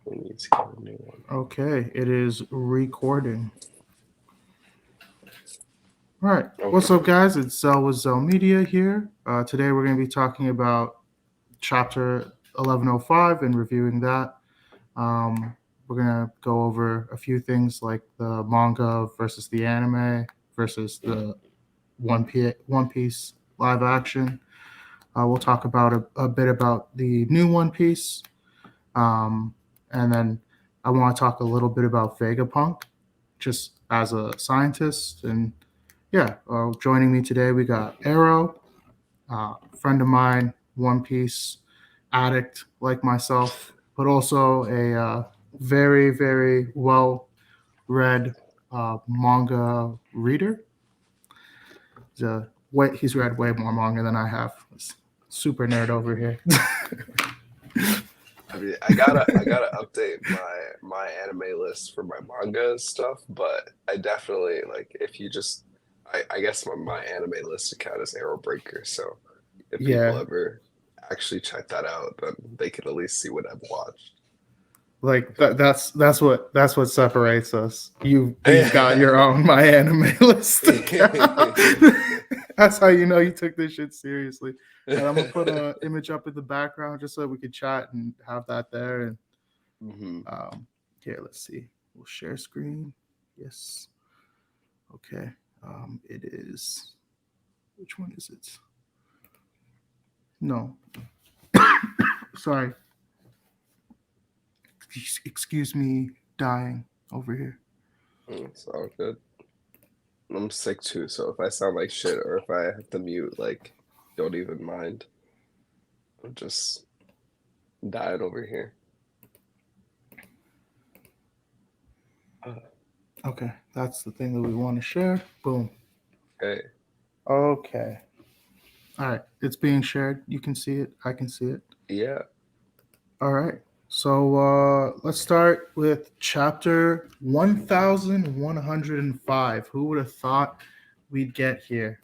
We need to get a new one. Okay, it is recording. All right, what's Okay. up, guys? It's Zell with Zell Media here. Today we're going to be talking about chapter 1105 and reviewing that. We're going to go over a few things like the manga versus the anime versus the One Piece live action. We'll talk about a bit about the new One Piece. Um, and then I want to talk a little bit about Vegapunk, just as a scientist. And yeah, joining me today, we got Arrow, friend of mine, One Piece addict like myself, but also a very, very well read manga reader. He's read way more manga than I have. Super nerd over here. I mean, I gotta update my anime list for my manga stuff, but I definitely like if you just I guess my anime list account is Arrow Breaker, so if people Yeah, ever actually check that out, then they can at least see what I've watched. like that's what separates us. You've got Okay. your own my anime list account. That's how you know you took this shit seriously. And I'm gonna put a image up in the background just so we could chat and have that there. And hmm um, here, let's see. We'll share screen. Yes. Okay. It is. Which one is it? No. Sorry. Excuse me. Dying over here. It's all good. I'm sick too, so if I sound like shit or if I have to mute, like, don't even mind. I'm just dying over here. Uh, Okay, that's the thing that we want to share. Boom. Okay. Okay. All right. It's being shared. You can see it. I can see it. Yeah. All right. So let's start with chapter 1105. Who would have thought we'd get here?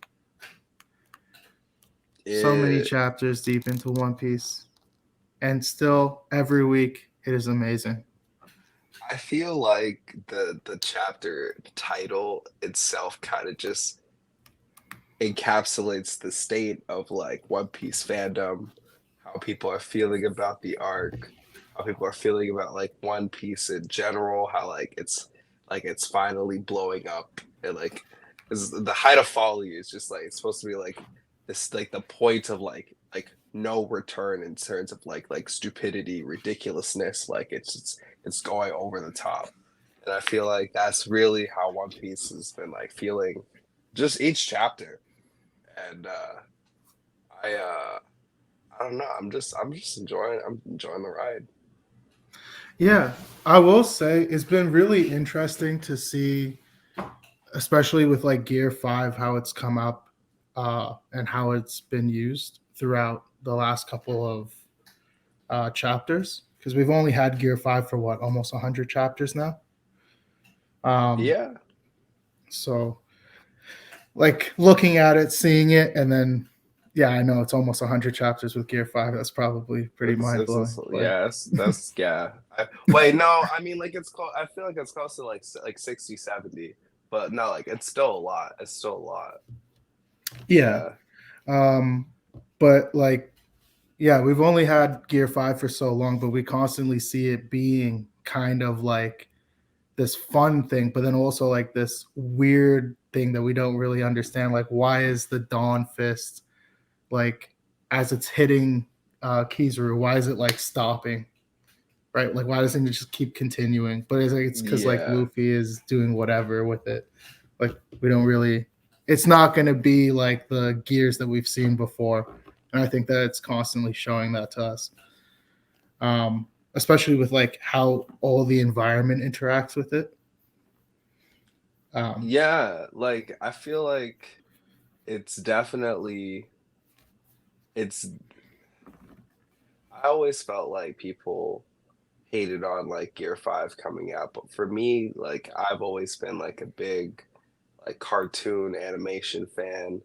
So many It chapters deep into One Piece. And still, every week, it is amazing. I feel like the chapter title itself kind of just encapsulates the state of like One Piece fandom, how people are feeling about the arc, how people are feeling about like One Piece in general, how like it's finally blowing up and like is the height of folly is just like it's supposed to be like this like the point of like no return in terms of like stupidity, ridiculousness, like it's going over the top. And I feel like that's really how One Piece has been like feeling just each chapter and I uh I don't know. I'm just enjoying the ride. Yeah, I will say it's been really interesting to see, especially with like Gear 5, how it's come up and how it's been used throughout the last couple of chapters. Because we've only had Gear 5 for what, almost 100 chapters now? Um, Yeah, so, like, looking at it, seeing it, and then, yeah, I know it's almost 100 chapters with Gear 5. That's probably pretty mind blowing. But yeah, that's yeah. Wait, no, I mean like it's called. I feel like it's close to like 60, 70, but no, like it's still a lot. It's still a lot. yeah. Yeah, Um, but, like, yeah, we've only had Gear 5 for so long, but we constantly see it being kind of like this fun thing, but then also like this weird thing that we don't really understand. Like, why is the Dawn Fist like as it's hitting Kizaru? Why is it like stopping? Right? Like, why doesn't it just keep continuing? But it's like it's because like yeah, Luffy is doing whatever with it. Like, we don't really. It's not going to be like the gears that we've seen before, and I think that it's constantly showing that to us. Especially with like how all the environment interacts with it. Um, yeah. Like I feel like it's definitely it's. I always felt like people hated on like Gear 5 coming out, but for me, like I've always been like a big like cartoon animation fan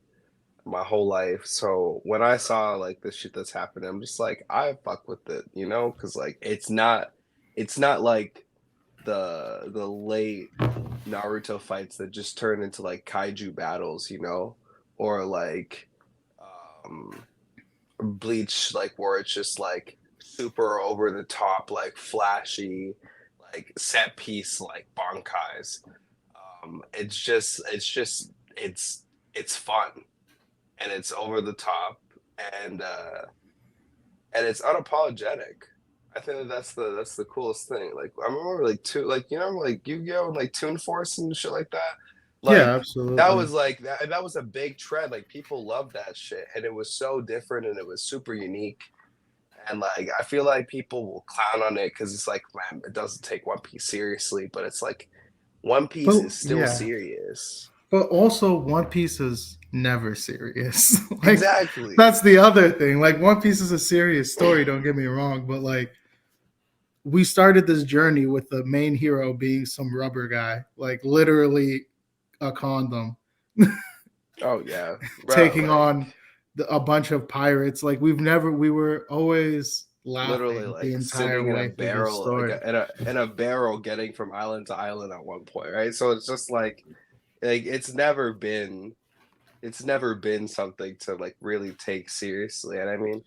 my whole life. So when I saw like the shit that's happening, I'm just like, I fuck with it, you know, because like it's not. it's not like the late Naruto fights that just turn into like kaiju battles, you know, or like um Bleach, like where it's just like super over the top, like flashy, like set piece, like bankais. It's it's fun and it's over the top and uh and it's unapologetic. I think that's the coolest thing. Like I remember like two like you know like Yu-Gi-Oh and like Toon Force and shit like that. Yeah, Like absolutely. that was a big trend. Like people loved that shit and it was so different and it was super unique. And like I feel like people will clown on it because it's like man, it doesn't take One Piece seriously, but it's like One Piece But is still yeah, serious. but also One Piece is never serious. Like Exactly. that's the other thing. Like One Piece is a serious story, don't get me wrong, but like we started this journey with the main hero being some rubber guy, like literally a condom, Oh yeah, bro. taking Like on a bunch of pirates. Like we were always literally laughing the like entire sitting in a way through this barrel, like story. in a barrel, getting from island to island at one point, right? So it's just like it's never been something to like really take seriously. And I mean,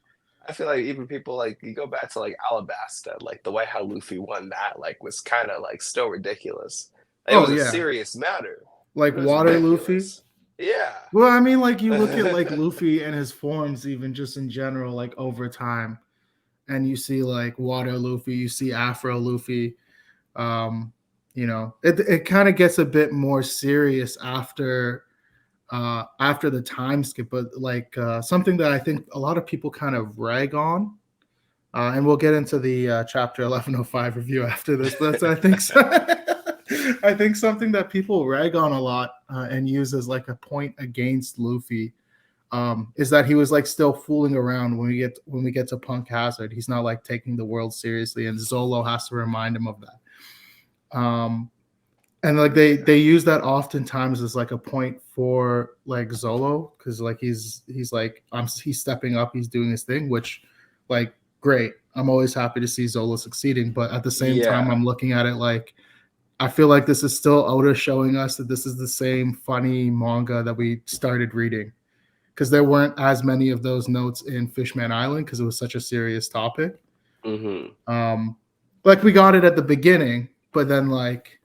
I feel like even people like you go back to like Alabasta, like the way how Luffy won that, like was kind of like still ridiculous. It Oh was a yeah, serious matter, like but it was Water Luffy. ridiculous. Yeah. Well, I mean, like you look at like Luffy and his forms, even just in general, like over time, and you see like Water Luffy, you see Afro Luffy. Um, it kind of gets a bit more serious after the time skip, but like something that I think a lot of people kind of rag on. And we'll get into the chapter 1105 review after this. But that's, I think I think something that people rag on a lot and use as like a point against Luffy is that he was like still fooling around when we get to Punk Hazard. He's not like taking the world seriously, and Zolo has to remind him of that. And like they use that oftentimes as like a point for like Zolo because like he's like he's stepping up, he's doing his thing, which like great. I'm always happy to see Zolo succeeding, but at the same time, Yeah. I'm looking at it like I feel like this is still Oda showing us that this is the same funny manga that we started reading because there weren't as many of those notes in Fishman Island because it was such a serious topic. Hmm. Um, like we got it at the beginning, but then like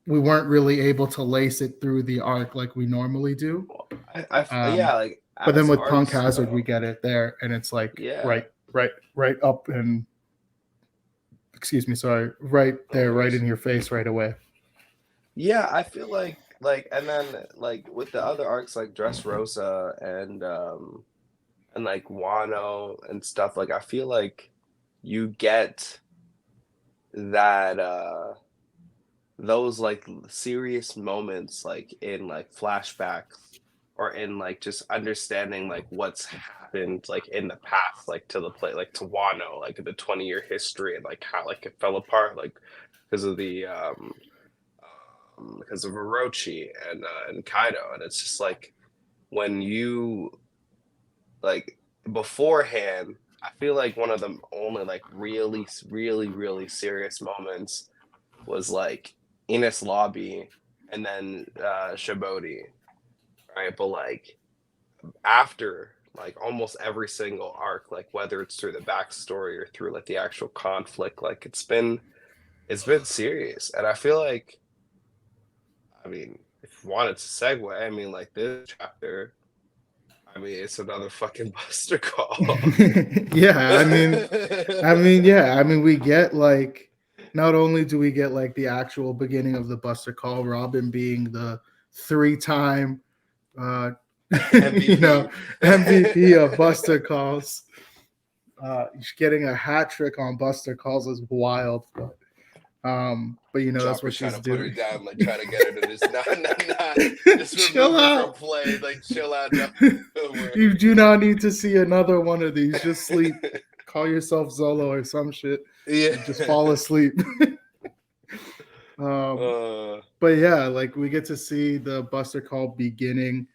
we weren't really able to lace it through the arc like we normally do. Yeah, Um, like but then as with Punk arcs Hazard, we go. get it there, and it's like Yeah. right up and excuse me, sorry, right No there, right worries. in your face, right away. Yeah, I feel like and then like with the other arcs like Dressrosa and like Wano and stuff, like I feel like you get that those like serious moments like in like flashbacks or in like just understanding like what's happened like in the past like to the play like to Wano like the 20-year history and like how like it fell apart like because of the because of Orochi and Kaido and it's just like when you like beforehand I feel like one of the only like really serious moments was like Ines Lobby and then Shabodi, right? But like after like almost every single arc, like whether it's through the backstory or through like the actual conflict, like it's been serious. And I feel like I mean, if you wanted to segue, I mean like this chapter, I mean it's another fucking Buster Call. Yeah, yeah, I mean, we get like not only do we get like the actual beginning of the Buster Call, Robin being the three-time, uh, MVP. MVP of Buster Calls. Getting a hat trick on Buster Calls is wild, but that's what Chopper's trying she's to put her doing. down, like trying to get her to just not just Chill remove her from out. play, like chill out. No, You do not need to see another one of these. Just sleep. Call yourself Zolo or some shit. yeah. Just fall asleep. um, Uh, but yeah, like we get to see the Buster Call beginning.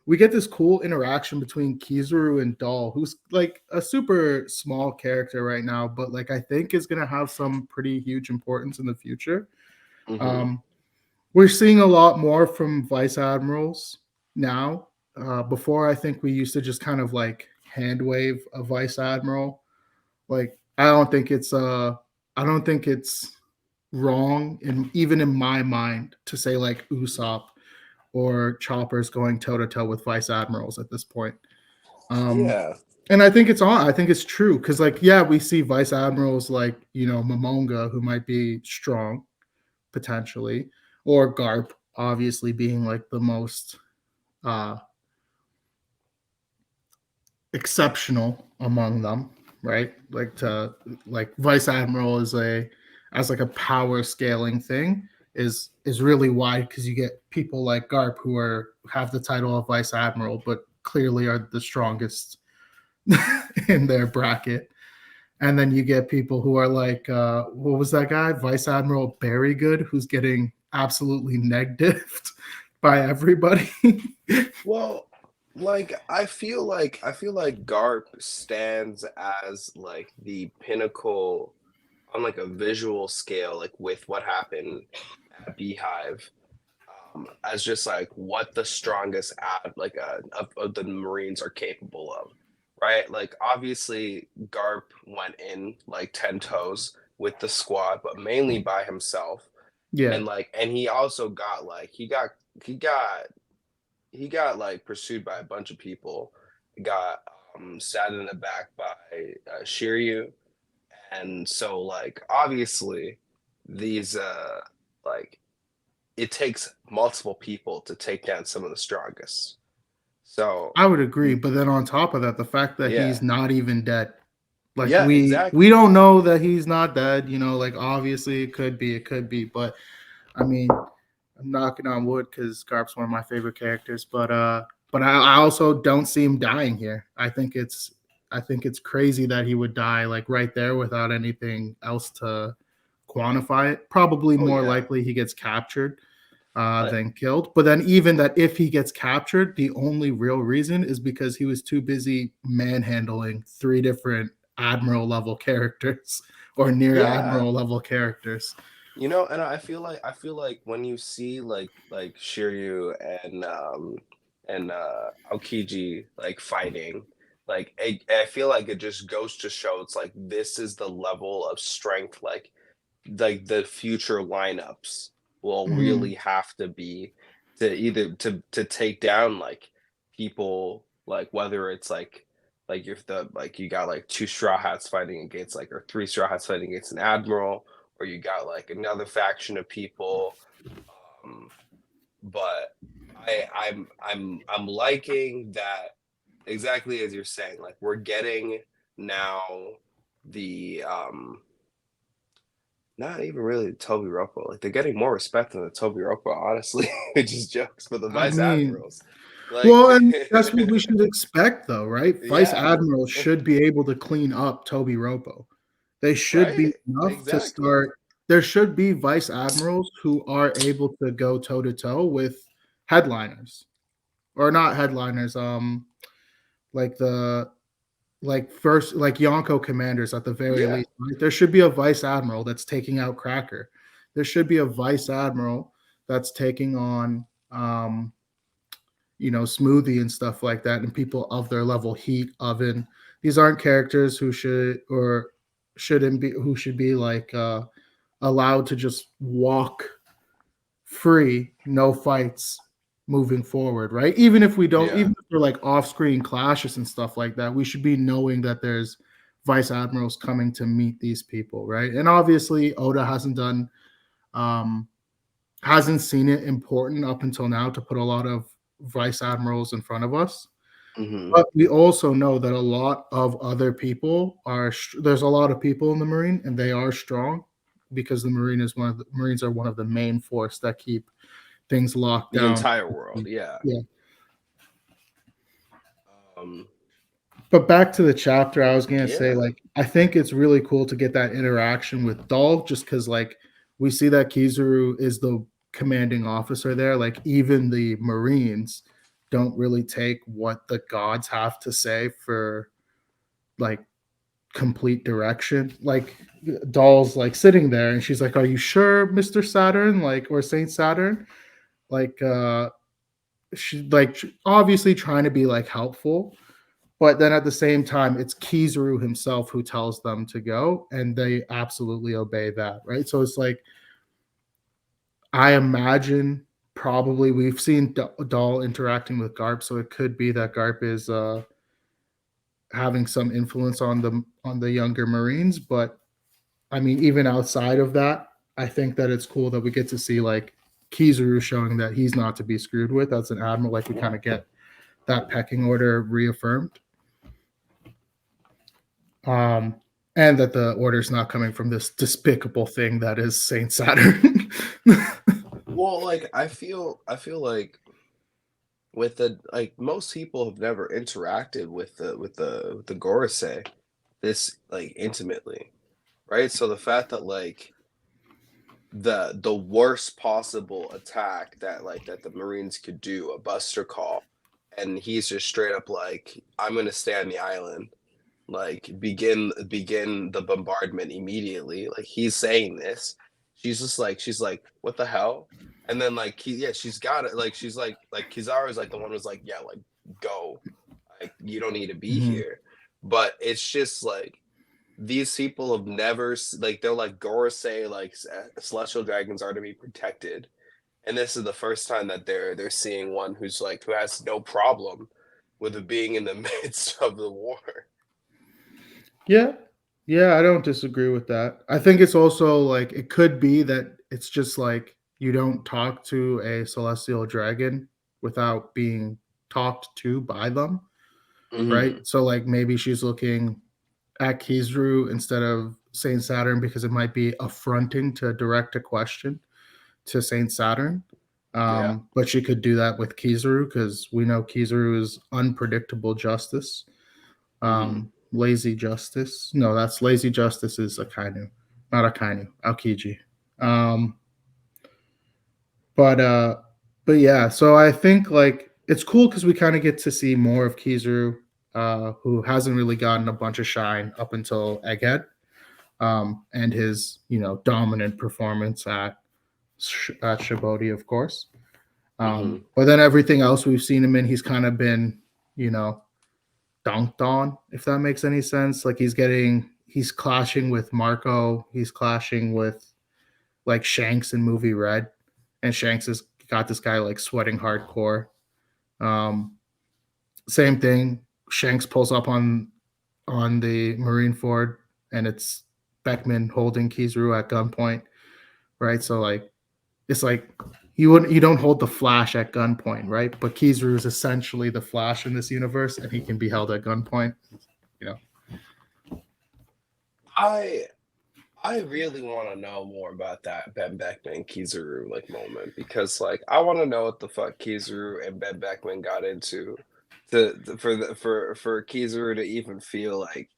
We get this cool interaction between Kizaru and Doll, who's like a super small character right now, but like I think is gonna have some pretty huge importance in the future. Hmm. Um, we're seeing a lot more from vice admirals now. Before, I think we used to just kind of like hand wave a vice admiral. Like I don't think it's wrong, and even in my mind, to say like Usopp or Chopper's going toe to toe with vice admirals at this point. Um, Yeah. and I think it's on. I think it's true because, like, yeah, we see vice admirals like Momonga, who might be strong potentially, or Garp, obviously being like the most uh, exceptional among them, right? Like vice admiral is a as like a power scaling thing is really wide because you get people like Garp who have the title of vice admiral, but clearly are the strongest in their bracket. And then you get people who are like, what was that guy? Vice Admiral Berrygood, who's getting absolutely negatived by everybody. Well, like I feel like Garp stands as like the pinnacle on like a visual scale, like with what happened at Beehive, as just like what the strongest of the Marines are capable of, right? Like obviously Garp went in like 10 toes with the squad, but mainly by himself, Yeah, and he also got like he got he got like pursued by a bunch of people. He got stabbed in the back by Shiryu, and so like obviously these like it takes multiple people to take down some of the strongest. So I would agree. But then on top of that, the fact that yeah, he's not even dead. Like yeah, we exactly. don't know that he's not dead, like obviously it could be, but I mean, I'm knocking on wood because Garp's one of my favorite characters, but I also don't see him dying here. I think it's crazy that he would die like right there without anything else to quantify it. Probably Oh more yeah, likely he gets captured like than killed. But then even that, if he gets captured, the only real reason is because he was too busy manhandling three different admiral level characters or near yeah. admiral level characters. And I feel like when you see like Shiryu and Aokiji like fighting, like I feel like it just goes to show it's like this is the level of strength like the future lineups will Mhm. really have to be to either to take down like people like whether it's like if the like you got like two straw hats fighting against like or three straw hats fighting against an admiral or you got like another faction of people, um but I'm liking that exactly as you're saying, like we're getting now the not even really Toby Rocco. Like they're getting more respect than the Toby Rocco, honestly, which is jokes for the I vice mean, admirals. Like, well, and that's what we should expect, though, right? Vice yeah, admirals should be able to clean up Toby Ropo. They should be right, enough to exactly. start. There should be vice admirals who are able to go toe to toe with headliners, or not headliners. Like the like first like Yonko commanders at the very Yeah, least. Right? There should be a vice admiral that's taking out Cracker. There should be a vice admiral that's taking on Smoothie and stuff like that, and people of their level, Heat, Oven. These aren't characters who should be like allowed to just walk free, no fights moving forward, right? Even if we don't, yeah. even if they're like off-screen clashes and stuff like that, we should be knowing that there's vice admirals coming to meet these people, right? And obviously, Oda um, hasn't seen it important up until now to put a lot of vice admirals in front of us. Hmm. But we also know that a lot of other people there's a lot of people in the Marine, and they are strong because the Marines are one of the main force that keep things locked The down. entire world, yeah. Yeah. Um, But back to the chapter, I was gonna say, yeah. like, I think it's really cool to get that interaction with Dahl, just because, like, we see that Kizaru is the commanding officer there. Like, even the Marines don't really take what the gods have to say for like complete direction. Like Doll's like sitting there and she's like, "Are you sure, Mr. Saturn?" Like, or Saint Saturn? Like she like obviously trying to be like helpful, but then at the same time it's Kizaru himself who tells them to go and they absolutely obey that, right? So it's like I imagine probably we've seen Doll interacting with Garp, so it could be that Garp is having some influence on the younger Marines. But I mean, even outside of that, I think that it's cool that we get to see like Kizaru showing that he's not to be screwed with as an admiral. Like we kind of get that pecking order reaffirmed, um, and that the order is not coming from this despicable thing that is Saint Saturn. Well, like I feel like with the like most people have never interacted with the Gorosei this like intimately, right? So the fact that like the worst possible attack that like that the Marines could do, a buster call, and he's just straight up like, I'm gonna stay on the island, like begin the bombardment immediately. Like he's saying this. She's like, what the hell? And then like yeah, she's got it. Like she's like Kizaru's like the one who's like, yeah, like go. Like you don't need to be Mhm. here. But it's just like these people have never like they're like Gorosei like celestial dragons are to be protected, and this is the first time that they're seeing one who's like who has no problem with it being in the midst of the war. Yeah. Yeah, I don't disagree with that. I think it's also like it could be that it's just like you don't talk to a celestial dragon without being talked to by them, right? Hmm. So like maybe she's looking at Kizaru instead of Saint Saturn because it might be affronting to direct a question to Saint Saturn. Yeah. But she could do that with Kizaru because we know Kizaru is unpredictable justice. Hmm. Lazy Justice. No, that's Lazy Justice is Akainu, not Akainu, Aokiji. Um, but uh, but yeah, so I think like it's cool because we kind of get to see more of Kizaru, who hasn't really gotten a bunch of shine up until Egghead, and his dominant performance at Shibodi, of course. Hmm. But then everything else we've seen him in, he's kind of been, you know, dunked on, if that makes any sense. Like he's clashing with Marco, he's clashing with like Shanks in movie Red, and Shanks has got this guy like sweating hardcore. Um, Same thing. Shanks pulls up on the Marine Ford, and it's Beckman holding Kizaru at gunpoint, right? So like it's like you don't hold the Flash at gunpoint, right? But Kizaru is essentially the Flash in this universe, and he can be held at gunpoint. You know, I I really want to know more about that Ben Beckman Kizaru like moment because like I want to know what the fuck Kizaru and Ben Beckman got into for Kizaru to even feel like,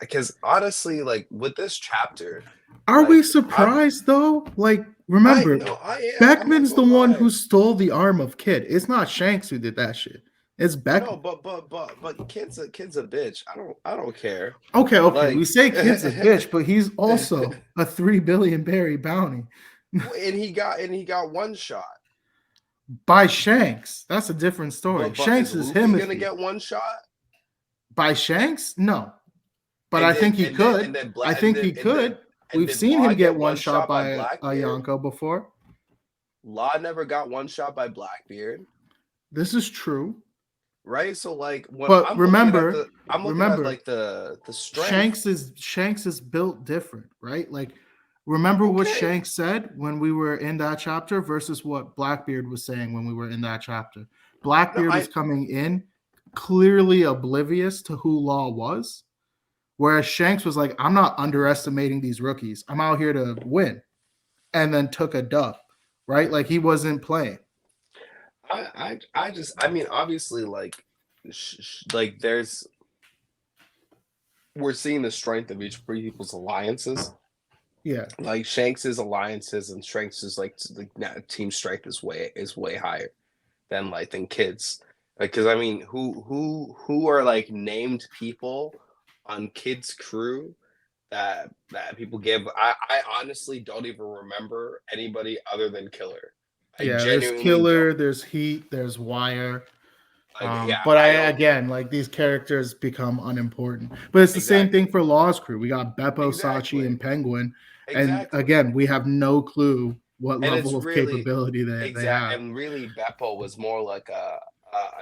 because honestly like with this chapter, are we like I'm surprised though? Like, I remember, no I am, I'm not Beckman's the gonna one lie. who stole the arm of Kid. It's not Shanks who did that shit. It's No, Beckman. but kid's a bitch. I don't care. Okay. We Like say Kid's a bitch, but he's also a 3 billion berry bounty and he got one shot. by Shanks. That's a different story. But is Shanks is Luffy gonna Himothy. get one shot? By Shanks? No. But And I then think he and then could. and then I Black think he could. and We've did seen Law him get get one one shot shot by by a Blackbeard? Yonko before. Law never got one shot by Blackbeard, This is true. right? So like when But I'm looking at remember, like the strength. Shanks is built different, right? Like, remember what Okay. Shanks said when we were in that chapter versus what Blackbeard was saying when we were in that chapter. No, Blackbeard was I coming in clearly oblivious to who Law was, whereas Shanks was like, "I'm not underestimating these rookies. I'm out here to win," and then took a dub, right? Like he wasn't playing. I just I mean obviously like like there's we're seeing the strength of each people's alliances. Yeah, Like Shanks's alliances and Shanks's like team strength is way higher than like than kids. Like, because I mean, who are like named people on Kid's crew that people give? I honestly don't even remember anybody other than Killer. I Yeah, there's genuinely don't. Killer, there's Heat, there's Wire. Like, yeah, But I I don't again, like these characters become unimportant. But it's the same thing exactly, for Law's crew. We got Beppo, Sachi, exactly, and Penguin, and exactly. again, we have no clue what And it's level of really capability they exact, have. and really, Beppo was more like a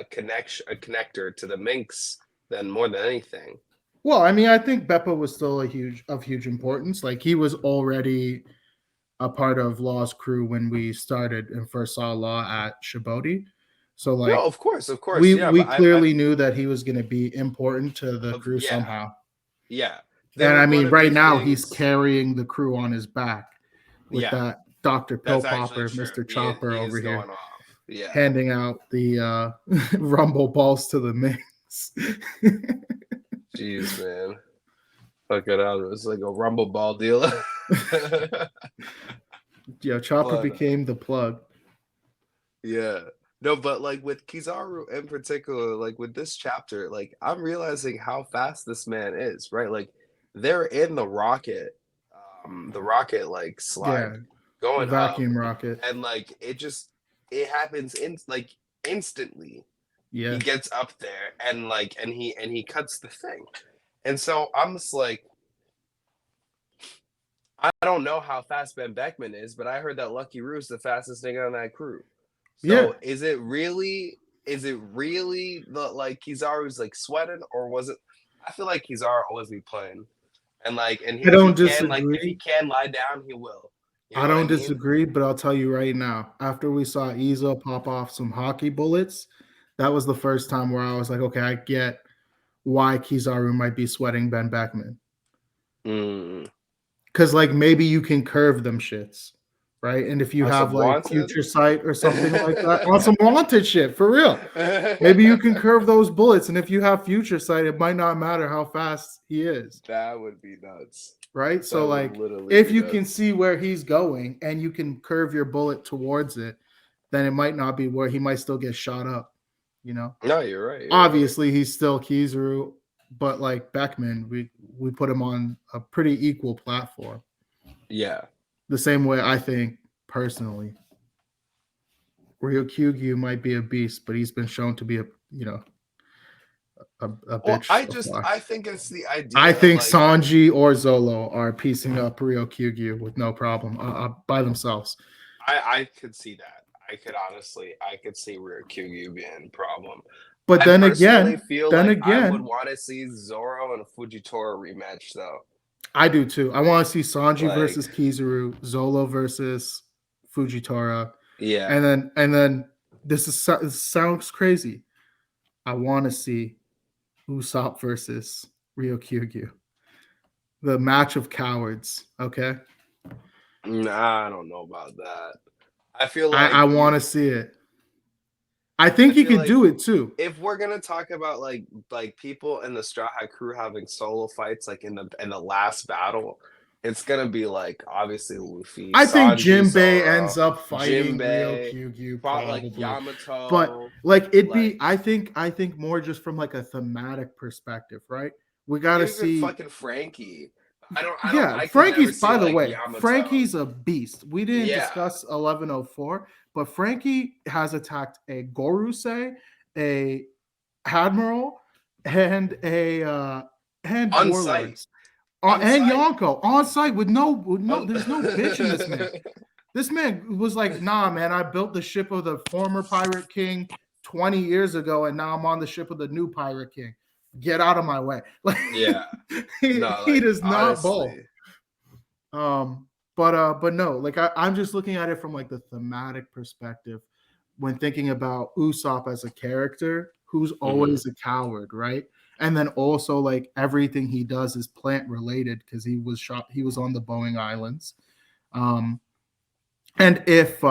connection, a connector to the Minx than more than anything. Well, I mean, I think Beppo was still of huge importance. Like he was already a part of Law's crew when we started and first saw Law at Shibodi. So No, like of course, we yeah, we but I clearly knew that he was going to be important to the crew yeah, somehow. yeah. There And were I going mean, to be right now he's things. carrying the crew on his back with Yeah, that Dr. Pill that's actually Popper, true. Mr. He Chopper over is here going off. Yeah. handing out the rumble balls to the mix. Jeez, man. Fuck it out. It was like a rumble ball dealer. Yeah, Chopper But became the plug. yeah. No, but like with Kizaru in particular, like with this chapter, like I'm realizing how fast this man is, right? Like they're in the rocket like slide Yeah, the going up, vacuum rocket. and like it happens in like instantly. He Yeah. gets up there and like and he cuts the thing. And so I'm just like, I don't know how fast Ben Beckman is, but I heard that Lucky Roo's the fastest nigga on that crew. Yeah. So is it really the like Kizaru's like sweating, or was it? I feel like Kizaru always be playing, and like and I if he don't can like if he disagree. can lie down, he will. You I know what I don't mean? disagree, but I'll tell you right now, after we saw Izo pop off some hockey bullets, that was the first time where I was like, okay, I get why Kizaru might be sweating Ben Beckman. Mm. Because like maybe you can curve them shits, right? And if you On have some like wanted. future sight or something like that, on some wanted shit, for real. Maybe you can curve those bullets, and if you have future sight, it might not matter how fast he is, That would be nuts. right? That So would like literally if be you can nuts. see where he's going and you can curve your bullet towards it, then it might not be where he might still get shot up, you know. No, you're right. You're right. Obviously, he's still Kizaru, but like Beckman, we put him on a pretty equal platform. Yeah. The same way I think personally, Ryukyugyu might be a beast, but he's been shown to be a Well, bitch so far. I think it's the I idea think like Sanji or Zolo are piecing up Ryukyugyu with no problem by themselves. I could see that. I could see Ryukyu being a problem. But I personally feel then like I would again, want to see Zoro and Fujitora rematch though. I do too. I want to see Sanji Like, versus Kizaru, Zolo versus Fujitora, yeah. and then this sounds crazy. I want to see Usopp versus Ryukyugyu, the match of cowards. Okay, Nah, I don't know about that. I feel I like want to see it. I I think he feel could like do it too. if we're gonna talk about like people in the Straw Hat crew having solo fights like in the last battle, it's gonna be like obviously Luffy, I think Sanji, Jinbei ends Zoro, up fighting Jinbei, Ryukyugyu fought like probably, but Yamato, like it'd be. like I think more just from like a thematic perspective, right? We got to even see. fucking Frankie. Yeah, I could never Frankie's. see By the like way, Yamato. Frankie's a beast. We didn't Yeah, discuss 1104, but Frankie has attacked a Gorusei, a Admiral, and a and on site, Warlords, on and site. Yonko on site with no. On... There's no bitch in this man. This man was like, nah, man, I built the ship of the former Pirate King 20 years ago, and now I'm on the ship of the new Pirate King. Get out of my way. Like yeah, no, he like does not bowl. honestly, But no, like I'm just looking at it from like the thematic perspective when thinking about Usopp as a character who's mhm. always a coward, right? And then also like everything he does is plant related because he was on the Boeing Islands. Um, and if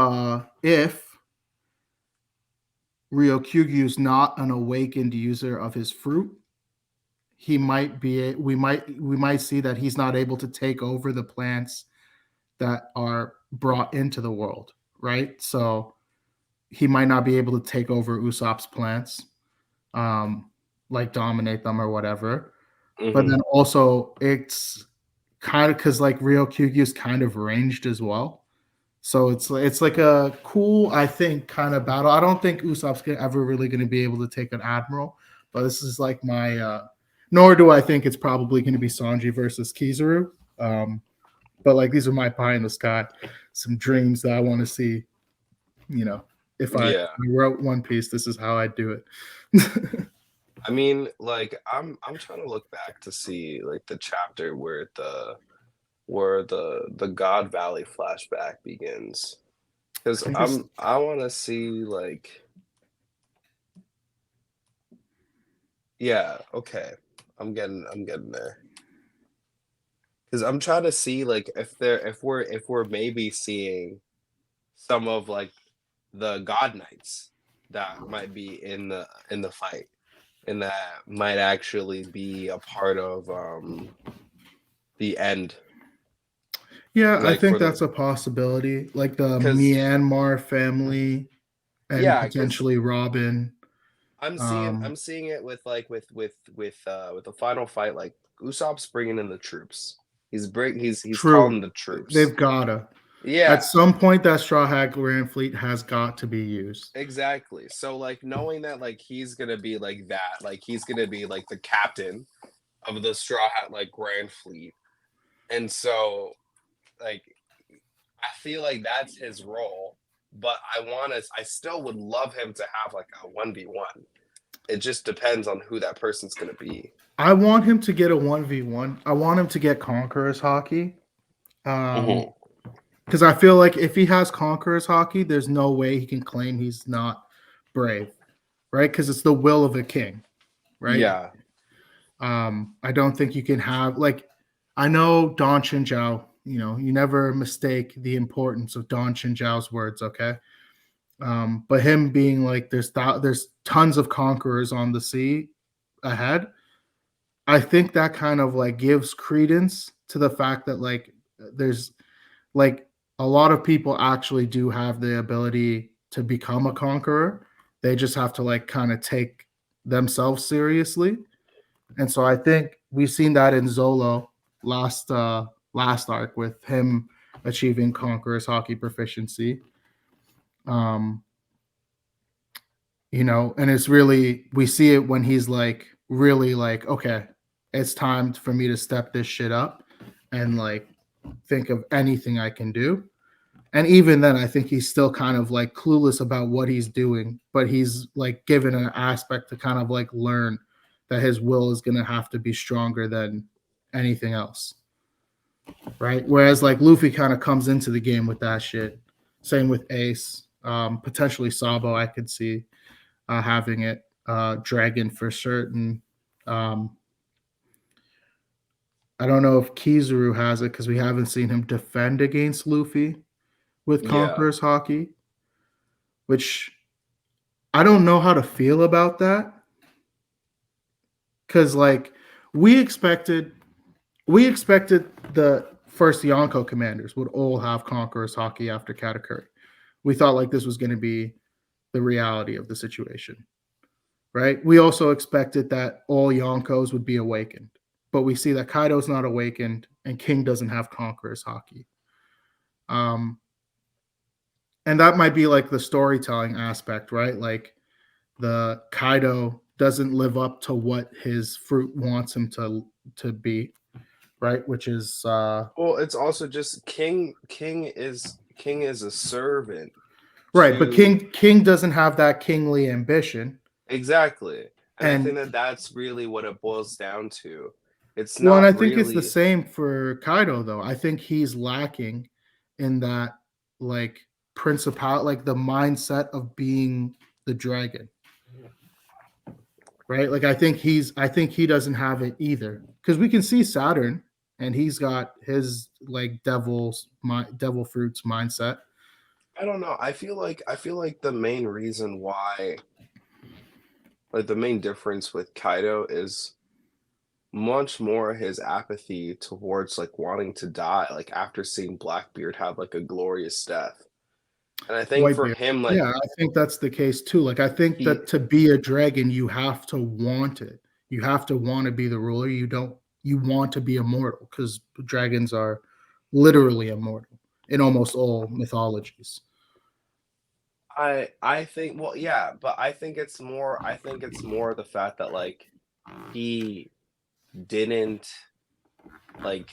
Ryokyugyu's not an awakened user of his fruit, he might be we might see that he's not able to take over the plants that are brought into the world, right? So he might not be able to take over Usopp's plants. um, like dominate them or whatever. But Hmm. then also it's kind of because like Ryo Kyugyu is kind of ranged as well. So it's like a cool, I think, kind of battle. I don't think Usopp's ever really going to be able to take an admiral, but this is like my. Nor do I think it's probably going to be Sanji versus Kizaru. But like these are my pie in the sky, some dreams that I want to see. You know, if I Yeah. wrote One Piece, this is how I do it. I mean, like I'm trying to look back to see like the chapter where the God Valley flashback begins. I Because think it's I want to see like, yeah, okay. I'm getting there. Because I'm trying to see like if we're maybe seeing some of like the God Knights that might be in the fight, and that might actually be a part of the end, yeah, I like think for the that's a possibility. Like the because Myanmar family and yeah, because potentially Robin. I'm seeing it with like with the final fight, like Usopp's bringing in the troops. He's True. calling the troops. They've gotta. At Yeah, some point, that Straw Hat Grand Fleet has got to be used. exactly. So like knowing that like he's gonna be like that, like he's gonna be like the captain of the Straw Hat like Grand Fleet, and so like I feel like that's his role. But I still would love him to have like a 1v1. It just depends on who that person's gonna be. I want him to get a 1v1. I want him to get Conqueror's Hockey. Hmm. Because I feel like if he has Conqueror's Hockey, there's no way he can claim he's not brave, right? Because it's the will of a king, right? Yeah. I don't think you can have like I know Don Chinjiao. You know, you never mistake the importance of Don Chinjiao's words. Okay, but him being like there's tons of conquerors on the sea ahead. I think that kind of like gives credence to the fact that like there's like a lot of people actually do have the ability to become a conqueror. They just have to like kind of take themselves seriously. And so I think we've seen that in Zolo last arc with him achieving conqueror's hockey proficiency. Um, and it's really we see it when he's like really like, okay, it's time for me to step this shit up and like think of anything I can do. And even then, I think he's still kind of like clueless about what he's doing, but he's like given an aspect to kind of like learn that his will is going to have to be stronger than anything else. Right. Whereas like Luffy kind of comes into the game with that shit. Same with Ace. Potentially Sabo, I could see having it. Dragon for certain. Um, I don't know if Kizaru has it because we haven't seen him defend against Luffy with Yeah. Conqueror's Hockey, which I don't know how to feel about that because like we expected we expected the first Yonko commanders would all have Conqueror's Hockey after Katakuri. We thought like this was going to be the reality of the situation, right? We also expected that all Yonkos would be awakened, but we see that Kaido's not awakened and King doesn't have Conqueror's Hockey. Um, and that might be like the storytelling aspect, right? Like the Kaido doesn't live up to what his fruit wants him to be, right? Which is Well, it's also just King is a servant right, but to King doesn't have that kingly ambition. exactly. And I think And that that's really what it boils down to. It's well, and I not think it's the really same for Kaido though. I think he's lacking in that like principal like the mindset of being the dragon, right? Like I think he doesn't have it either. Because we can see Saturn and he's got his like devil fruits mindset. I don't know. I feel like the main reason why like the main difference with Kaido is much more his apathy towards like wanting to die like after seeing Blackbeard have like a glorious death. And I think for Whitebeard. him, like Yeah, I think that's the case too. Like, I think he, that to be a dragon, you have to want it. You have to want to be the ruler. You want to be immortal because dragons are literally immortal in almost all mythologies. I think, well, yeah, but I think it's more the fact that like he didn't like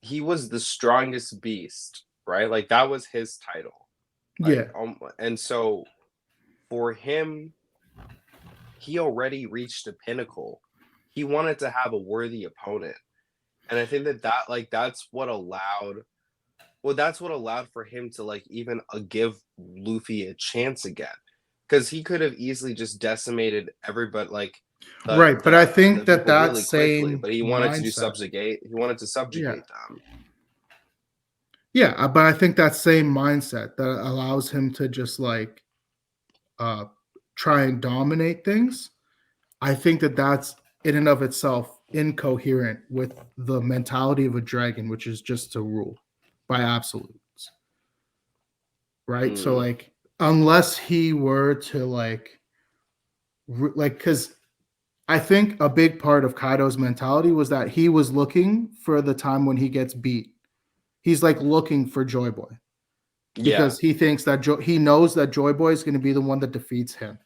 he was the strongest beast, right? Like that was his title. Like Yeah. and so for him, he already reached a pinnacle. He wanted to have a worthy opponent. And I think that like that's what allowed for him to like even give Luffy a chance again. Because he could have easily just decimated everybody, like Right. But I the think that people that really quickly. same But he wanted to do mindset. subjugate. He wanted to Yeah. subjugate them. Yeah. But I think that same mindset that allows him to just like uh, try and dominate things. I think that that's in and of itself incoherent with the mentality of a dragon, which is just to rule by absolutes, right? So Mm, like, unless he were to like, because I think a big part of Kaido's mentality was that he was looking for the time when he gets beat. He's like looking for Joy Boy yeah. because he thinks that he knows that Joy Boy is going to be the one that defeats him,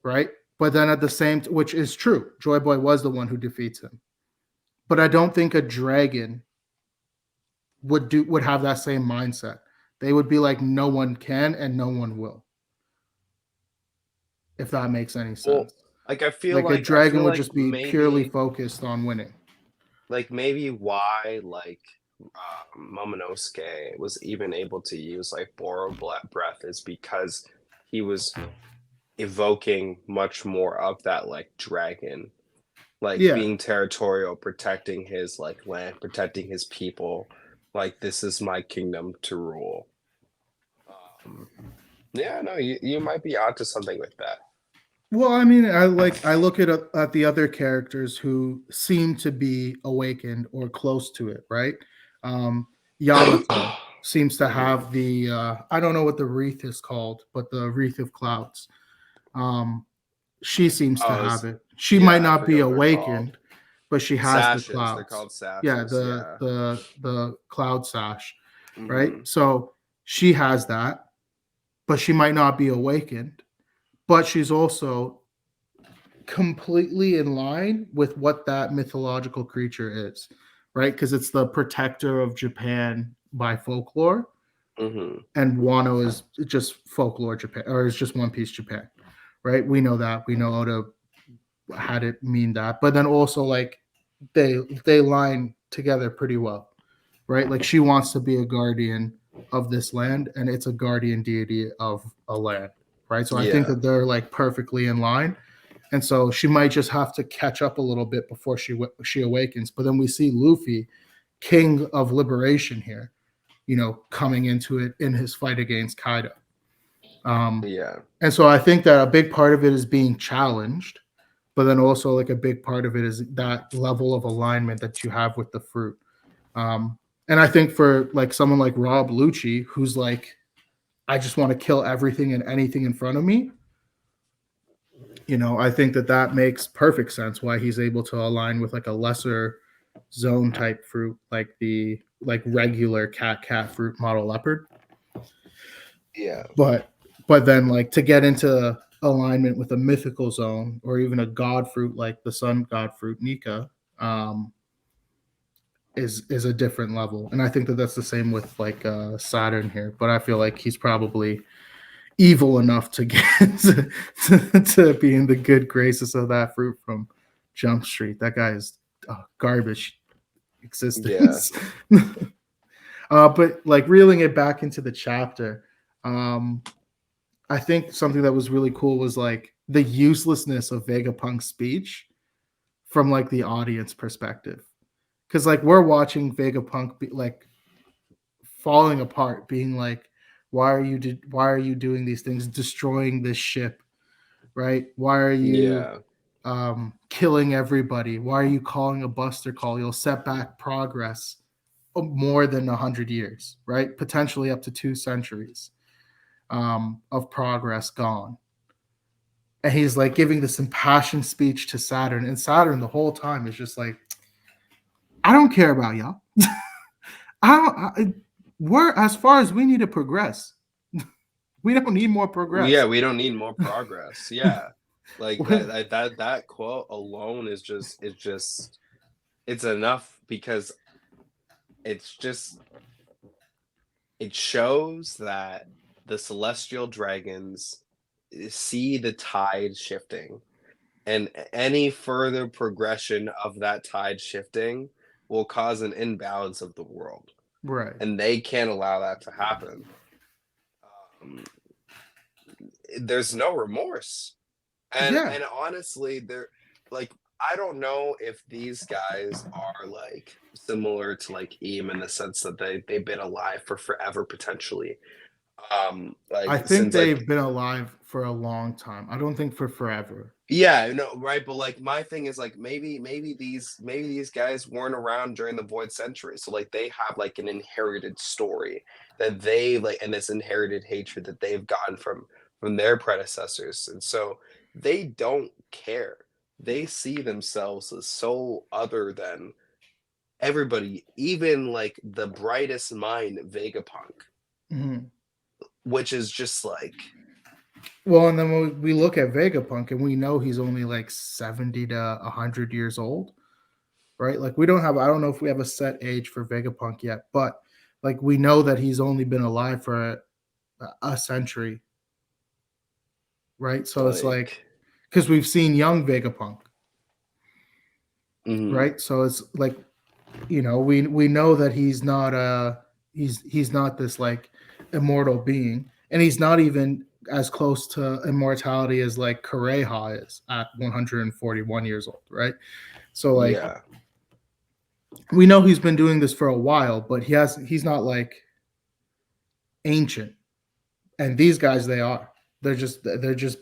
right? But then at the same, which is true, Joy Boy was the one who defeats him. But I don't think a dragon would have that same mindset. They would be like, no one can and no one will, if that makes any Well, sense. like Like a I dragon feel would like just be purely maybe focused on winning. maybe why Momonosuke was even able to use like borrow breath is because he was evoking much more of that like dragon, like Yeah. being territorial, protecting his like land, protecting his people. Like this is my kingdom to rule. Um, yeah, no, you might be onto something with that. Well, I mean, I look at the other characters who seem to be awakened or close to it, right? Yamato seems to Mhm. have the I don't know what the wreath is called, but the wreath of clouds. Um, she seems to Oh, have it. She might yeah, I not be forget what they're called. awakened, but she has the Sashes. They're clouds. called Yeah, sashes. the Yeah. cloud sash, right? Hmm. So she has that, but she might not be awakened. But she's also completely in line with what that mythological creature is, right? Because it's the protector of Japan by folklore, Hmm. and Wano is just folklore Japan, or is just One Piece Japan, right? We know that. We know Oda had it mean that, but then also like they line together pretty well, right? Like she wants to be a guardian of this land, and it's a guardian deity of a land, right? So I think Yeah. that they're like perfectly in line, and so she might just have to catch up a little bit before she awakens. But then we see Luffy, king of liberation here, coming into it in his fight against Kaido. Um, Yeah. and so I think that a big part of it is being challenged, but then also like a big part of it is that level of alignment that you have with the fruit. Um, and I think for like someone like Rob Lucci, who's like, I just want to kill everything and anything in front of me. I think that makes perfect sense why he's able to align with like a lesser zone type fruit, like the like regular cat fruit model leopard. Yeah. But then like to get into alignment with a mythical zone or even a god fruit like the sun god fruit Nika, um, is a different level. And I think that that's the same with like Saturn here. But I feel like he's probably evil enough to get to be in the good graces of that fruit from Jump Street. That guy is garbage Yeah. existence. But like reeling it back into the chapter, um, I think something that was really cool was like the uselessness of Vegapunk's speech from like the audience perspective. Because like we're watching Vegapunk be like falling apart, being like, why are you doing these things, destroying this ship, right? Why are you Yeah. killing everybody? Why are you calling a buster call? You'll set back progress. more than 100 years, right? Potentially up to 2 centuries of progress gone. And he's like giving this impassioned speech to Saturn, and Saturn the whole time is just like, I don't care about y'all. We're as far as we need to progress. We don't need more progress. Yeah, we don't need more progress. Yeah. Like that quote alone it's enough because it's just it shows that the celestial dragons see the tide shifting, and any further progression of that tide shifting will cause an imbalance of the world, Right. and they can't allow that to happen. Um, there's no remorse, Yeah. and honestly, they're like, I don't know if these guys are like similar to like Eam in the sense that they've been alive for forever potentially. I Like think since they've like been alive for a long time. I don't think for forever. yeah, no, right, but like my thing is like maybe these guys weren't around during the Void Century, so like they have like an inherited story that they like, and this inherited hatred that they've gotten from their predecessors, and so they don't care. They see themselves as so other than everybody, even like the brightest mind, Vegapunk, Mhm. which is just like Well, and then when we look at Vegapunk and we know he's only like 70 to 100 years old, right? Like we don't have, I don't know if we have a set age for Vegapunk yet, but like we know that he's only been alive for a century, right? So it's like, like because we've seen young Vegapunk, mhm, right? So it's like, we know that he's not this like immortal being, and he's not even as close to immortality as like Kureha is at 141 years old, right? So like yeah. we know he's been doing this for a while, but he's not like ancient. And these guys, they are. They're just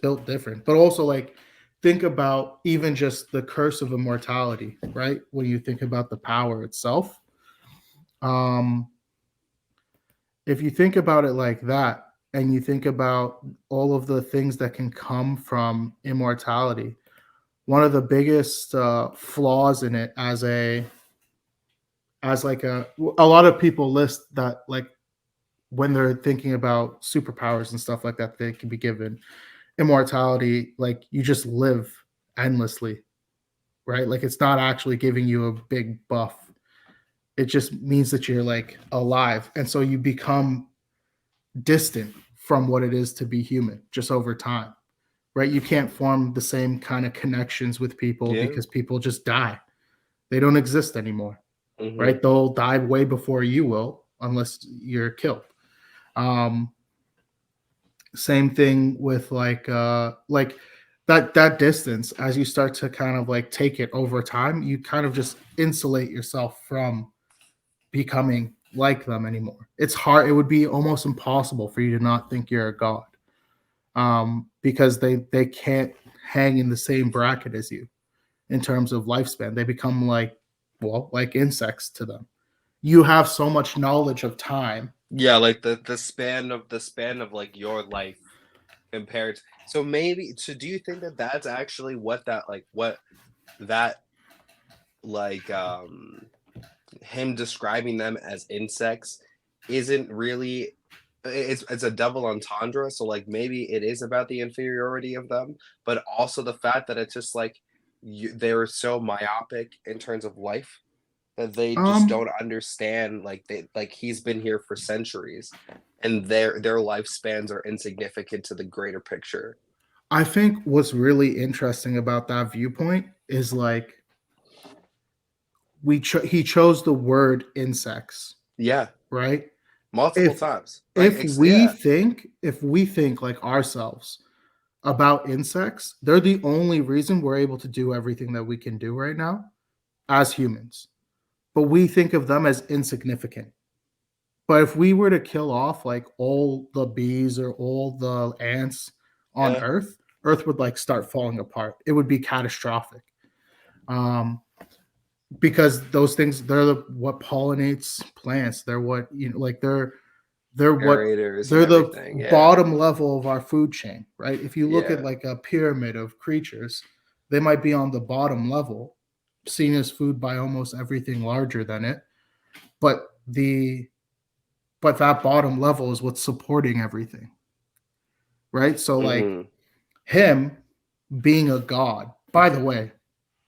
built different. But also like think about even just the curse of immortality, right? When you think about the power itself. Um if you think about it like that, and you think about all of the things that can come from immortality, one of the biggest flaws in it as like a lot of people list that like when they're thinking about superpowers and stuff like that, they can be given immortality, like you just live endlessly, right? Like it's not actually giving you a big buff. It just means that you're like alive, and so you become distant from what it is to be human just over time, right? You can't form the same kind of connections with people Yeah. because people just die. They don't exist anymore, Mhm. right? They'll die way before you will unless you're killed. um Same thing with like that distance, as you start to kind of like take it over time, you kind of just insulate yourself from becoming like them anymore. It's hard, it would be almost impossible for you to not think you're a god, because they can't hang in the same bracket as you in terms of lifespan. They become like, well, like insects to them. You have so much knowledge of time. Yeah, like the span of like your life compared so maybe so do you think that that's actually what that like him describing them as insects isn't really it's a double entendre, so like maybe it is about the inferiority of them, but also the fact that it's just like they're so myopic in terms of life that they just um don't understand like they like he's been here for centuries and their lifespans are insignificant to the greater picture. I think what's really interesting about that viewpoint is like he chose the word insects, Yeah, right? multiple if times. Like if yeah. we think like ourselves about insects, they're the only reason we're able to do everything that we can do right now as humans. But we think of them as insignificant. But if we were to kill off like all the bees or all the ants on Yeah. Earth would like start falling apart. It would be catastrophic. Um, because those things, what pollinates plants. They're what, like they're what Aerators and they're the everything. Yeah. bottom level of our food chain, right? If you look at Yeah. like a pyramid of creatures, they might be on the bottom level, seen as food by almost everything larger than it. But that bottom level is what's supporting everything, right? So like Hmm. him being a god, by the way,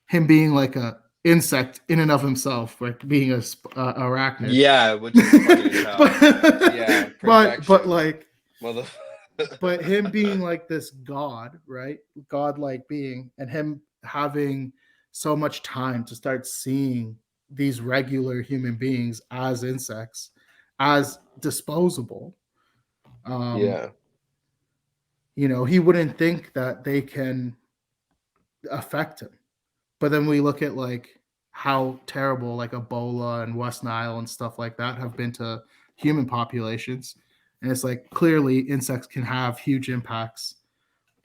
him being like a insect in and of himself, like being a arachnid. Yeah, which is funny as hell. Yeah, but projection. like Mother. but him being like this god, right? God-like being, and him having so much time to start seeing these regular human beings as insects, as disposable. Um, Yeah. he wouldn't think that they can affect him. But then we look at like how terrible like Ebola and West Nile and stuff like that have been to human populations. And it's like clearly insects can have huge impacts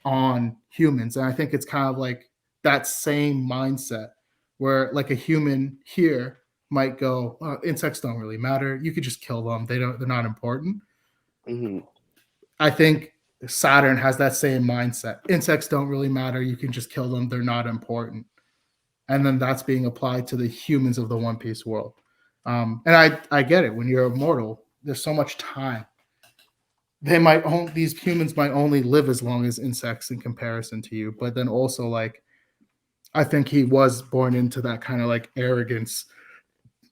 on humans. And I think it's kind of like that same mindset where like a human here might go, insects don't really matter. You could just kill them. They're not important. Hmm. I think Saturn has that same mindset. Insects don't really matter. You can just kill them. They're not important. And then that's being applied to the humans of the One Piece world. And I get it. When you're immortal, there's so much time. These humans might only live as long as insects in comparison to you. But then also like I think he was born into that kind of like arrogance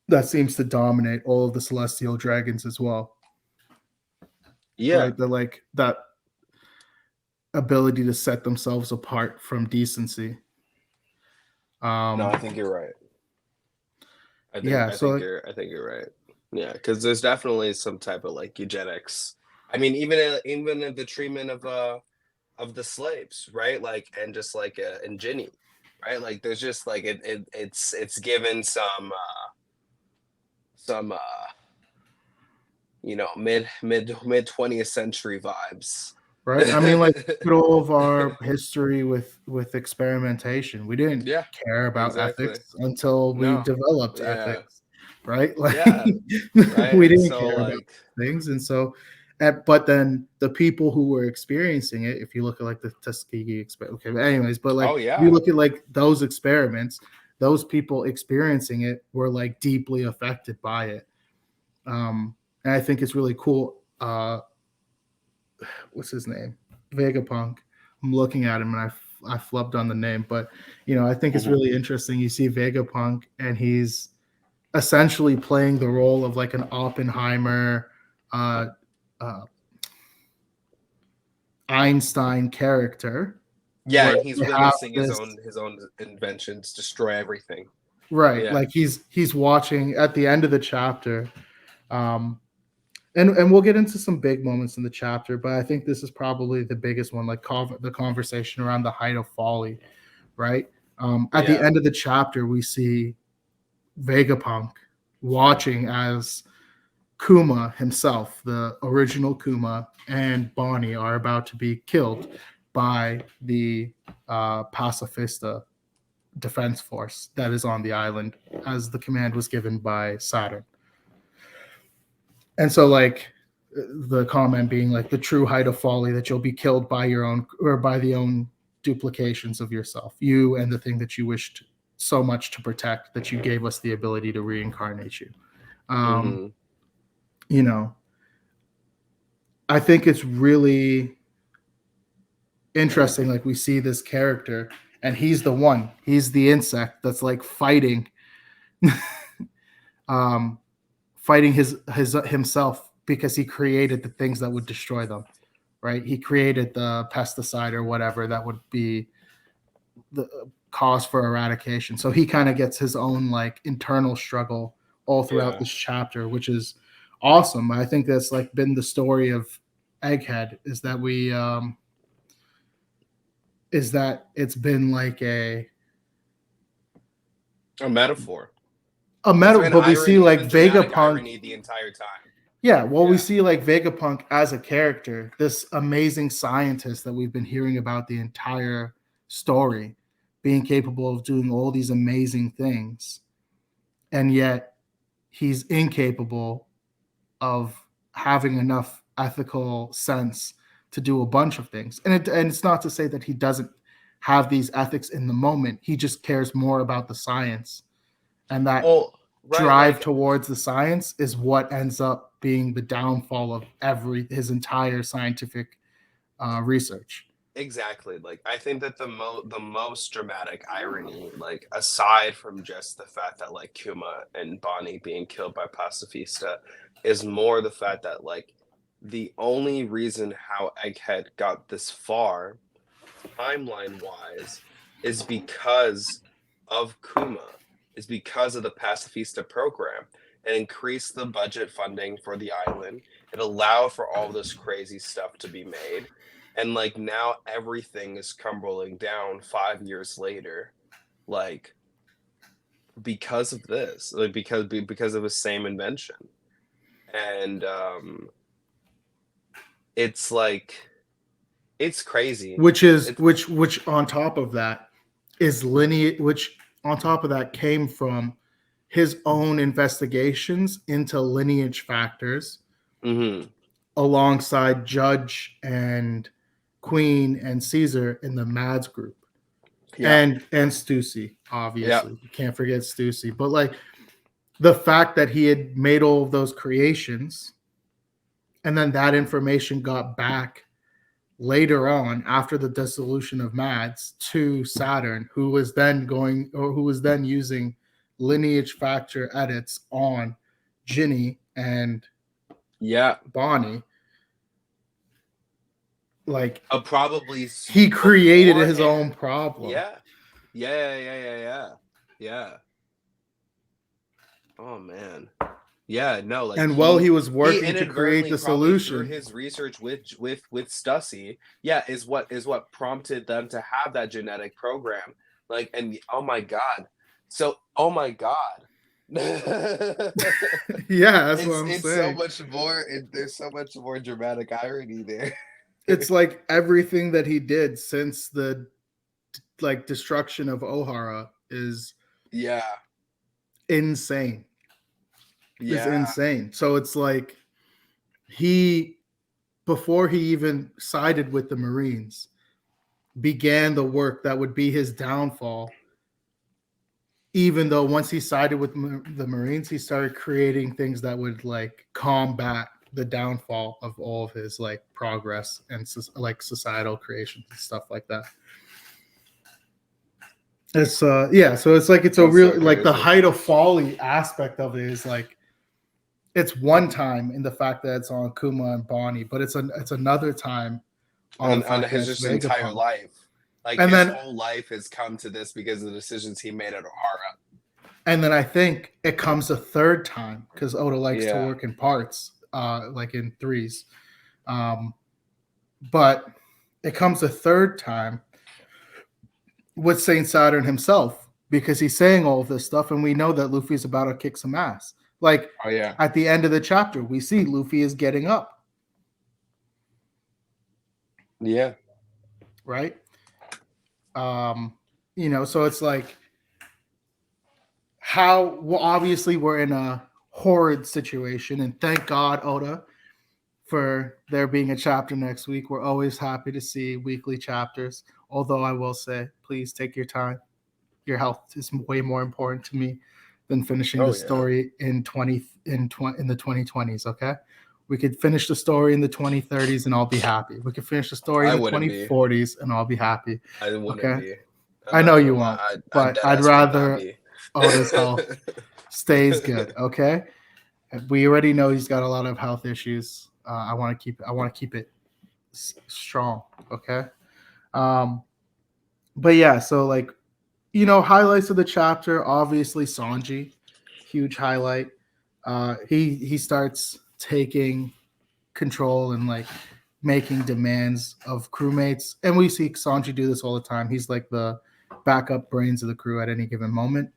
that seems to dominate all of the celestial dragons as well. Yeah. Right? The like that ability to set themselves apart from decency. No, I Um think you're right. yeah, so I think you're right. Yeah, because there's definitely some type of like eugenics. I mean, even in the treatment of the slaves, right? Like, and just like in Ginny, right? Like, there's just like it's given some mid 20th century vibes. right? I mean, like look at all of our history with experimentation. We didn't Yeah, care about exactly. ethics until we No, developed yeah, ethics, right? Like yeah, right. we And didn't so care about like, things, and so, but then the people who were experiencing it, if you look at like the Tuskegee experiment, okay, but anyways, but like oh if you yeah, look at like those experiments, those people experiencing it were like deeply affected by it. And I think it's really cool. What's his name? Vegapunk. I'm looking at him and I flubbed on the name, but I think it's mhm, really interesting. You see Vegapunk and he's essentially playing the role of like an Oppenheimer, uh, uh, Einstein character, yeah, where and he's you have witnessing this his own inventions destroy everything. right, Yeah, like he's watching at the end of the chapter. Um, and we'll get into some big moments in the chapter, but I think this is probably the biggest one, like the conversation around the height of folly, right? At the yeah, end of the chapter, we see Vegapunk watching as Kuma himself, the original Kuma, and Bonnie are about to be killed by the Pacifista defense force that is on the island, as the command was given by Saturn. And so, like, the comment being like the true height of folly that you'll be killed by your own or by the own duplications of yourself, you and the thing that you wished so much to protect that you gave us the ability to reincarnate you. Um, hmm, you know, I think it's really interesting. Like we see this character, and he's the insect that's like um, fighting his himself because he created the things that would destroy them. Right? He created the pesticide or whatever that would be the cause for eradication. So he kind of gets his own like internal struggle all throughout yeah. this chapter, which is awesome. I think that's like been the story of Egghead is that it's been like A metaphor. a It's meta, been but we see irony. It's like been dramatic Vegapunk. irony the entire time. Yeah, well, we Yeah. see like Vegapunk as a character, this amazing scientist that we've been hearing about the entire story, being capable of doing all these amazing things. and yet he's incapable of having enough ethical sense to do a bunch of things. And it's not to say that he doesn't have these ethics in the moment. He just cares more about the science, and that Well, right, drive like towards the science is what ends up being the downfall of his entire scientific research. exactly. Like I think that the most dramatic irony, like aside from just the fact that like Kuma and Bonnie being killed by Pacifista, is more the fact that like the only reason how Egghead got this far timeline wise is because of Kuma, is because of the Pacifista program. It increased the budget funding for the island. It allowed for all this crazy stuff to be made. And like now everything is crumbling down 5 years later, like because of this, like because of the same invention. And it's like it's crazy. Which on top of that is lineage, which on top of that came from his own investigations into lineage factors Mm-hmm. alongside Judge and Queen and Caesar in the Mads group. Yeah. And Stussy, obviously. Yeah. You can't forget Stussy. But like the fact that he had made all of those creations and then that information got back later on after the dissolution of Mads to Saturn, who was then using lineage factor edits on Ginny and Bonnie. Like probably he created his own problem. Yeah. Oh man. Yeah, no, like and while he was working to create the solution, through his research with Stussy, is what prompted them to have that genetic program. Like, and oh my god. Yeah, that's what I'm it's saying. so much more. There's so much more dramatic irony there. It's like everything that he did since the like destruction of Ohara is insane. It's insane. So it's like before he even sided with the Marines, began the work that would be his downfall. Even though once he sided with the Marines, he started creating things that would like combat the downfall of all of his like progress and like societal creations and stuff like that. It's so it's like it's a real so like the height of folly aspect of it is like it's one time in the fact that it's on Kuma and Bonnie, but it's another time on his just entire life. Like and his whole life has come to this because of the decisions he made at Ohara. And then I think it comes a third time because Oda likes to work in parts, like in threes. But it comes a third time with Saint Saturn himself because he's saying all of this stuff, and we know that Luffy's about to kick some ass. Like at the end of the chapter, we see Luffy is getting up. Yeah. Right? So it's like obviously we're in a horrid situation, and thank God, Oda, for there being a chapter next week. We're always happy to see weekly chapters. Although I will say, please take your time. Your health is way more important to me than finishing the story in the 2020s. Okay, we could finish the story in the 2030s and I'll be happy. We could finish the story in the 2040s and I'll be happy. I wouldn't be. I know you won't, but I'd rather Oda's health stays good. Okay, we already know he's got a lot of health issues. I want to keep it strong. Okay. But yeah, so like, highlights of the chapter, obviously Sanji, huge highlight. He starts taking control and like making demands of crewmates. And we see Sanji do this all the time. He's like the backup brains of the crew at any given moment.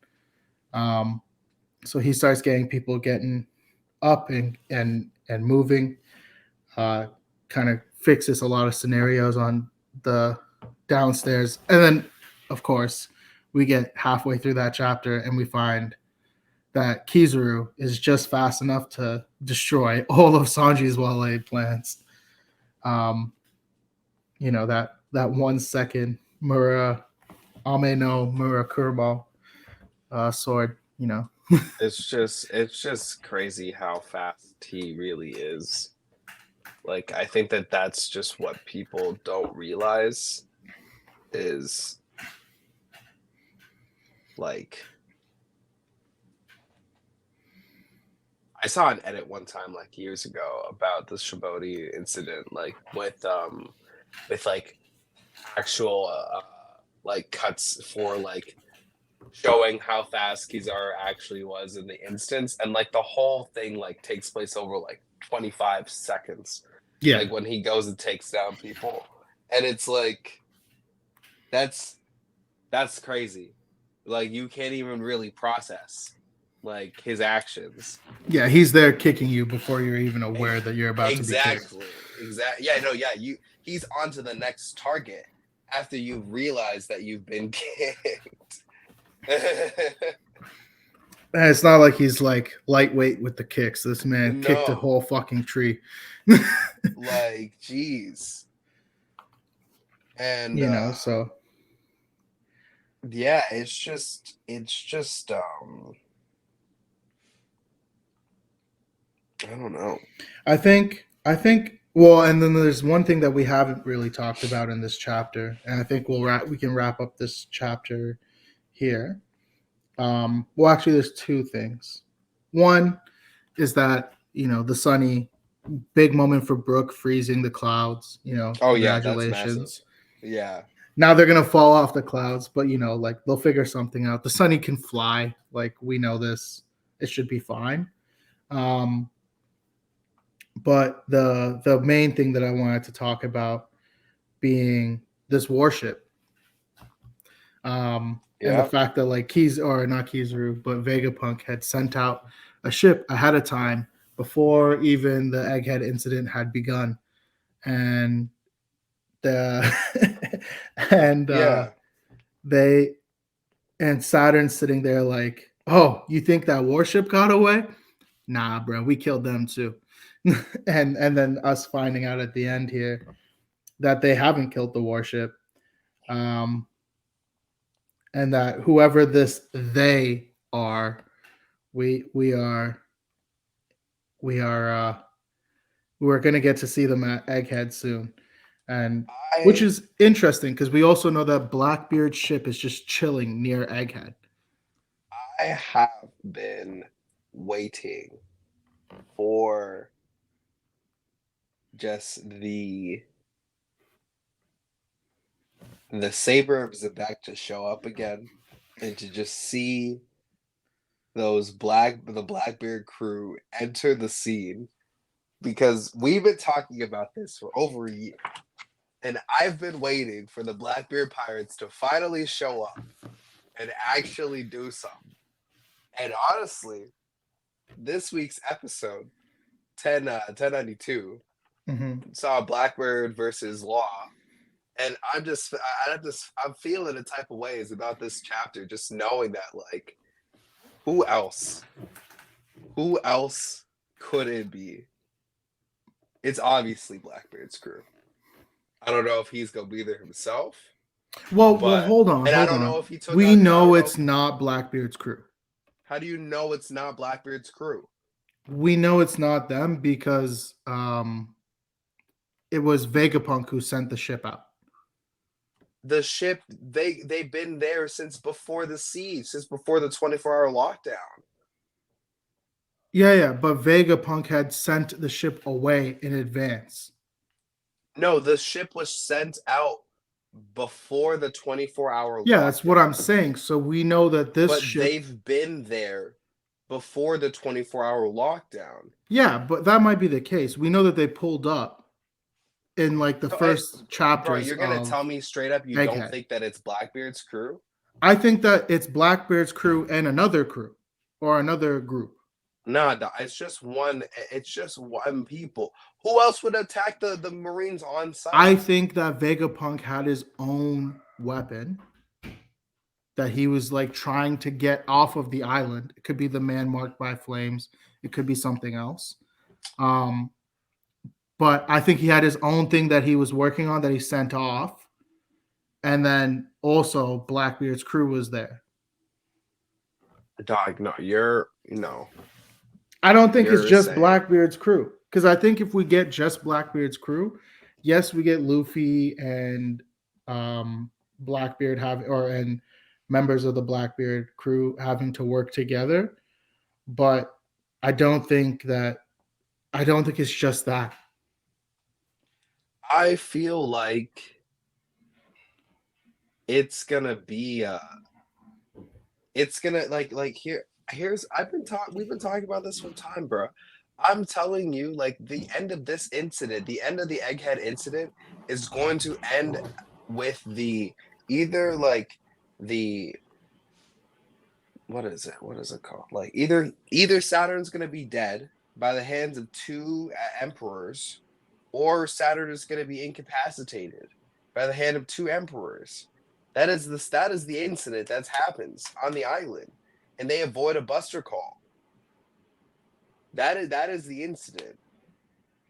So he starts getting up and moving, kind of fixes a lot of scenarios on the downstairs. And then, of course, we get halfway through that chapter and we find that Kizaru is just fast enough to destroy all of Sanji's well-laid plans. That 1 second Mura Ame no Mura Kurbo sword, It's just crazy how fast he really is. Like, I think that's just what people don't realize is like, I saw an edit one time like years ago about the Shibodi incident, like with like actual like cuts for like showing how fast Kizaru actually was in the instance, and like the whole thing like takes place over like 25 seconds. Yeah. Like when he goes and takes down people, and it's like that's crazy. Like you can't even really process like his actions. Yeah, he's there kicking you before you're even aware that you're about to be kicked. Exactly. Yeah, no, yeah, he's on to the next target after you realize that you've been kicked. And it's not like he's like lightweight with the kicks. This man kicked a No. whole fucking tree. Like, jeez. And so yeah, it's just I don't know. I think well, and then there's one thing that we haven't really talked about in this chapter, and I think we can wrap up this chapter here. Well, actually, there's two things. One is that the Sunny big moment for Brooke freezing the clouds. Oh yeah, congratulations. that's massive. Yeah. Now they're gonna fall off the clouds, but like they'll figure something out. The Sunny can fly, like we know this. It should be fine. But the main thing that I wanted to talk about being this warship. And the fact that like not Kizaru, but Vegapunk had sent out a ship ahead of time before even the Egghead incident had begun, and Saturn's sitting there like, oh, you think that warship got away? Nah, bro, we killed them too. and then us finding out at the end here that they haven't killed the warship. And that whoever they are, we're going to get to see them at Egghead soon, and which is interesting because we also know that Blackbeard's ship is just chilling near Egghead. I have been waiting for just the Saber of Zebek to show up again and to just see the Blackbeard crew enter the scene, because we've been talking about this for over a year, and I've been waiting for the Blackbeard pirates to finally show up and actually do something. And honestly, this week's episode 1092 saw Blackbeard versus Law. And I'm feeling a type of ways about this chapter, just knowing that, like, who else could it be? It's obviously Blackbeard's crew. I don't know if he's gonna be there himself. Well, hold on. And I don't know if he took. We know it's not Blackbeard's crew. How do you know it's not Blackbeard's crew? We know it's not them because it was Vegapunk who sent the ship out. The ship, they've been there since before the siege, since before the 24-hour lockdown. Yeah, but Vegapunk had sent the ship away in advance. No, the ship was sent out before the 24-hour lockdown. Yeah, that's what I'm saying. So we know that ship... they've been there before the 24-hour lockdown. Yeah, but that might be the case. We know that they pulled up in like the first chapters. Bro, you're gonna tell me straight up you don't think that it's Blackbeard's crew? I think that it's Blackbeard's crew and another crew or another group. Nah, it's just one. It's just one people. Who else would attack the Marines on site? I think that Vegapunk had his own weapon that he was like trying to get off of the island. It could be the man marked by flames. It could be something else. Um, but I think he had his own thing that he was working on that he sent off. And then also Blackbeard's crew was there. Dog, no, you're no. I don't think it's You're just saying- Blackbeard's crew. Because I think if we get just Blackbeard's crew, yes, we get Luffy and Blackbeard and members of the Blackbeard crew having to work together. But I don't think it's just that. I feel like it's gonna be it's gonna like here's we've been talking about this for time, bro. I'm telling you, like the end of this incident, the end of the Egghead incident is going to end with either like the what is it called? Like either Saturn's gonna be dead by the hands of two emperors, or Saturn is gonna be incapacitated by the hand of two emperors. That is the incident that happens on the island, and they avoid a Buster Call. That is the incident.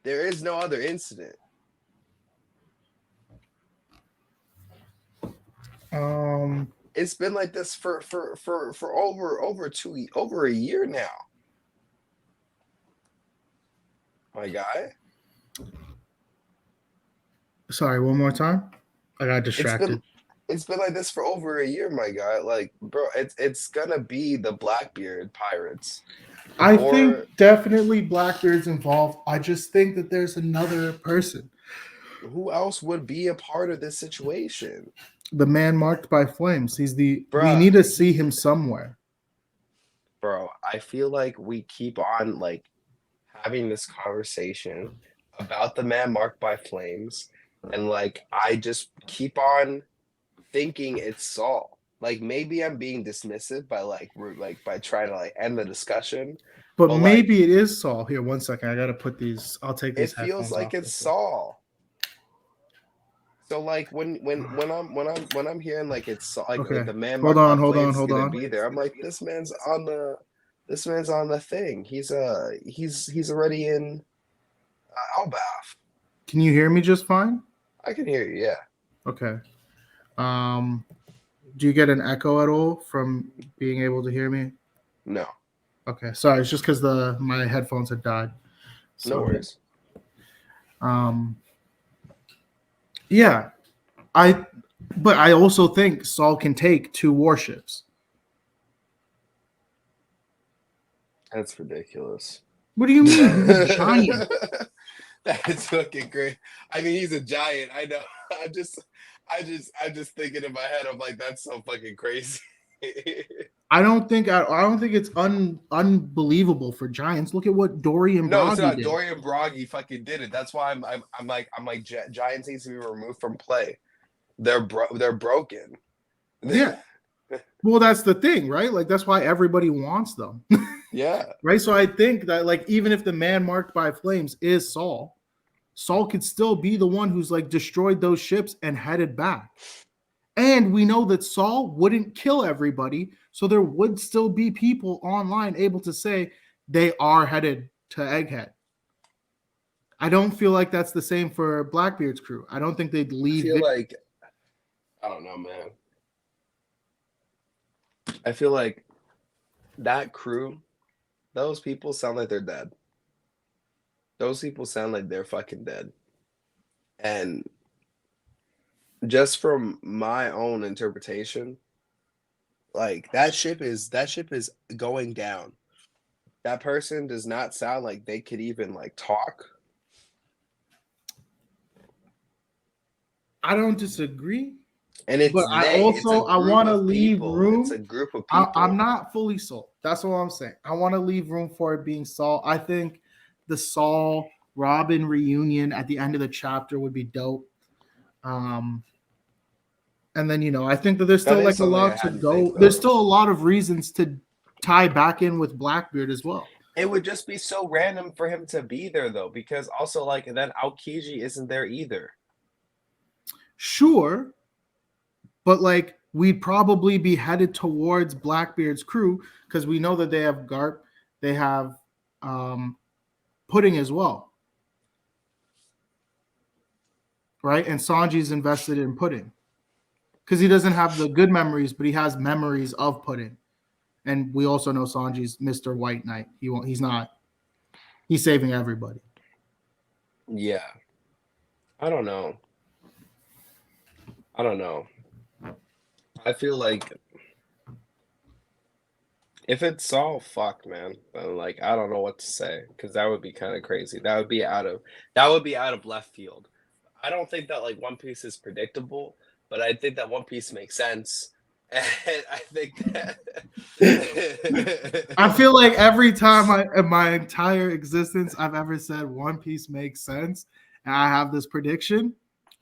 There is no other incident. It's been like this for over a year now. My guy. Sorry, one more time. I got distracted. It's been like this for over a year, my guy. Like, bro, it's gonna be the Blackbeard pirates. I think definitely Blackbeard's involved. I just think that there's another person. Who else would be a part of this situation? The man marked by flames. We Bruh. need to see him somewhere. Bro, I feel like we keep on like having this conversation about the man marked by flames, and like I just keep on thinking it's Saul. Like maybe I'm being dismissive by trying to like end the discussion. But maybe it is Saul. Here, one second. I gotta put these. I'll take these. It feels like it's Saul. So like when I'm hearing like it's Saul, like, okay. like the man. Hold on. Be there. I'm like, this man's on the thing. He's already in Elbaf. Can you hear me just fine? I can hear you. Yeah. Okay. Do you get an echo at all from being able to hear me? No. Okay. Sorry, it's just because my headphones had died. So, No worries. Yeah, but I also think Saul can take 2 warships. That's ridiculous. What do you mean? He's a giant. That's fucking great. I mean, he's a giant. I know. I'm just thinking in my head. I'm like, that's so fucking crazy. I don't think it's unbelievable for giants. Look at what Dorian No, Broggy it's not. did. Dorian Broggy fucking did it. That's why I'm like giants needs to be removed from play. They're broken. Yeah. Well, that's the thing, right? Like that's why everybody wants them. Yeah. Right. So I think that like even if the man marked by flames is Saul could still be the one who's like destroyed those ships and headed back. And we know that Saul wouldn't kill everybody, so there would still be people online able to say they are headed to Egghead. I don't feel like that's the same for Blackbeard's crew. I don't think they'd leave. I don't know, man. I feel like that crew, those people sound like they're dead. Those people sound like they're fucking dead. And just from my own interpretation, like that ship is going down. That person does not sound like they could even like talk. I don't disagree. And it's but I want to leave room. It's a group of people. I'm not fully sold. That's what I'm saying. I want to leave room for it being Saul. I think the Saul Robin reunion at the end of the chapter would be dope. And then, I think that there's still like a lot to go. There's still a lot of reasons to tie back in with Blackbeard as well. It would just be so random for him to be there, though, because also like then Aokiji isn't there either. Sure, but like we'd probably be headed towards Blackbeard's crew because we know that they have Garp, they have Pudding as well, right? And Sanji's invested in Pudding because he doesn't have the good memories, but he has memories of Pudding. And we also know Sanji's Mr. White Knight. He's not. He's saving everybody. Yeah. I don't know. I feel like if it's all fucked, man, then like I don't know what to say because that would be kind of crazy. That would be out of left field. I don't think that like One Piece is predictable, but I think that One Piece makes sense. And I think that I feel like every time in my entire existence I've ever said One Piece makes sense, and I have this prediction,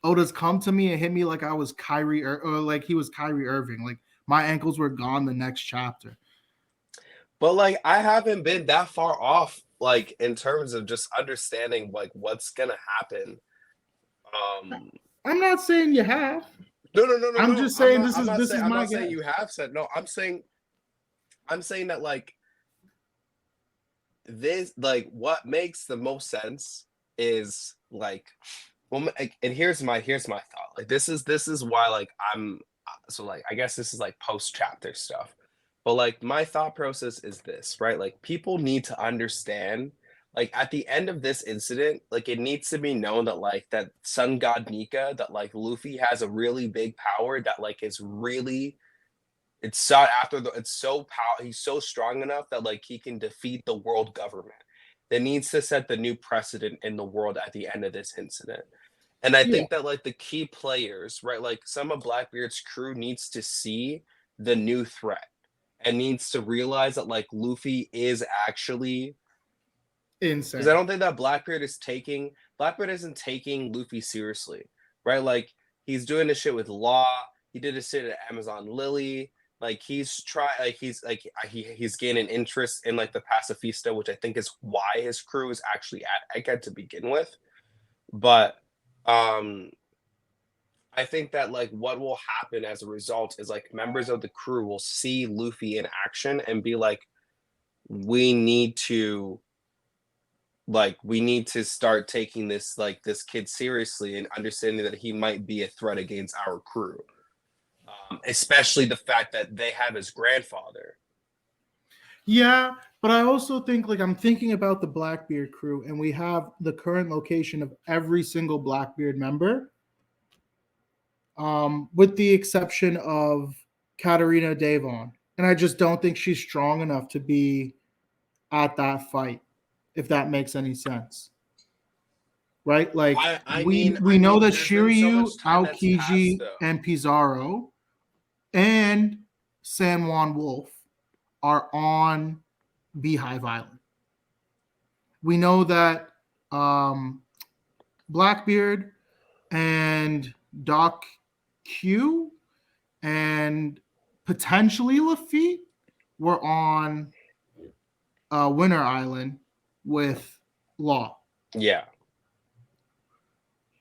Oda's come to me and hit me like I was Kyrie or like he was Kyrie Irving. Like my ankles were gone the next chapter. but like I haven't been that far off, like in terms of just understanding like what's gonna happen. I'm not saying you have. No. I'm just saying this is I'm my not saying guess. you have said no. I'm saying that like this, like what makes the most sense is like, well, and here's my thought. Like this is why like I'm so like I guess this is like post chapter stuff. But like my thought process is this, right? Like people need to understand, like at the end of this incident, like it needs to be known that like that Sun God Nika, that like Luffy has a really big power that like is really it's sought after. It's so he's so strong enough that like he can defeat the world government. That needs to set the new precedent in the world at the end of this incident. And I Yeah. think that like the key players, right, like some of Blackbeard's crew needs to see the new threat and needs to realize that like Luffy is actually Insane. because I don't think that Blackbeard isn't taking Luffy seriously, right? Like he's doing this shit with Law. He did this shit at Amazon Lily. Like he's he's gaining interest in like the pacifista, which I think is why his crew is actually at Egghead to begin with. But I think that like what will happen as a result is like members of the crew will see Luffy in action and be like, we need to start taking this kid seriously and understanding that he might be a threat against our crew, especially the fact that they have his grandfather. Yeah, but I also think like I'm thinking about the Blackbeard crew, and we have the current location of every single Blackbeard member, with the exception of Katarina Devon, and I just don't think she's strong enough to be at that fight, if that makes any sense. Right? Like we know that Shiryu, Aokiji, and Pizarro and San Juan Wolf are on Beehive Island. We know that Blackbeard and Doc Q and potentially Lafitte were on Winter Island with Law. Yeah.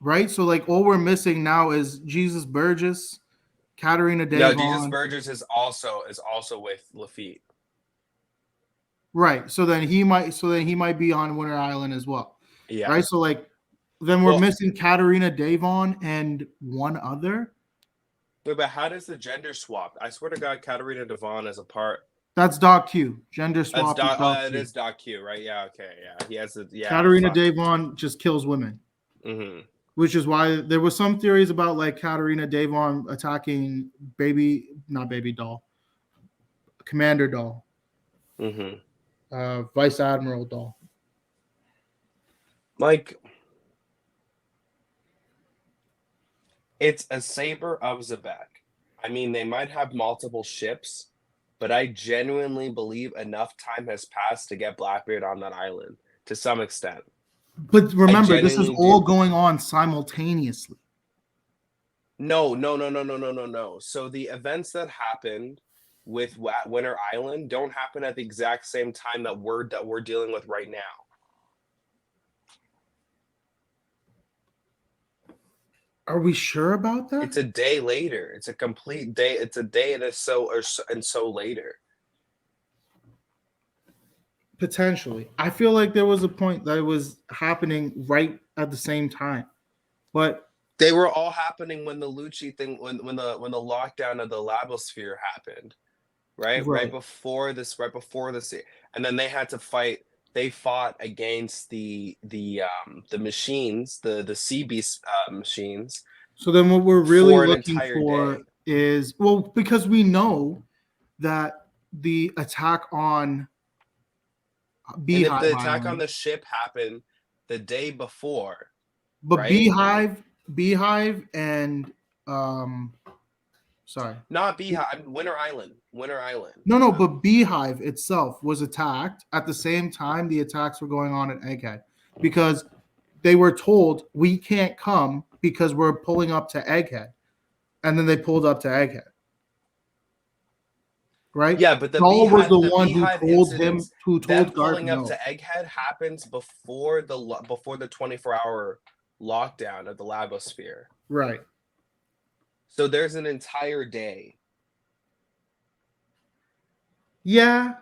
Right? So like all we're missing now is Jesus Burgess, Katarina Devon. No, Jesus Burgess is also with Lafitte. Right. So then he might be on Winter Island as well. Yeah. Right. So like then we're missing Katarina Devon and one other. Wait, but how does the gender swap? I swear to God, Katarina Devon is a part. That's Doc Q. Gender swap. It is Doc Q, right? Yeah. Okay. Yeah. He has the Katarina Devon just kills women. Mm-hmm. Which is why there were some theories about like Katarina Devon attacking Commander Doll. Mm-hmm. Vice Admiral Doll. Like, it's a Saber of Zebek. I mean, they might have multiple ships, but I genuinely believe enough time has passed to get Blackbeard on that island to some extent. But remember, this is all going on simultaneously. No. So the events that happened with Winter Island don't happen at the exact same time that we're dealing with right now. Are we sure about that? It's a day later. It's a complete day. It's a day and so later. Potentially. I feel like there was a point that it was happening right at the same time. But They were all happening when the Lucci thing, when the lockdown of the Labosphere happened, right? right. Right before this, and then they had to fight. They fought against the machines, the sea beast machines, So then what we're really for an looking entire for day. is, well, because we know that the attack on And if Beehive the attack on Island, the ship happened the day before, but right? Beehive and sorry. Not Beehive, Winter Island. No, but Beehive itself was attacked at the same time the attacks were going on at Egghead because they were told we can't come because we're pulling up to Egghead, and then they pulled up to Egghead. Right? Yeah, but Saul was the one who Beehive told him, incidents, who them told Garp pulling up no. to Egghead happens before the 24-hour lockdown of the Labosphere. Right. So there's an entire day. Yeah,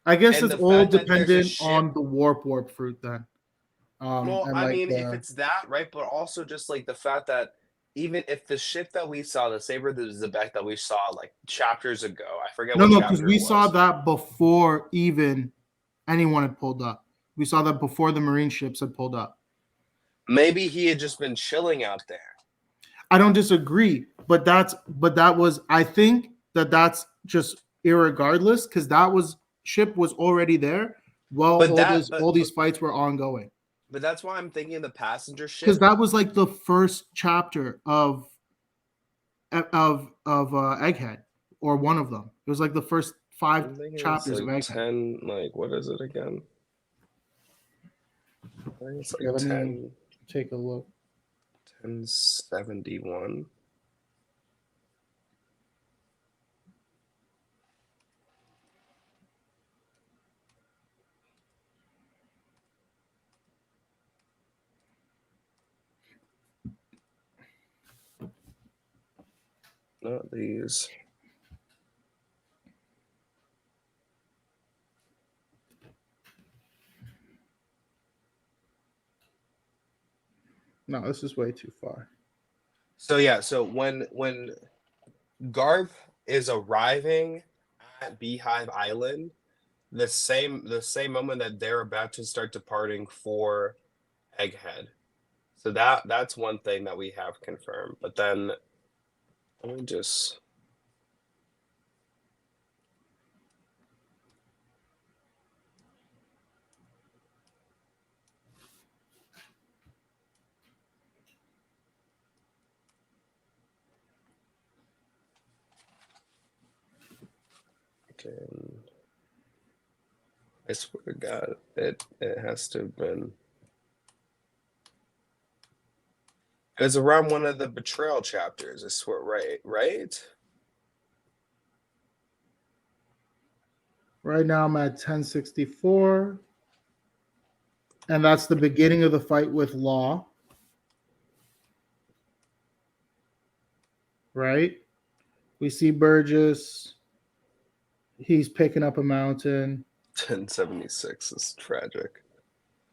I guess And it's the all fact that there's a dependent ship. on the warp fruit then. Well, And I like mean, if it's that, right, but also just like the fact that even if the ship that we saw, the Saber the Zebek that we saw like chapters ago, I forget what no, chapter because we it was. saw that before even anyone had pulled up. We saw that before the Marine ships had pulled up. Maybe he had just been chilling out there. I don't disagree, but that was, I think that's just irregardless because that was ship was already there. Well, all these fights were ongoing. But that's why I'm thinking the passenger ship, because that was like the first chapter of Egghead, or one of them. It was like the first 5 chapters like of Egghead. 10. Like what is it again? It's like Let 10. me take a look. 1071. Not these. No, this is way too far. So yeah, so when Garp is arriving at Beehive Island, the same moment that they're about to start departing for Egghead. So that's one thing that we have confirmed. But then let me just I swear to God, it has to have been. It was around one of the betrayal chapters. I swear, right? Right now I'm at 1064. And that's the beginning of the fight with Law. Right? We see Burgess. He's picking up a mountain. 1076 is tragic.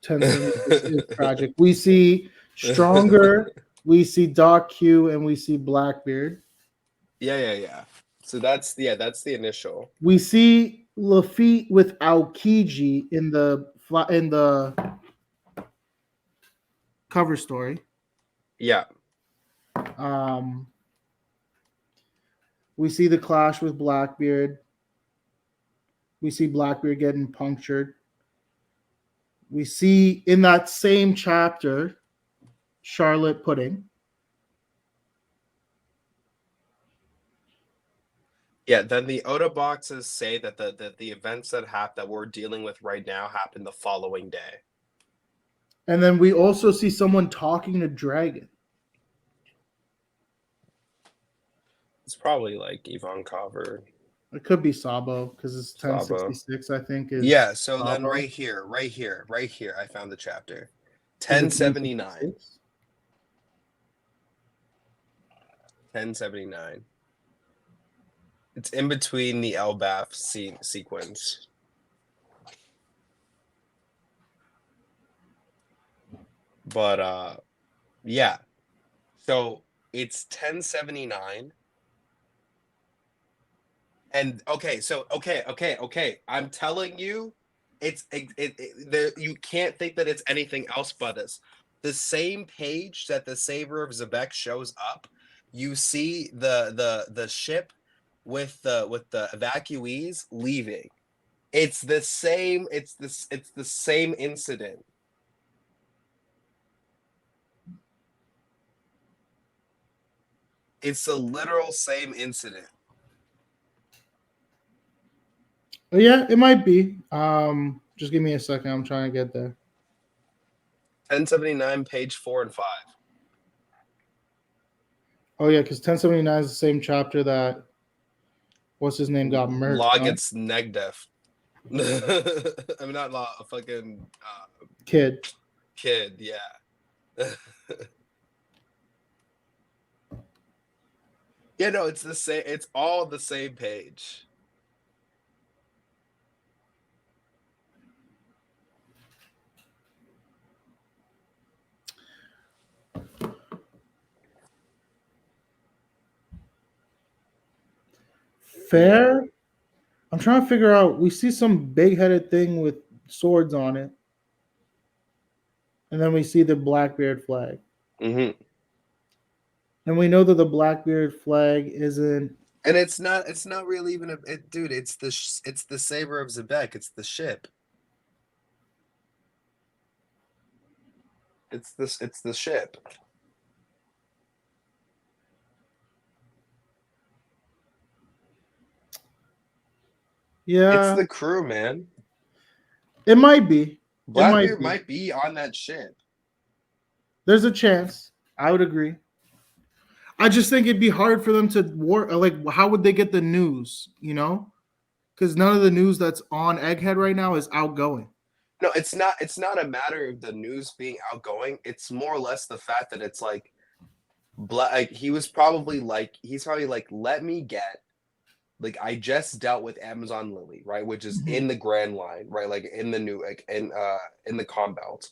1076 is tragic. We see Stronger, we see Doc Q, and we see Blackbeard. Yeah. So that's the initial. We see Lafitte with Aokiji in the cover story. Yeah. We see the clash with Blackbeard. We see Blackbeard getting punctured. We see in that same chapter Charlotte Pudding. Yeah, then the Oda boxes say that the events that we're dealing with right now happen the following day. And then we also see someone talking to Dragon. It's probably like Ivankov or it could be Sabo because it's 1066, I think. Yeah, so Sabo. then right here, I found the chapter. 1079. 1079. It's in between the Elbaf sequence. But yeah. So it's 1079. And okay. I'm telling you, you can't think that it's anything else but this. The same page that the Saber of Zebek shows up, you see the ship with the evacuees leaving. It's the same. It's the same incident. It's the literal same incident. Yeah, it might be. Just give me a second. I'm trying to get there. 1079, page 4 and 5. Oh yeah, because 1079 is the same chapter that what's his name got murked. Law Huh? gets neg deaf. I mean, not law, a fucking Kid. Yeah. Yeah, no, it's the same. It's all the same page. Fair. I'm trying to figure out. We see some big-headed thing with swords on it, and then we see the Blackbeard flag, Mm-hmm. and we know that the Blackbeard flag isn't. And it's not. It's not really even dude. It's the Saber of Zebek. It's the ship. It's this. It's the ship. Yeah, It's the crew, man. it might be. Blackbeard might be on that ship. There's a chance. I would agree. I just think it'd be hard for them to war. Like, how would they get the news? You know, because none of the news that's on Egghead right now is outgoing. No, it's not. It's not a matter of the news being outgoing. It's more or less the fact that it's like, like he's probably like, let me get. Like I just dealt with Amazon Lily, right, which is in the Grand Line, right, like in the new, like in the Com Belt.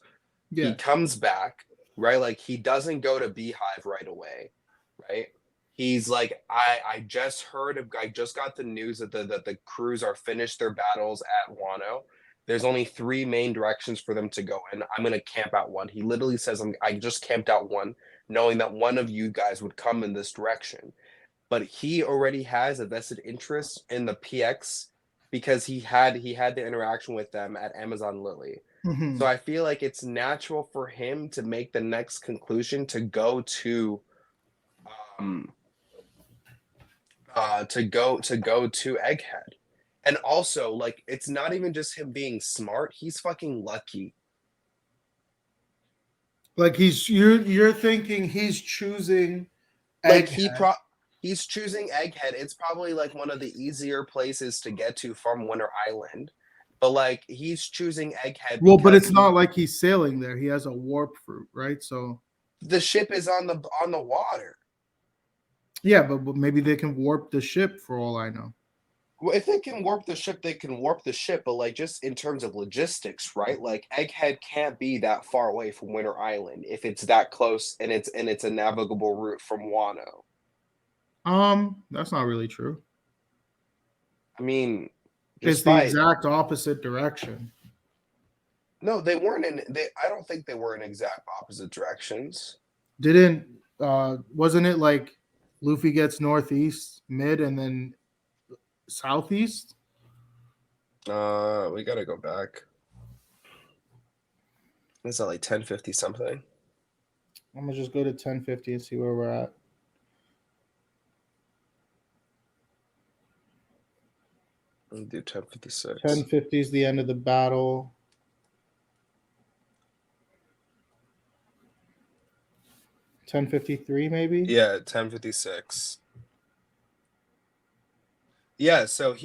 Yeah. He comes back, right, like he doesn't go to Beehive right away, right? He's like, I just got the news that the crews are finished their battles at Wano. There's only 3 main directions for them to go in. I'm gonna camp out one. He literally says, I just camped out one, knowing that one of you guys would come in this direction. But he already has a vested interest in the PX because he had the interaction with them at Amazon Lily. Mm-hmm. So I feel like it's natural for him to make the next conclusion to go to Egghead. And also, like, it's not even just him being smart, he's fucking lucky. Like you're thinking he's choosing Like Egghead. he's choosing Egghead. It's probably like one of the easier places to get to from Winter Island. But like he's choosing Egghead. Well, but it's not like he's sailing there. He has a warp fruit, right? So the ship is on the water. Yeah, but maybe they can warp the ship for all I know. Well, if they can warp the ship, they can warp the ship. But like just in terms of logistics, right? Like Egghead can't be that far away from Winter Island if it's that close and it's a navigable route from Wano. That's not really true. I mean, it's the exact opposite direction. No, they weren't in. I don't think they were in exact opposite directions. Wasn't it like Luffy gets northeast, mid, and then southeast? We gotta go back. Is that like 1050 something? I'm gonna just go to 1050 and see where we're at. We'll do 1056. 1050 is the end of the battle. $10.53 maybe. Yeah, 1056. Yeah, so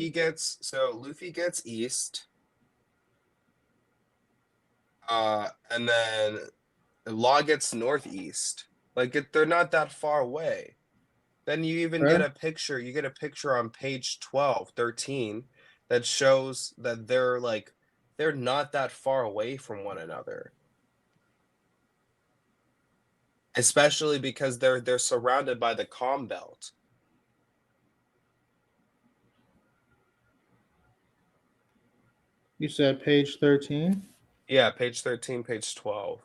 Luffy gets east. And then Law gets northeast. Like they're not that far away. Then you even Fair. get a picture. You get a picture on page 12, 13 that shows that they're not that far away from one another. Especially because they're surrounded by the calm belt. You said page 13? Yeah, page 13, page 12.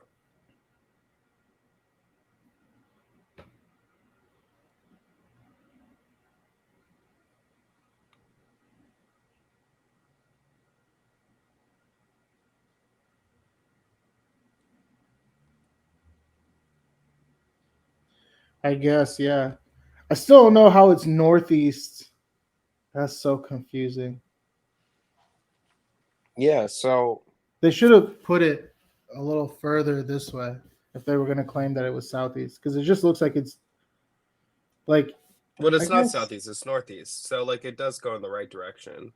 I guess, yeah. I still don't know how it's northeast. That's so confusing. Yeah, so They should have put it a little further this way if they were going to claim that it was southeast, because it just looks like it's like, well, I it's not guess, southeast, it's northeast. So like it does go in the right direction.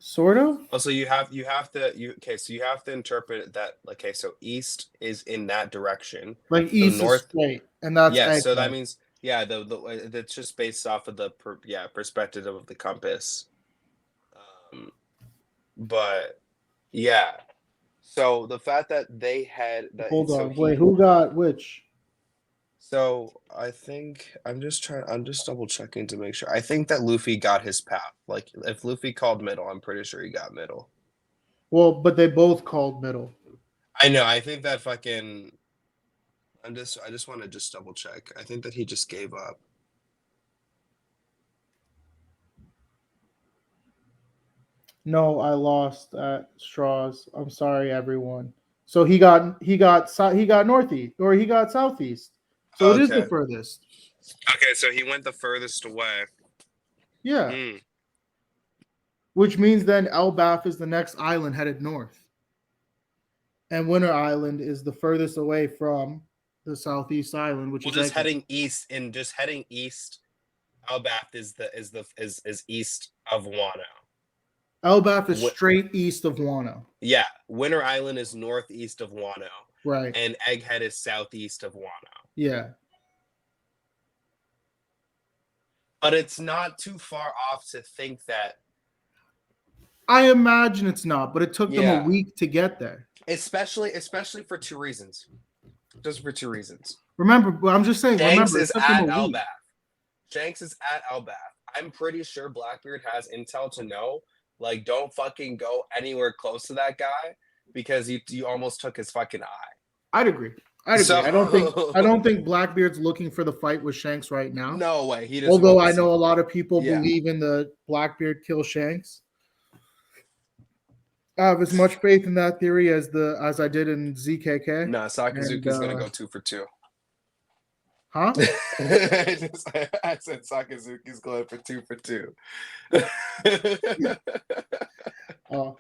sort of. Also, so you have to interpret that, okay, so east is in that direction. Like So east is north, straight, and that's yes, so that Egghead. means yeah, that's just based off of the perspective of the compass. Um, but yeah, so the fact that they had that, Hold so on, wait, he, who got which? so I think I'm just double checking to make sure. I think that Luffy got his path. Like if Luffy called middle, I'm pretty sure he got middle. Well, but they both called middle. I know. I think that fucking. I just want to just double check. I think that he just gave up. No, I lost at straws. I'm sorry, everyone. So he got northeast or he got southeast. So it is the Okay. furthest. Okay, so he went the furthest away. Yeah, Hmm. which means then Elbaf is the next island headed north, and Winter Island is the furthest away from the southeast island, which Well, is just Egghead. heading east and just heading east. Albath is east of Wano. Elbaf is Wi- straight east of Wano. yeah, Winter Island is northeast of Wano, Right. and Egghead is southeast of Wano. Yeah. But it's not too far off to think that. I imagine it's not, but it took them a Yeah, week to get there. especially for two reasons. Just for two reasons. Remember, I'm just saying, Shanks remember, it is took them a at week. Elbath. Shanks is at Elbath. I'm pretty sure Blackbeard has intel to know, like, don't fucking go anywhere close to that guy because you almost took his fucking eye. I'd agree. So I don't think Blackbeard's looking for the fight with Shanks right now. no way. He doesn't Although want to I see. know a lot of people Yeah. believe in the Blackbeard kill Shanks. I have as much faith in that theory as I did in ZKK. No, Sakazuki's gonna And, go 2 for 2. Huh? I said Sakazuki's going for 2 for 2. Oh,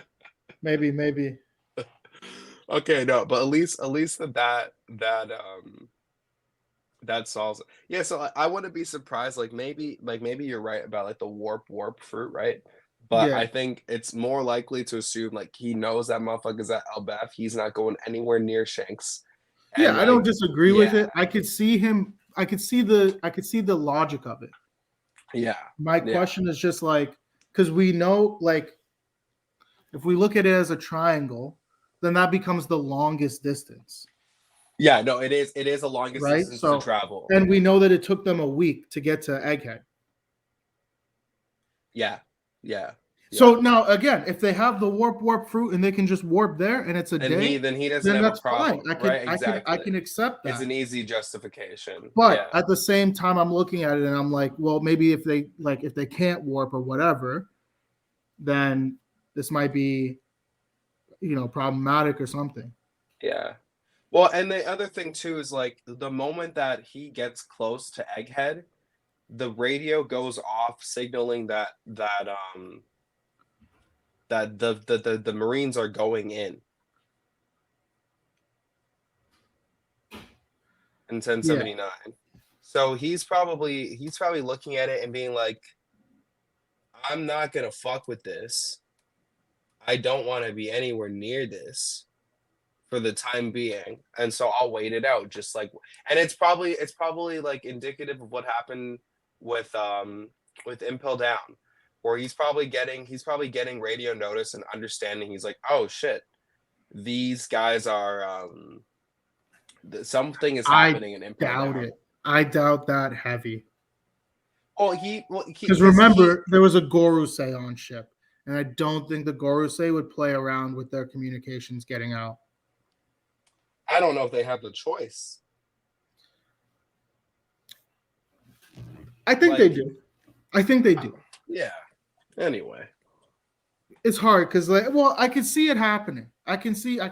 maybe. Okay, no, but at least that solves it. Yeah, so I wouldn't be surprised. Like maybe you're right about like the warp fruit, right? But Yeah. I think it's more likely to assume like he knows that motherfucker's at Elbaf. He's not going anywhere near Shanks. Yeah, And I don't like, disagree with yeah, it. I could see the logic of it. yeah, My yeah, question is just like, because we know, like, if we look at it as a triangle, then that becomes the longest distance, yeah. No, it is. It is the longest right? distance to So, travel. and we know that it took them a week to get to Egghead. Yeah, yeah. So now, again, if they have the warp fruit and they can just warp there, and it's a And day, then he doesn't then have a that's fine. problem, right? I Exactly. can accept It's that. an easy justification. But Yeah. at the same time, I'm looking at it and I'm like, well, maybe if they can't warp or whatever, then this might be, problematic or something. Yeah. Well, and the other thing too is like the moment that he gets close to Egghead, the radio goes off signaling that the Marines are going in 1079. So he's probably looking at it and being like, I'm not gonna fuck with this. I don't want to be anywhere near this for the time being, and so I'll wait it out. Just like, and it's probably like indicative of what happened with Impel Down, where he's probably getting radio notice and understanding. He's like, oh shit, these guys are something is I happening in Impel doubt Down. it. I doubt that heavy. Because remember, there was a Gorosei on ship, and I don't think the Gorosei would play around with their communications getting out. I don't know if they have the choice. I think they do. I think they do. Yeah. Anyway, it's hard because, I can see it happening. I can see a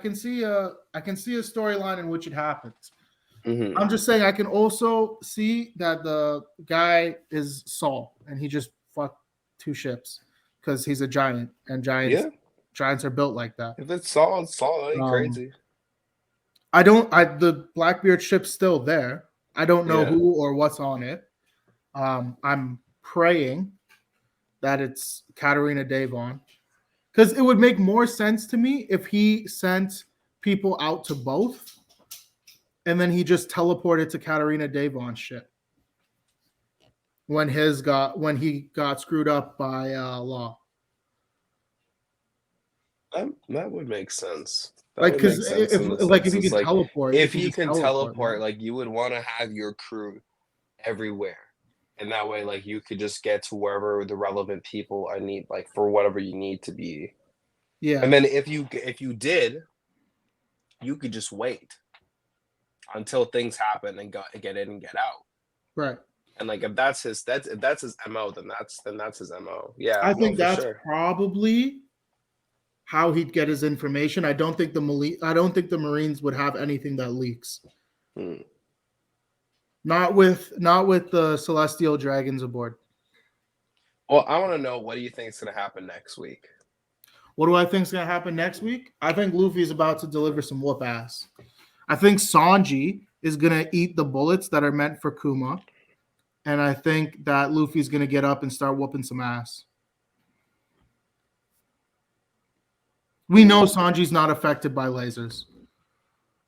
storyline in which it happens. mm-hmm. I'm just saying I can also see that the guy is Saul and he just fucked 2 ships because he's a giant and giants are built like that. If it's Saul, that ain't crazy. The Blackbeard ship's still there. I don't know who or what's on it. I'm praying that it's Katarina Devon, because it would make more sense to me if he sent people out to both and then he just teleported to Katarina Devon's ship when he got screwed up by Law. That would make sense. Because if he can teleport, if he can teleport, like, you would want to have your crew everywhere, and that way, like, you could just get to wherever the relevant people I need, like, for whatever you need to be. Yeah. And then if you did, you could just wait until things happen and get in and get out. Right. And like, if that's his MO, then that's his MO. Yeah. I think that's probably how he'd get his information. I don't think the Marines would have anything that leaks. Not with the Celestial Dragons aboard. Well, I want to know, what do you think is going to happen next week? What do I think is going to happen next week? I think Luffy's about to deliver some whoop ass. I think Sanji is going to eat the bullets that are meant for Kuma. And I think that Luffy's going to get up and start whooping some ass. We know Sanji's not affected by lasers.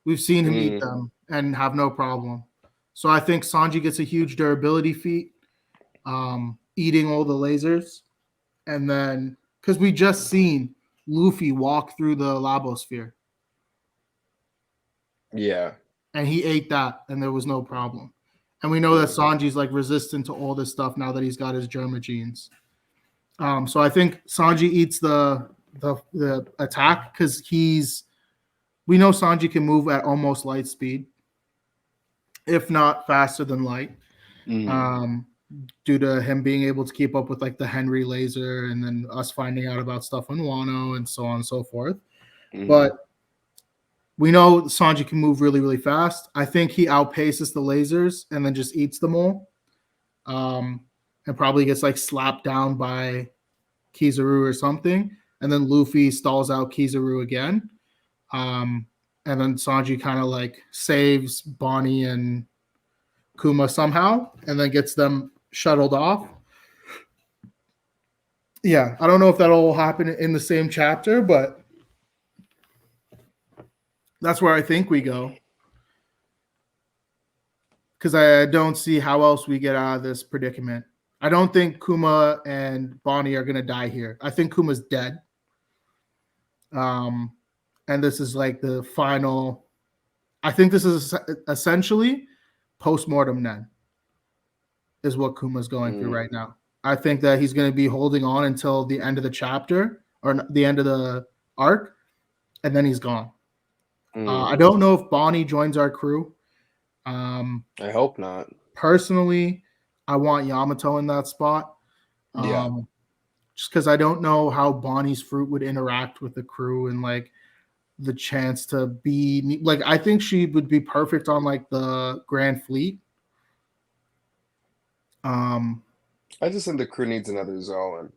We've seen him eat them and have no problem. So I think Sanji gets a huge durability feat, eating all the lasers. And then, because we just seen Luffy walk through the Labosphere. Yeah. And he ate that, and there was no problem. And we know that Sanji's like resistant to all this stuff now that he's got his Germa genes. So I think Sanji eats the attack because we know Sanji can move at almost light speed, if not faster than light, due to him being able to keep up with like the Henry laser, and then us finding out about stuff on Wano and so on and so forth. But we know Sanji can move really, really fast. I think he outpaces the lasers and then just eats them all. And probably gets like slapped down by Kizaru or something. And then Luffy stalls out Kizaru again. And then Sanji kind of like saves Bonnie and Kuma somehow and then gets them shuttled off. Yeah, I don't know if that'll all happen in the same chapter, but that's where I think we go. Because I don't see how else we get out of this predicament. I don't think Kuma and Bonnie are going to die here. I think Kuma's dead. And this is like the final. I think this is essentially post-mortem Nen is what Kuma's going through right now. I think that he's going to be holding on until the end of the chapter or the end of the arc, and then he's gone. I don't know if Bonnie joins our crew. I hope not. Personally, I want Yamato in that spot. Just because I don't know how Bonnie's fruit would interact with the crew and like the chance to be like, I think she would be perfect on like the Grand Fleet. I just think the crew needs another zone.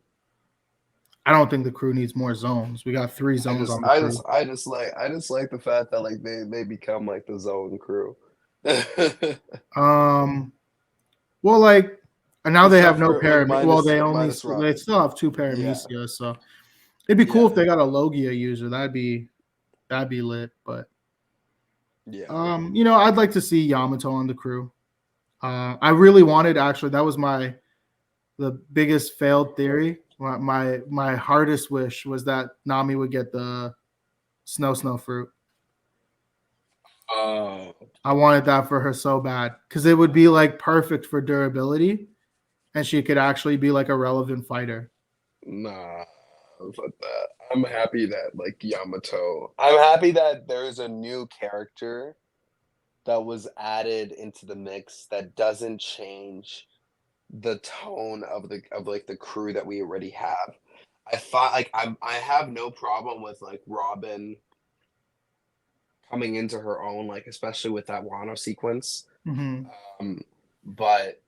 I don't think the crew needs more zones. We got 3 zones on the crew. I just like the fact that like they become like the zone crew. Well, like, and now they have no Paramecia. Like, well, they still have 2 Paramecia, so it'd be cool if they got a Logia user. That'd be lit. But Yeah. I'd like to see Yamato on the crew. I really wanted, actually, that was the biggest failed theory. My hardest wish was that Nami would get the snow fruit. Oh, I wanted that for her so bad because it would be like perfect for durability, and she could actually be like a relevant fighter. nah. Fuck that. I'm happy that like Yamato. I'm happy that there's a new character that was added into the mix that doesn't change the tone of the crew that we already have. I thought like I have no problem with like Robin coming into her own, like especially with that Wano sequence. Mm-hmm. Um, but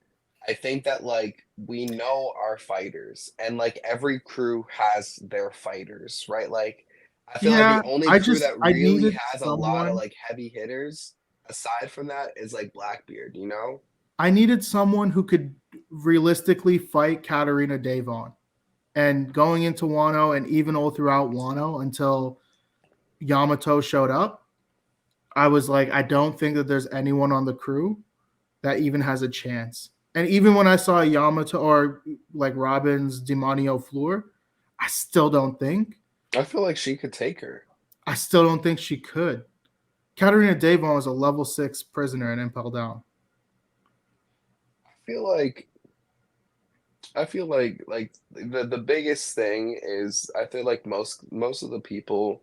I think that like we know our fighters, and like every crew has their fighters, right? Like I feel like Yeah, the only crew that I really needed has a lot of someone. like heavy hitters aside from that is like Blackbeard, you know? I needed someone who could realistically fight Katarina Devon. And going into Wano and even all throughout Wano until Yamato showed up, I was like, I don't think that there's anyone on the crew that even has a chance. And even when I saw Yamato or like Robin's Demonio Floor, I still don't think. I feel like she could take her. I still don't think she could. Katarina Devon was a level 6 prisoner in Impel Down. Feel like I feel like the biggest thing is I feel like most of the people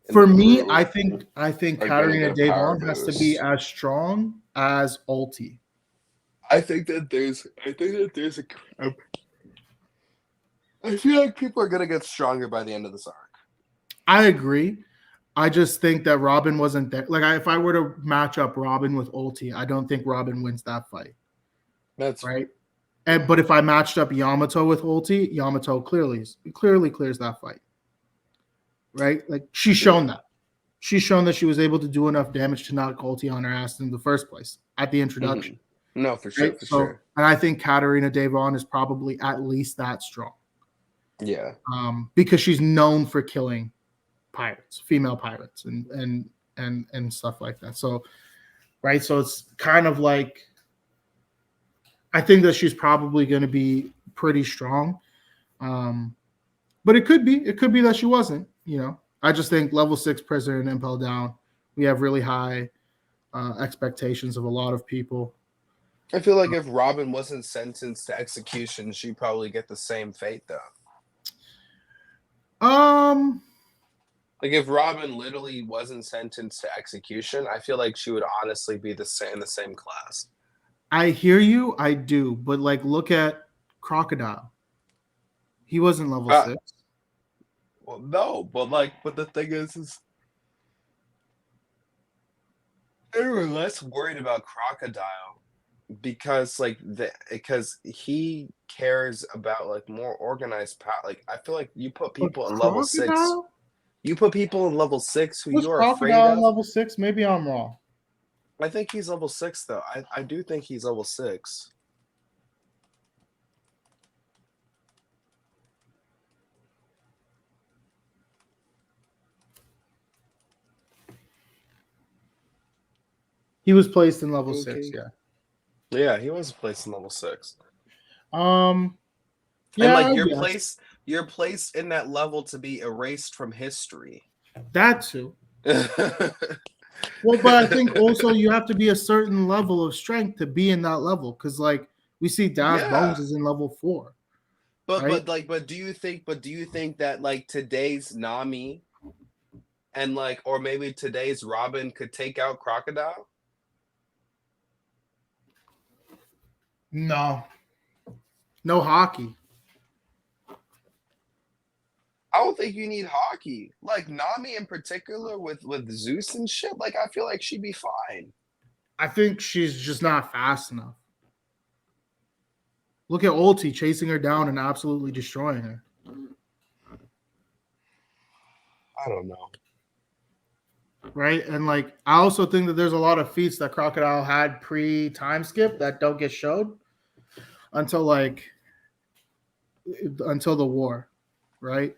in For the me, crew I think are gonna Katarina get a power Devon has to be boost. as strong as Ulti. I think that there's a I feel like people are gonna get stronger by the end of this arc. I agree. I just think that Robin wasn't there. Like, if I were to match up Robin with Ulti, I don't think Robin wins that fight, That's right? But if I matched up Yamato with Ulti, Yamato clearly clears that fight, right? Like, she's shown yeah. that. She's shown that she was able to do enough damage to knock Ulti on her ass in the first place at the introduction, No, for sure, right? for So, sure. and I think Katarina Devon is probably at least that strong, Yeah. because she's known for killing pirates, female pirates, and stuff like that. So, right, so it's kind of like I think that she's probably going to be pretty strong, but it could be that she wasn't. I just think level 6 prisoner and Impel Down, we have really high expectations of a lot of people. I feel like if Robin wasn't sentenced to execution, she'd probably get the same fate though. Um, Like if Robin literally wasn't sentenced to execution, I feel like she would honestly be the same class. I hear you, I do, but like look at Crocodile. He wasn't level Uh, 6. well, no, but the thing is they were less worried about Crocodile because because he cares about like more organized power. Like I feel like you put But people in level 6, Crocodile? you put people in level 6 who Was you're afraid Crocodile of. level 6? Maybe I'm wrong. I think he's level 6 though. I do think he's level 6. He was placed in level 6, Okay. yeah. Yeah, he was placed in level 6. Um, And yeah, like I guess. you're placed in that level to be erased from history. That too. but Well, but I think also you have to be a certain level of strength to be in that level. Because like we see Daz Bones yeah. is in level 4, right? But do you think that like today's Nami and like or maybe today's Robin could take out Crocodile? No. No hockey. I don't think you need hockey. Like Nami in particular with Zeus and shit, like I feel like she'd be fine. I think she's just not fast enough. Look at Ulti chasing her down and absolutely destroying her. I don't know. Right. And like I also think that there's a lot of feats that Crocodile had pre time skip that don't get showed until until the war, right?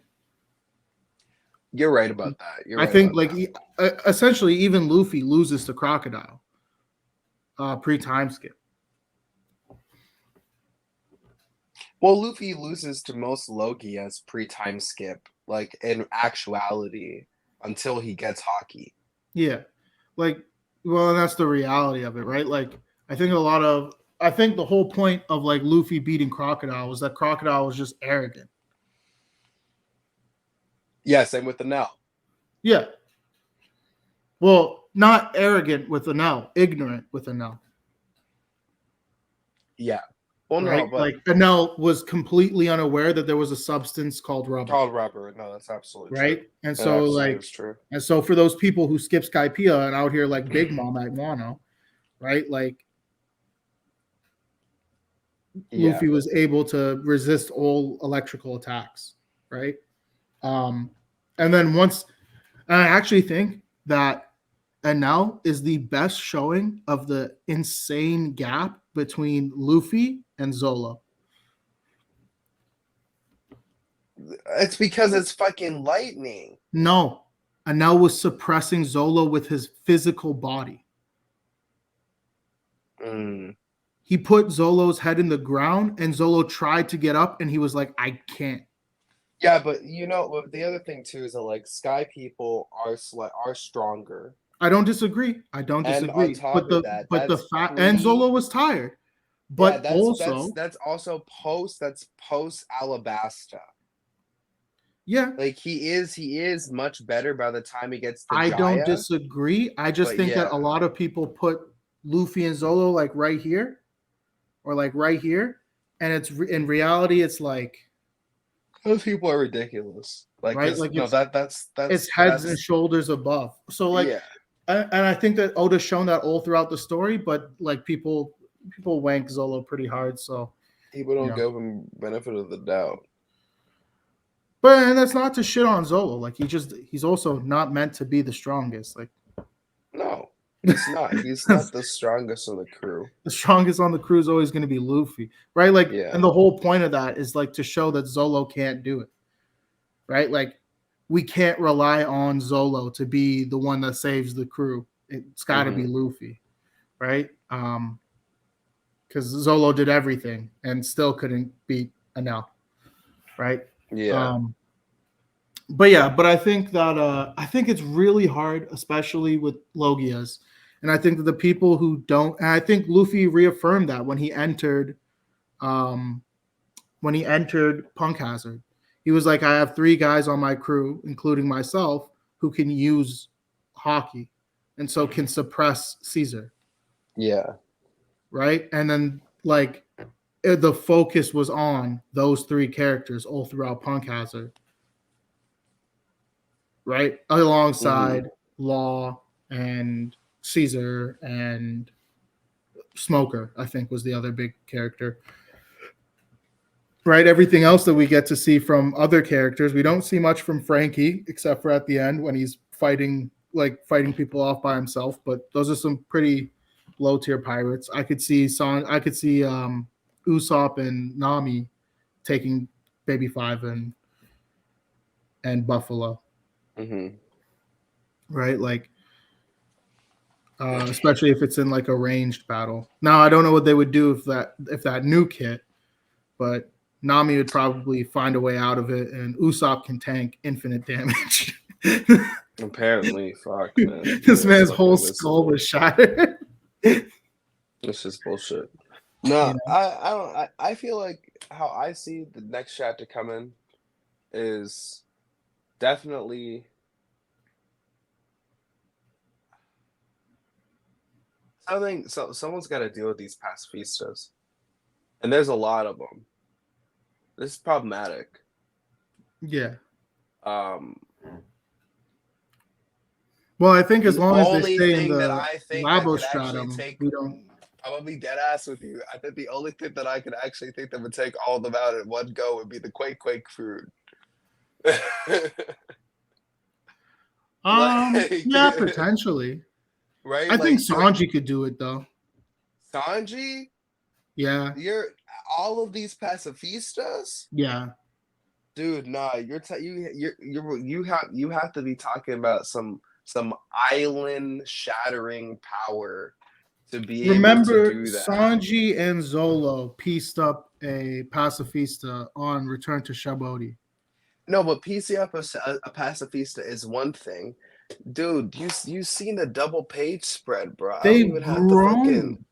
You're right about that. You're I right think about like that. essentially even Luffy loses to Crocodile pre-time skip. Well, Luffy loses to most Logias pre-time skip, like in actuality, until he gets hockey. Yeah, like well, and that's the reality of it, right? Like I think the whole point of like Luffy beating Crocodile was that Crocodile was just arrogant. Yeah, same with the Nell. Yeah. Well, not arrogant with an L, ignorant with an L. Yeah. Well, no, Right? but Like Anel was completely unaware that there was a substance called rubber. called rubber. No, that's absolutely true. Right? And That so absolutely like is true. and so for those people who skip Skypea and out here like Big Mom at Wano, right? Like Yeah. Luffy was able to resist all electrical attacks, right? And then I actually think that Enel is the best showing of the insane gap between Luffy and Zolo. It's because it's fucking lightning. No, Enel was suppressing Zolo with his physical body. Mm. He put Zolo's head in the ground, and Zolo tried to get up, and he was like, "I can't." Yeah, but you know, the other thing too is that like Sky people are stronger. I don't disagree. I don't And on disagree. top of that, But the that's fact and pre. Zolo was tired. Yeah, But also, that's also post Alabasta. yeah, Like he is much better by the time he gets to I don't Jaya. disagree. I just But think that a yeah, lot of people put Luffy and Zolo like right here or like right here, and in reality, it's like those people are ridiculous. Like, right, cause like no, it's heads and shoulders above. So like, yeah. and I think that Oda's shown that all throughout the story, but like people wank Zolo pretty hard. So People you don't know, give him benefit of the doubt. but and that's not to shit on Zolo. Like he's also not meant to be the strongest. Like No, he's not. He's not the strongest in the crew. the strongest on the crew is always going to be Luffy, right? Like, Yeah. and the whole point of that is like to show that Zolo can't do it, right? Like, we can't rely on Zolo to be the one that saves the crew. It's got to be Luffy, right? Because Zolo did everything and still couldn't beat Enel, right? Yeah. But I think that I think it's really hard, especially with Logias. And I think that the people who don't, and I think Luffy reaffirmed that um, when he entered Punk Hazard. He was like, I have 3 guys on my crew, including myself, who can use hockey and so can suppress Caesar. Yeah. Right. And then like the focus was on those 3 characters all throughout Punk Hazard. Right. Alongside Law and Caesar and Smoker, I think was the other big character. Right, everything else that we get to see from other characters, we don't see much from Frankie except for at the end when he's fighting people off by himself. But those are some pretty low tier pirates. I could see Usopp and Nami taking Baby Five and Buffalo. Right, like especially if it's in like a ranged battle. Now I don't know what they would do if that nuke hit, but Nami would probably find a way out of it, and Usopp can tank infinite damage. Apparently, fuck, man. This man's whole skull was shattered. This is bullshit. No, You know? I don't. I feel like how I see the next chapter coming is definitely something. So someone's got to deal with these pacifistas, and there's a lot of them. This is problematic. Yeah. Well, I think as long as they stay in the Labo stratum, we don't. I'm gonna be dead ass with you. I think the only thing that I could actually think that would take all of them out in one go would be the Quake fruit. Yeah, potentially. Right? I think Sanji could do it though. Sanji? Yeah. You're all of these pacifistas? Yeah. dude, nah, you have to be talking about some island shattering power to be able to Remember, do that. Sanji and Zolo pieced up a pacifista on Return to Shabodi. No, but PC up a pacifista is one thing, dude. You seen the double page spread, bro? I don't They've even have to fucking,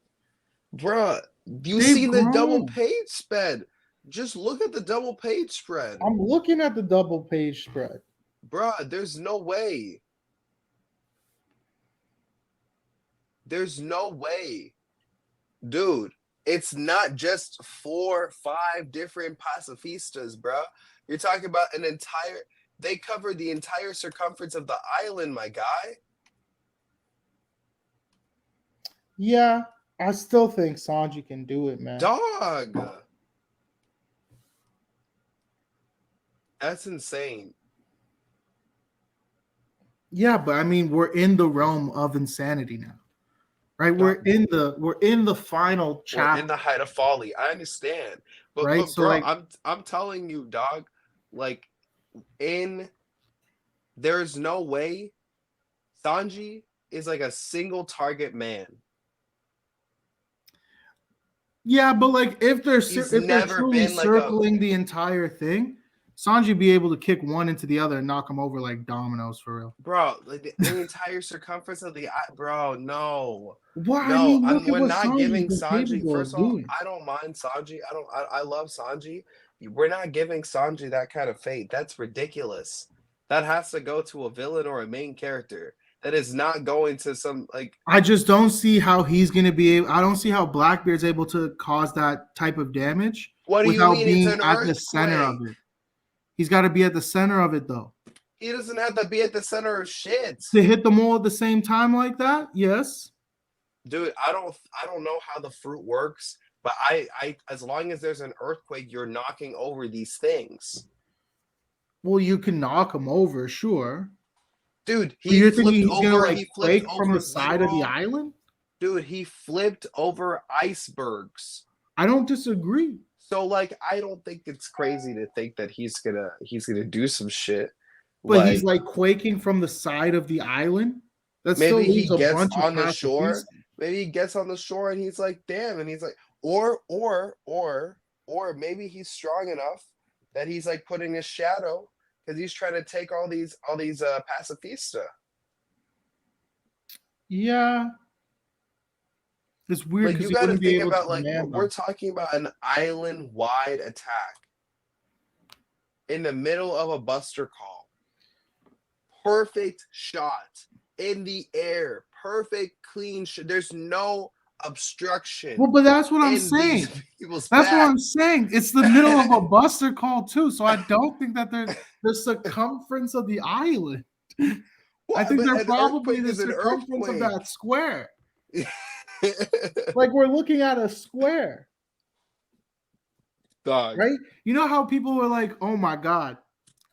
grown. bruh. You They've seen the double grown. page spread? Just look at the double page spread, I'm looking at the double page spread. bruh. There's no way. There's no way, dude. It's not just 4, 5 different pacifistas, bruh. You're talking about an entire. They covered the entire circumference of the island, my guy. Yeah, I still think Sanji can do it, man. Dog. That's insane. Yeah, but I mean, we're in the realm of insanity now, right? We're in the final We're chapter, in the height of folly. I understand. right? But So bro, like, I'm telling you, dog, like in there's no way Sanji is like a single target man. yeah, but like if He's if they're never truly been like a circling the entire thing, Sanji be able to kick one into the other and knock them over like dominoes for real. bro, like the entire circumference of the bro, no. Well, I No, mean, look at we're what not Sanji's giving been Sanji. capable First of of all, doing. I don't mind Sanji. I love Sanji. We're not giving Sanji that kind of fate. That's ridiculous. That has to go to a villain or a main character. That is not going to some like I just don't see how he's going to be able. I don't see how Blackbeard's able to cause that type of damage what do you without mean it's being an at the center of earthquake? it. He's got to be at the center of it though. He doesn't have to be at the center of shit. To hit them all at the same time like that, yes. Dude, I don't know how the fruit works, but I as long as there's an earthquake, you're knocking over these things. Well, you can knock him over, sure. Dude, But you're thinking flipped he's gonna over. like He flipped quake from over the side of the literal. island? Dude, he flipped over icebergs. I don't disagree. So like I don't think it's crazy to think that he's gonna do some shit. But he's like quaking from the side of the island. That still maybe leaves he a gets bunch of on the pacifistas. shore. Maybe he gets on the shore and he's like, damn, and he's like, or maybe he's strong enough that he's like putting his shadow because he's trying to take all these pacifista. Yeah. It's weird Like because you he got to wouldn't be think able to about like command we're them. talking about an island wide attack in the middle of a buster call. Perfect shot in the air. Perfect clean shot. There's no obstruction. Well, but that's what I'm saying. That's what I'm saying. It's the middle of a buster call too, so I don't think that there's the circumference of the island. I think they're probably the circumference of that square. Like we're looking at a square. Dog. Right? You know how people were like, oh my God,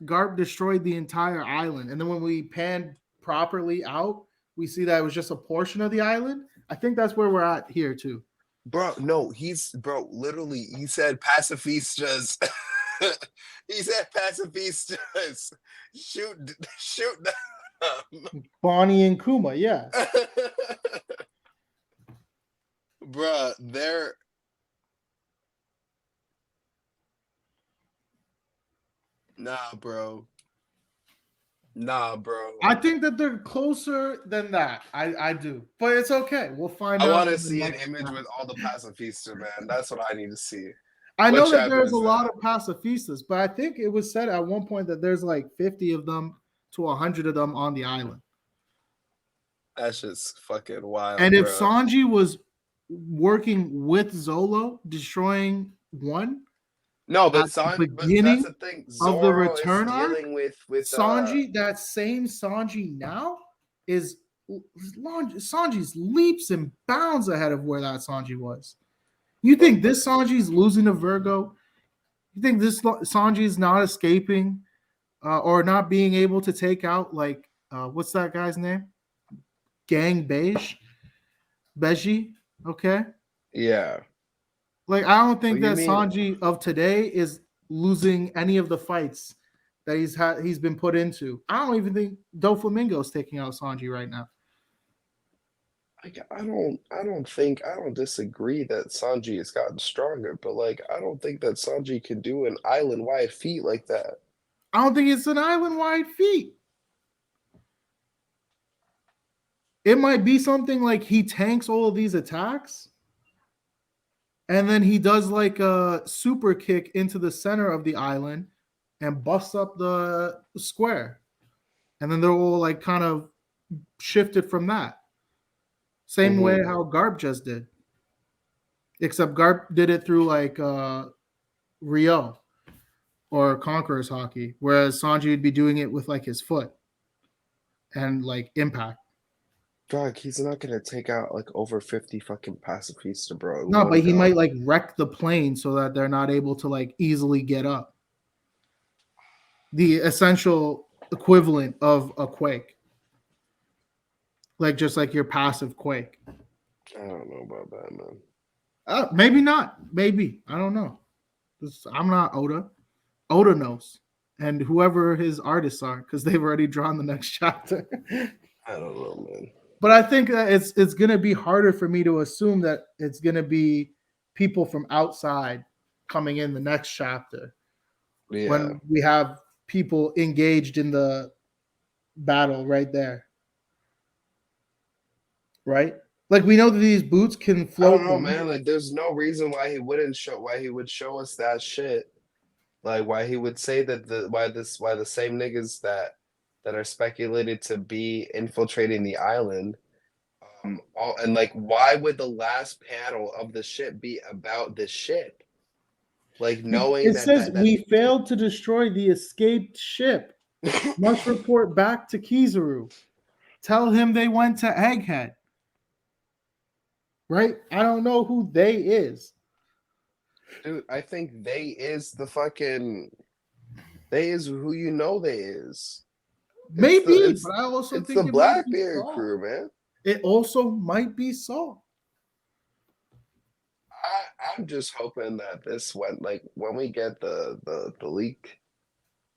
Garp destroyed the entire island. And then when we panned properly out, we see that it was just a portion of the island. I think that's where we're at here too. Bro, no, literally, he said pacifistas. He said pacifistas. Shoot them. Bonnie and Kuma, yeah. Bruh, they're nah, bro. I think that they're closer than that. I do, but it's okay. We'll find out. I want to see an image with all the pacifista, man. That's what I need to see. I know that there's a lot of pacifistas, but I think it was said at one point that there's like 50 of them to 100 of them on the island. That's just fucking wild. And if Sanji was working with Zolo, destroying one, no, but Sanji, but that's the thing. Zoro of the return is dealing with Sanji, that same Sanji now is Sanji's leaps and bounds ahead of where that Sanji was. You think this Sanji's losing to Virgo? You think this Sanji's not escaping or not being able to take out like what's that guy's name? Gang Beji, okay? Yeah. Like I don't think that Sanji of today is losing any of the fights that he's been put into. I don't even think Doflamingo is taking out Sanji right now. Like I don't disagree that Sanji has gotten stronger, but like I don't think that Sanji can do an island wide feat like that. I don't think it's an island wide feat. It might be something like he tanks all of these attacks, and then he does like a super kick into the center of the island and busts up the square. And then they're all like kind of shifted from that. Same way how Garp just did. Except Garp did it through like Rio or Conqueror's Hockey, whereas Sanji would be doing it with like his foot and like impact. Dog, he's not gonna take out like over 50 fucking pacifista, bro. No, but he might like wreck the plane so that they're not able to like easily get up. The essential equivalent of a quake. Like just like your passive quake. I don't know about that, man. Maybe not. Maybe. I don't know. I'm not Oda. Oda knows. And whoever his artists are, because they've already drawn the next chapter. I don't know, man. But I think that it's gonna be harder for me to assume that it's gonna be people from outside coming in the next chapter. Yeah. When we have people engaged in the battle right there. Right? Like we know that these boots can float. I don't know, man. Like there's no reason why he would show us that shit. Like why he would say that why the same niggas that are speculated to be infiltrating the island, and like why would the last panel of the ship be about this ship? Like knowing it says we failed to destroy the escaped ship. Must report back to Kizaru. Tell him they went to Egghead. Right? I don't know who they is. Dude, I think they is the fucking they is who you know they is. Maybe, but I also think the Blackbeard crew, man. It also might be Saul. I'm just hoping that this went like when we get the leak,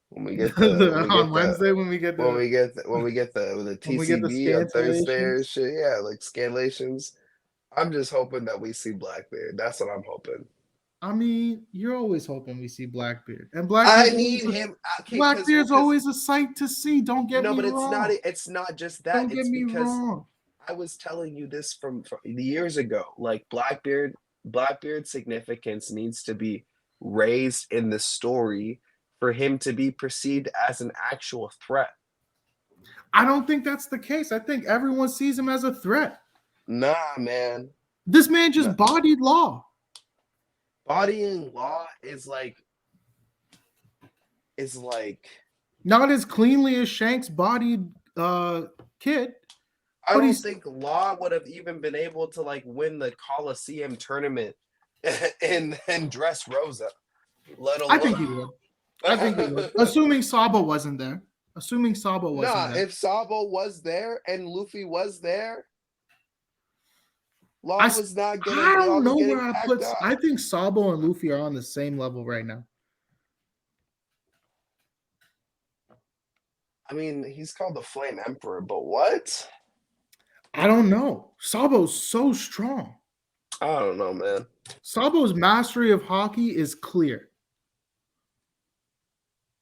when we get on Wednesday, when we get the TCB on Thursday or shit, yeah, like scanlations. I'm just hoping that we see Blackbeard. That's what I'm hoping. I mean, you're always hoping we see Blackbeard, and I need him. Blackbeard's always a sight to see. Don't get me wrong. No, but it's not just that. Don't get me wrong. I was telling you this from years ago. Like Blackbeard's significance needs to be raised in the story for him to be perceived as an actual threat. I don't think that's the case. I think everyone sees him as a threat. Nah, man. This man just bodied Law. Bodying Law is like not as cleanly as Shanks bodied Kid. I don't think Law would have even been able to like win the Coliseum tournament and Dressrosa. Let alone. I think he would. Assuming Sabo wasn't there. If Sabo was there and Luffy was there, Law was not getting. I don't know where I put. I think Sabo and Luffy are on the same level right now. I mean, he's called the Flame Emperor, but what? I don't know. Sabo's so strong. I don't know, man. Sabo's mastery of hockey is clear.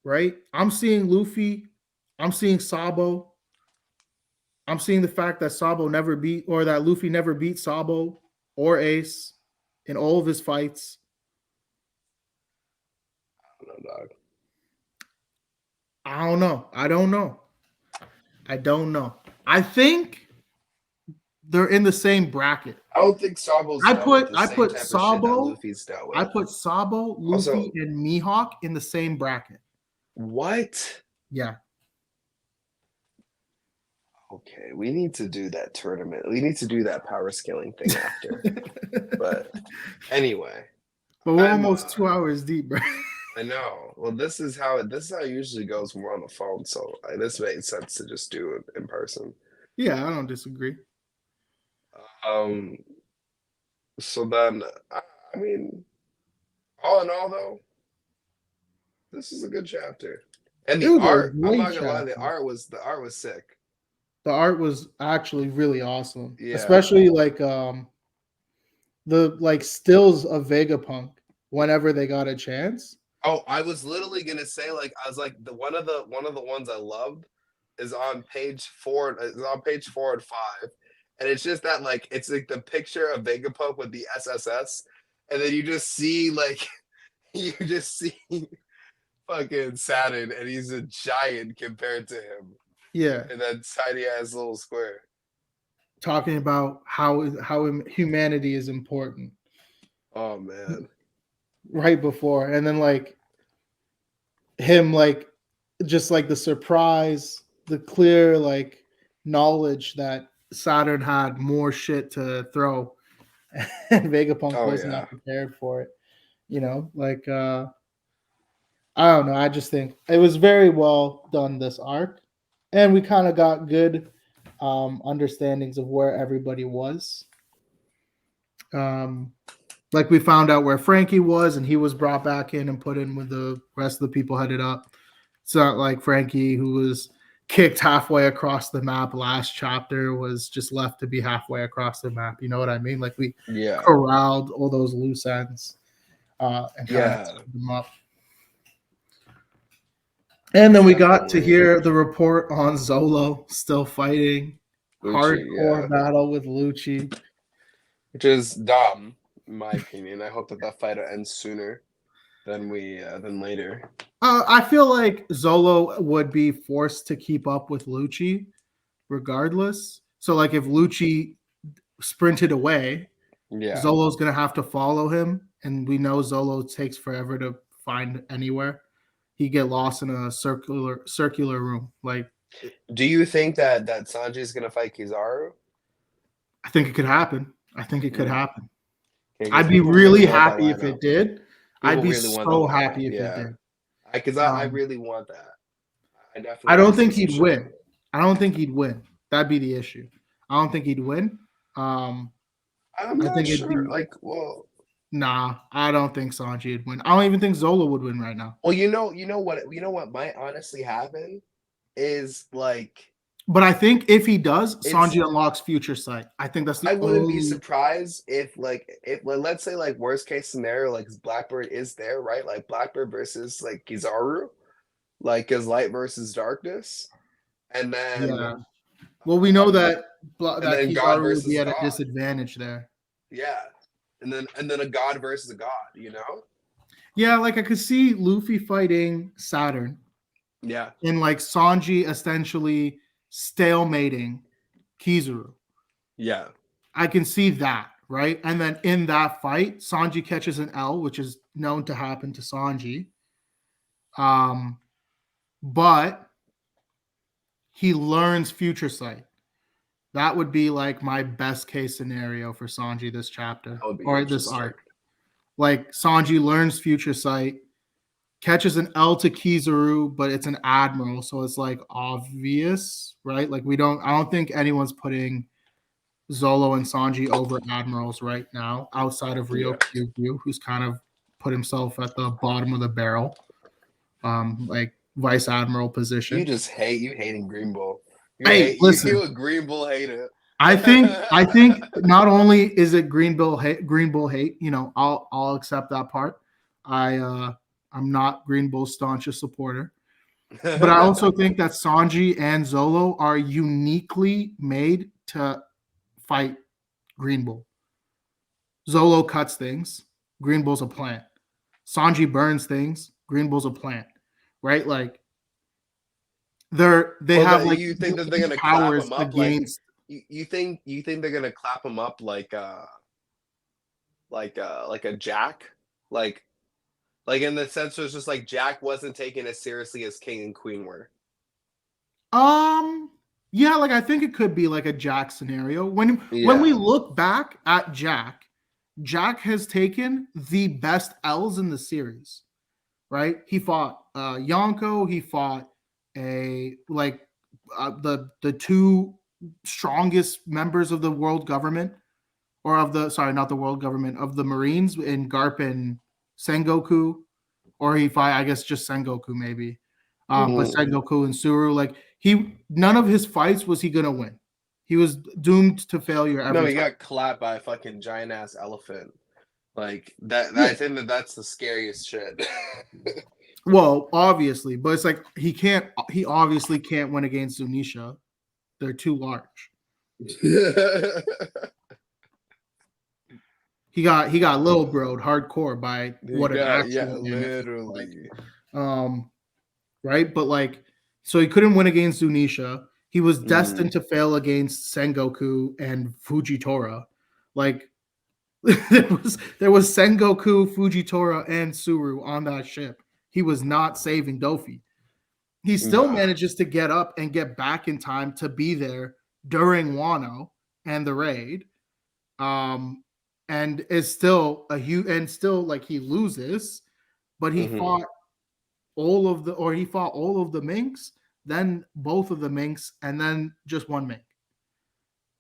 Right? I'm seeing Luffy. I'm seeing Sabo. I'm seeing the fact that that Luffy never beat Sabo or Ace in all of his fights. I don't know, dog. I don't know. I think they're in the same bracket. I don't think Sabo's. I put Sabo, Luffy, and Mihawk in the same bracket. What? Yeah. Okay, we need to do that tournament. We need to do that power scaling thing after. But anyway. But we're almost 2 hours deep, bro. I know. Well, this is how it usually goes when we're on the phone. So this makes sense to just do it in person. Yeah, I don't disagree. So then, I mean, all in all, though, This is a good chapter. And It the was a art, I'm great not gonna lie, chapter. the art was sick. The art was actually really awesome, Yeah. especially like the like stills of Vegapunk whenever they got a chance. Oh, I was literally gonna say, like, I was like, one of the ones I loved is on page 4 and 5, and it's just that, like, it's like the picture of Vegapunk with the SSS, and then you just see like you just see fucking Saturn, and he's a giant compared to him Yeah, in that tiny ass little square. talking about how humanity is important Oh man. right before, and then like him like just like the surprise, the clear like knowledge that Saturn had more shit to throw, and Vegapunk Oh was yeah. not prepared for it. You know, like I don't know. I just think it was very well done this arc, and we kind of got good understandings of where everybody was. Um, like we found out where Frankie was, and he was brought back in and put in with the rest of the people headed up. It's not like Frankie, who was kicked halfway across the map last chapter, was just left to be halfway across the map. You know what I mean? Like we Yeah. corralled all those loose ends and kind of Yeah. them up. And then we got to Definitely. hear the report on Zolo still fighting. Lucci, yeah. Hardcore battle with Lucci. Which is dumb, in my opinion. I hope that that fight ends sooner than later. I feel like Zolo would be forced to keep up with Lucci regardless. So, like, if Lucci sprinted away, Yeah. Zolo's going to have to follow him. And we know Zolo takes forever to find anywhere. He get lost in a circular room. Like, Do you think that Sanji is gonna fight Kizaru? I think it could happen. I think it could Mm. happen. Because I'd be people really really want that happy if lineup. it did. I'd People be really want that so lineup. happy if it Yeah. did. Because I really want that. I definitely I want don't to see think some he'd shit. win. I don't think he'd win. That'd be the issue. I don't think he'd win. I'm I not think it'd sure. be Like, well, I don't think Sanji would win. I don't even think Zola would win right now. well, you know what might honestly happen is like But I think if he does, it's Sanji unlocks future sight. I think that's the I wouldn't be only. surprised if let's say like worst case scenario like Blackbird is there, right? Like Blackbird versus like Kizaru, like is light versus darkness, and then Yeah. Well, we know um that and that then God Kizaru would be versus at a God. disadvantage there. Yeah. And then a God versus a God, you know? Yeah, like I could see Luffy fighting Saturn Yeah. and like Sanji essentially stalemating Kizaru. Yeah. I can see that, right? And then in that fight, Sanji catches an L, which is known to happen to Sanji. But he learns future sight. That would be like my best case scenario for Sanji this chapter That would be or this interesting. arc. Like Sanji learns future sight, catches an L to Kizaru, but it's an admiral, so it's like obvious, right? Like I don't think anyone's putting Zolo and Sanji over admirals right now, outside of Rio Yeah. Kyugyu, who's kind of put himself at the bottom of the barrel, like vice admiral position. You hating Green Bull. Hey, listen, You a Green Bull hater. I think not only is it Green Bull hate, you know, I'll accept that part. I'm not Green Bull's staunchest supporter, but I also think that Sanji and Zolo are uniquely made to fight Green Bull. Zolo cuts things, Green Bull's a plant. Sanji burns things, Green Bull's a plant, right? Like they have like you think that they're gonna clap powers him up against. you think they're gonna clap him up like a Jack? Like in the sense where it's just like Jack wasn't taken as seriously as King and Queen were. Yeah, like I think it could be like a Jack scenario. When we look back at Jack has taken the best L's in the series, right? He fought Yonko, he fought the two strongest members of the world government, or of the not the world government, of the Marines in Garp and Sengoku. or he fight, I guess, just Sengoku maybe. But Mhm. Sengoku and Suru, like none of his fights was he gonna win. He was doomed to failure No, every he time. got clapped by a fucking giant ass elephant. Like that. Yeah. I think that's the scariest shit. Well, obviously, but it's like he obviously can't win against Zunisha. They're too large. He got little broed hardcore by what an actual mammoth looks like. literally. Right? But like, so he couldn't win against Zunisha. He was destined Mhm. to fail against Sengoku and Fujitora. Like there was Sengoku, Fujitora, and Suru on that ship. He was not saving Dofi. He still Nah. manages to get up and get back in time to be there during Wano and the raid. And is still a huge, and still like he loses, but he Mhm. fought all of the minks, then both of the minks, and then just one mink.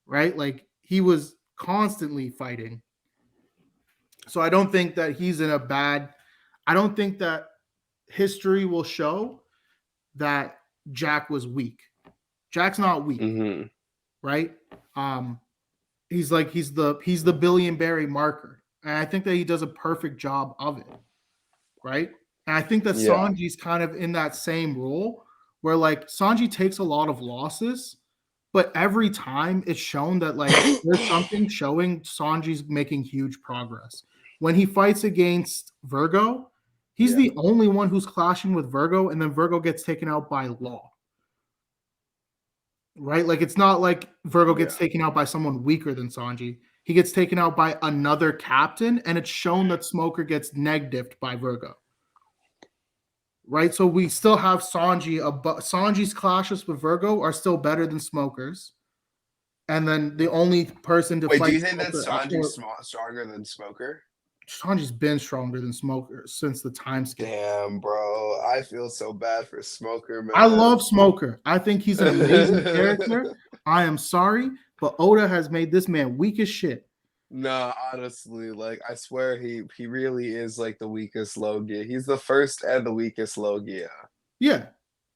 Right? Like he was constantly fighting. So I don't think that he's in a bad. I don't think that history will show that Jack was weak. Jack's not weak, Mhm. right? Um, he's the Billion-Berry marker, and I think that he does a perfect job of it, right? And I think that Yeah. Sanji's kind of in that same role where like Sanji takes a lot of losses, but every time it's shown that like there's something showing Sanji's making huge progress. When he fights against Virgo, he's Yeah. the only one who's clashing with Virgo, and then Virgo gets taken out by Law. Right? Like it's not like Virgo gets Yeah. taken out by someone weaker than Sanji. He gets taken out by another captain, and it's shown that Smoker gets neg-diffed by Virgo. Right? So we still have Sanji. Sanji's clashes with Virgo are still better than Smoker's. And then the only person to Wait, do fight you think that Smoker, Sanji's stronger than Smoker? Sanji's been stronger than Smoker since the time skip. Damn, bro. I feel so bad for Smoker, I love man. Smoker. I think he's an amazing character. I am sorry, but Oda has made this man weak as shit. No, honestly, like I swear he really is like the weakest Logia. He's the first and the weakest Logia. Yeah.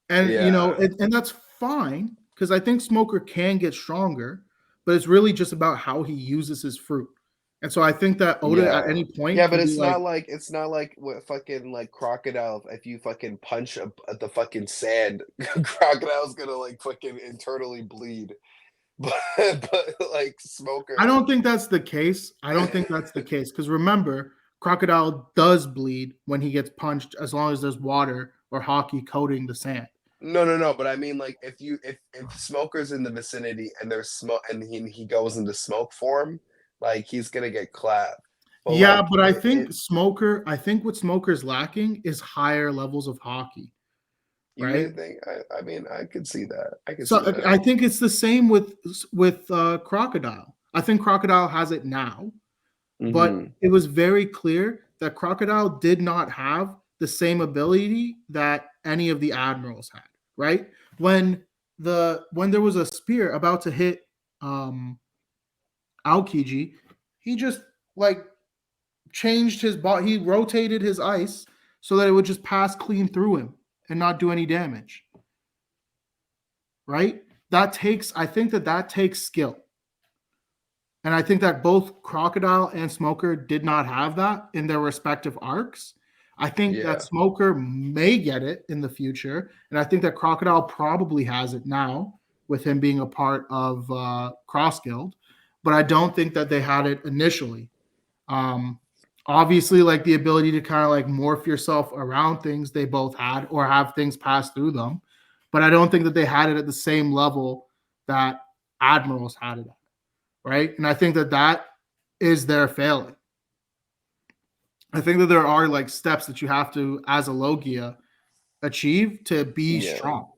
And Yeah. and that's fine because I think Smoker can get stronger, but it's really just about how he uses his fruit. And so I think that Oda at Yeah. any point Yeah, but can be like, it's not like what fucking like Crocodile. If you fucking punch at the fucking sand, Crocodile's gonna like fucking internally bleed. But like I Smoker. don't think that's the case. I don't think that's the case because remember, Crocodile does bleed when he gets punched as long as there's water or hockey coating the sand. No. But I mean, like, if Smoker's in the vicinity and there's smoke and he goes into smoke form, like he's gonna get clapped. But Yeah, like but I think what Smoker's lacking is higher levels of hockey, you right? really think? I mean, I could see that. I could So see that. I think it's the same with Crocodile. I think Crocodile has it now, but Hmm. it was very clear that Crocodile did not have the same ability that any of the admirals had. Right when there was a spear about to hit Aokiji, he just like changed his body. He rotated his ice so that it would just pass clean through him and not do any damage. Right? I think that takes skill. And I think that both Crocodile and Smoker did not have that in their respective arcs. I think that Yeah. Smoker may get it in the future. And I think that Crocodile probably has it now with him being a part of Cross Guild. But I don't think that they had it initially. Obviously, like the ability to kind of like morph yourself around things they both had or have things pass through them. But I don't think that they had it at the same level that Admirals had it at. Right. And I think that is their failing. I think that there are like steps that you have to, as a Logia, achieve to be Yeah. strong.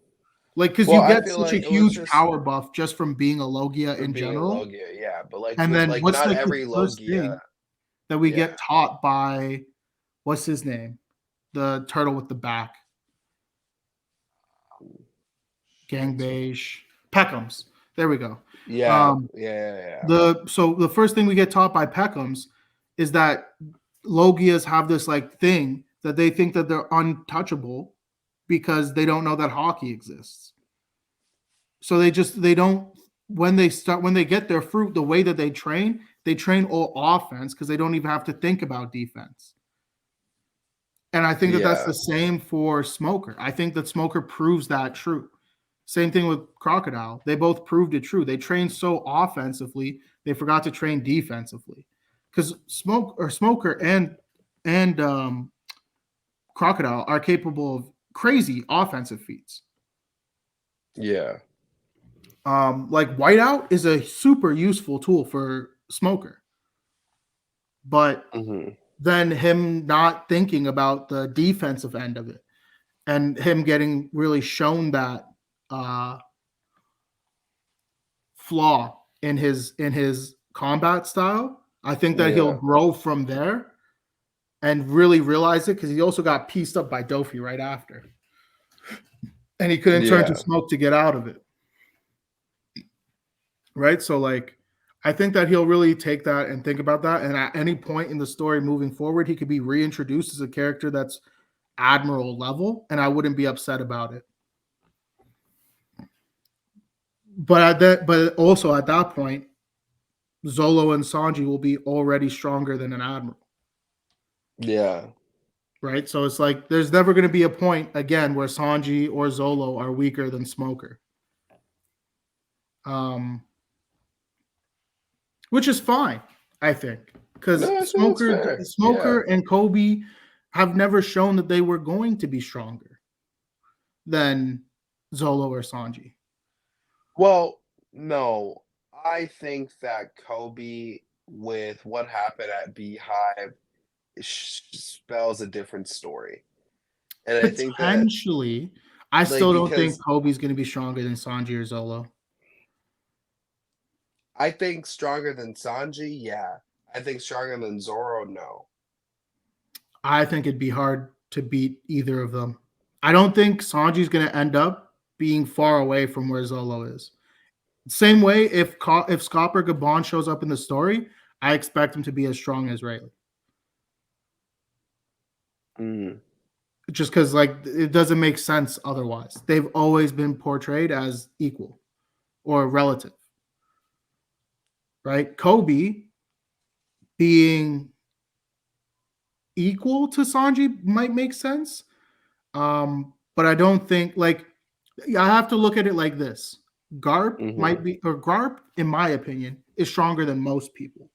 Like, because Well, you I get feel such a like it was huge just power buff just from being a Logia for in being a general. Logia, yeah. But like And with then like what's not like the every first Logia, thing that we yeah. get taught by, what's his name? The turtle with the back. Gang beige. Peckhams. There we go. Yeah, yeah. So the first thing we get taught by Peckhams is that Logias have this like thing that they think that they're untouchable because they don't know that hockey exists. So they don't when they get their fruit, the way that they train all offense because they don't even have to think about defense. And I think that that's Yeah. the same for Smoker. I think that Smoker proves that true. Same thing with Crocodile. They both proved it true. They trained so offensively, they forgot to train defensively. Because Smoker and Crocodile are capable of crazy offensive feats. Yeah. Like Whiteout is a super useful tool for Smoker, but Hmm. then him not thinking about the defensive end of it and him getting really shown that uh, flaw in his combat style. I think that he'll Yeah. grow from there and really realize it because he also got pieced up by Dofi right after, and he couldn't turn to Yeah. smoke to get out of it. Right, so like I think that he'll really take that and think about that, and at any point in the story moving forward, he could be reintroduced as a character that's admiral level, and I wouldn't be upset about it. But also at that point, Zolo and Sanji will be already stronger than an admiral, Yeah. right? So it's like there's never going to be a point again where Sanji or Zolo are weaker than Smoker, which is fine, I think, because No, I think that's fair. Smoker Yeah. and Kobe have never shown that they were going to be stronger than Zolo or Sanji. Well, no, I think that Kobe, with what happened at Beehive, spells a different story. And I think that, Potentially, I like, still don't think because Kobe's going to be stronger than Sanji or Zolo. I think stronger than Sanji, yeah. I think stronger than Zoro, no. I think it'd be hard to beat either of them. I don't think Sanji's going to end up being far away from where Zolo is. Same way, if Scopper Gabon shows up in the story, I expect him to be as strong as Rayleigh. Mm. Just because like it doesn't make sense otherwise. They've always been portrayed as equal or relative, right? Kobe being equal to Sanji might make sense, but I don't think like I have to look at it like this. Hmm. Garp, in my opinion, is stronger than most people.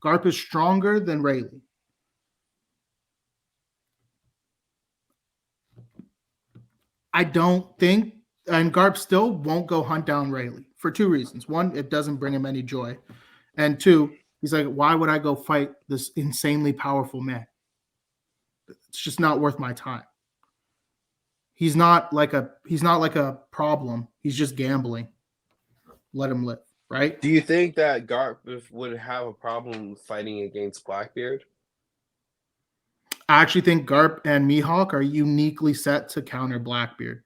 Garp is stronger than Rayleigh. I don't think, and Garp still won't go hunt down Rayleigh for two reasons. One, it doesn't bring him any joy. And two, he's like, why would I go fight this insanely powerful man? It's just not worth my time. He's not like a problem. He's just gambling. Let him live, right? Do you think that Garp would have a problem fighting against Blackbeard? I actually think Garp and Mihawk are uniquely set to counter Blackbeard.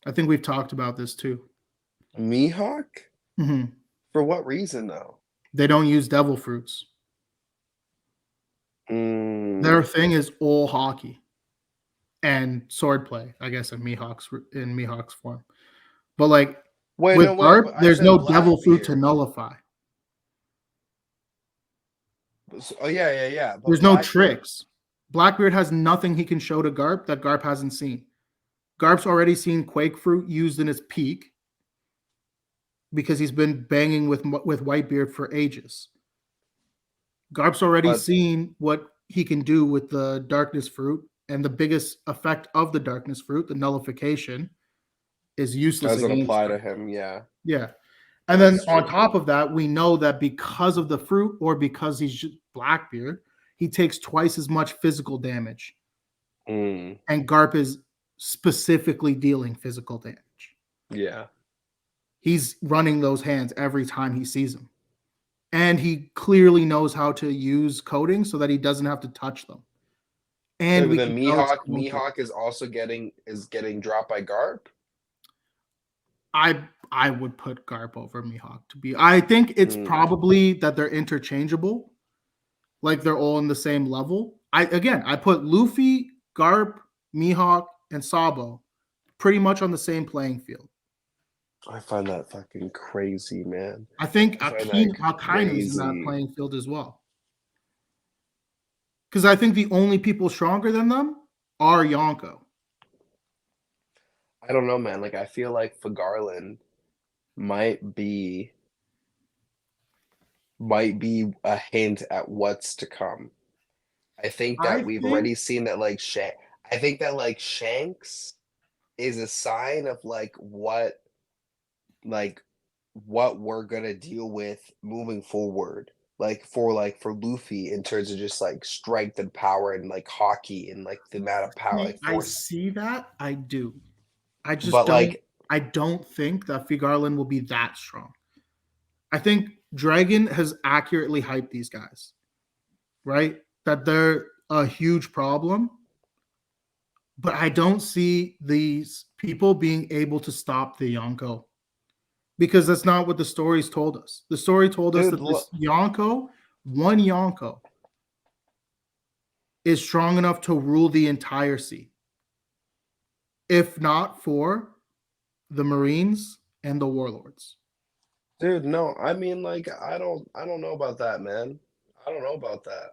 I think we've talked about this too. Mihawk? Mm-hmm. For what reason, though? They don't use devil fruits. Their Mm. thing is all hockey and swordplay, I guess, in Mihawk's form. But like Wait, with no, wait, Garp, but I there's said no devil fruit to Blackbeard. nullify. Oh, yeah, yeah, yeah. But There's no Blackbeard. tricks. Blackbeard has nothing he can show to Garp that Garp hasn't seen. Garp's already seen Quake Fruit used in its peak because he's been banging with Whitebeard for ages. Garp's already But seen what he can do with the Darkness Fruit, and the biggest effect of the Darkness Fruit, the nullification, is useless doesn't against apply to Garp. him, yeah. Yeah. And then That's on true. top of that, we know that because of the fruit or because he's just Blackbeard, he takes twice as much physical damage. Mm. And Garp is specifically dealing physical damage. Yeah. He's running those hands every time he sees them. And he clearly knows how to use coding so that he doesn't have to touch them. And Wait, but we then can tell it's Smoker. Mihawk is also getting dropped by Garp? I would put Garp over Mihawk to be. I think it's Mm. probably that they're interchangeable, like they're all in the same level. I put Luffy, Garp, Mihawk, and Sabo pretty much on the same playing field. I find that fucking crazy, man. I think I find that Akainu's in that crazy. playing field as well. Because I think the only people stronger than them are Yonko. I don't know, man. Like I feel like Fagarland might be a hint at what's to come. I think I that we've think already seen that like I think that like Shanks is a sign of like what we're gonna deal with moving forward. Like for Luffy in terms of just like strength and power and like hockey and like the amount of power like I force. see that. I do. I just But don't. like I don't think that Garland will be that strong. I think Dragon has accurately hyped these guys, right? That they're a huge problem, but I don't see these people being able to stop the Yonko because that's not what the stories told us. The story told us dude, that this Yonko, one Yonko, is strong enough to rule the entire sea. If not for the Marines and the Warlords. dude, no, I mean like I don't know about that, man. I don't know about that.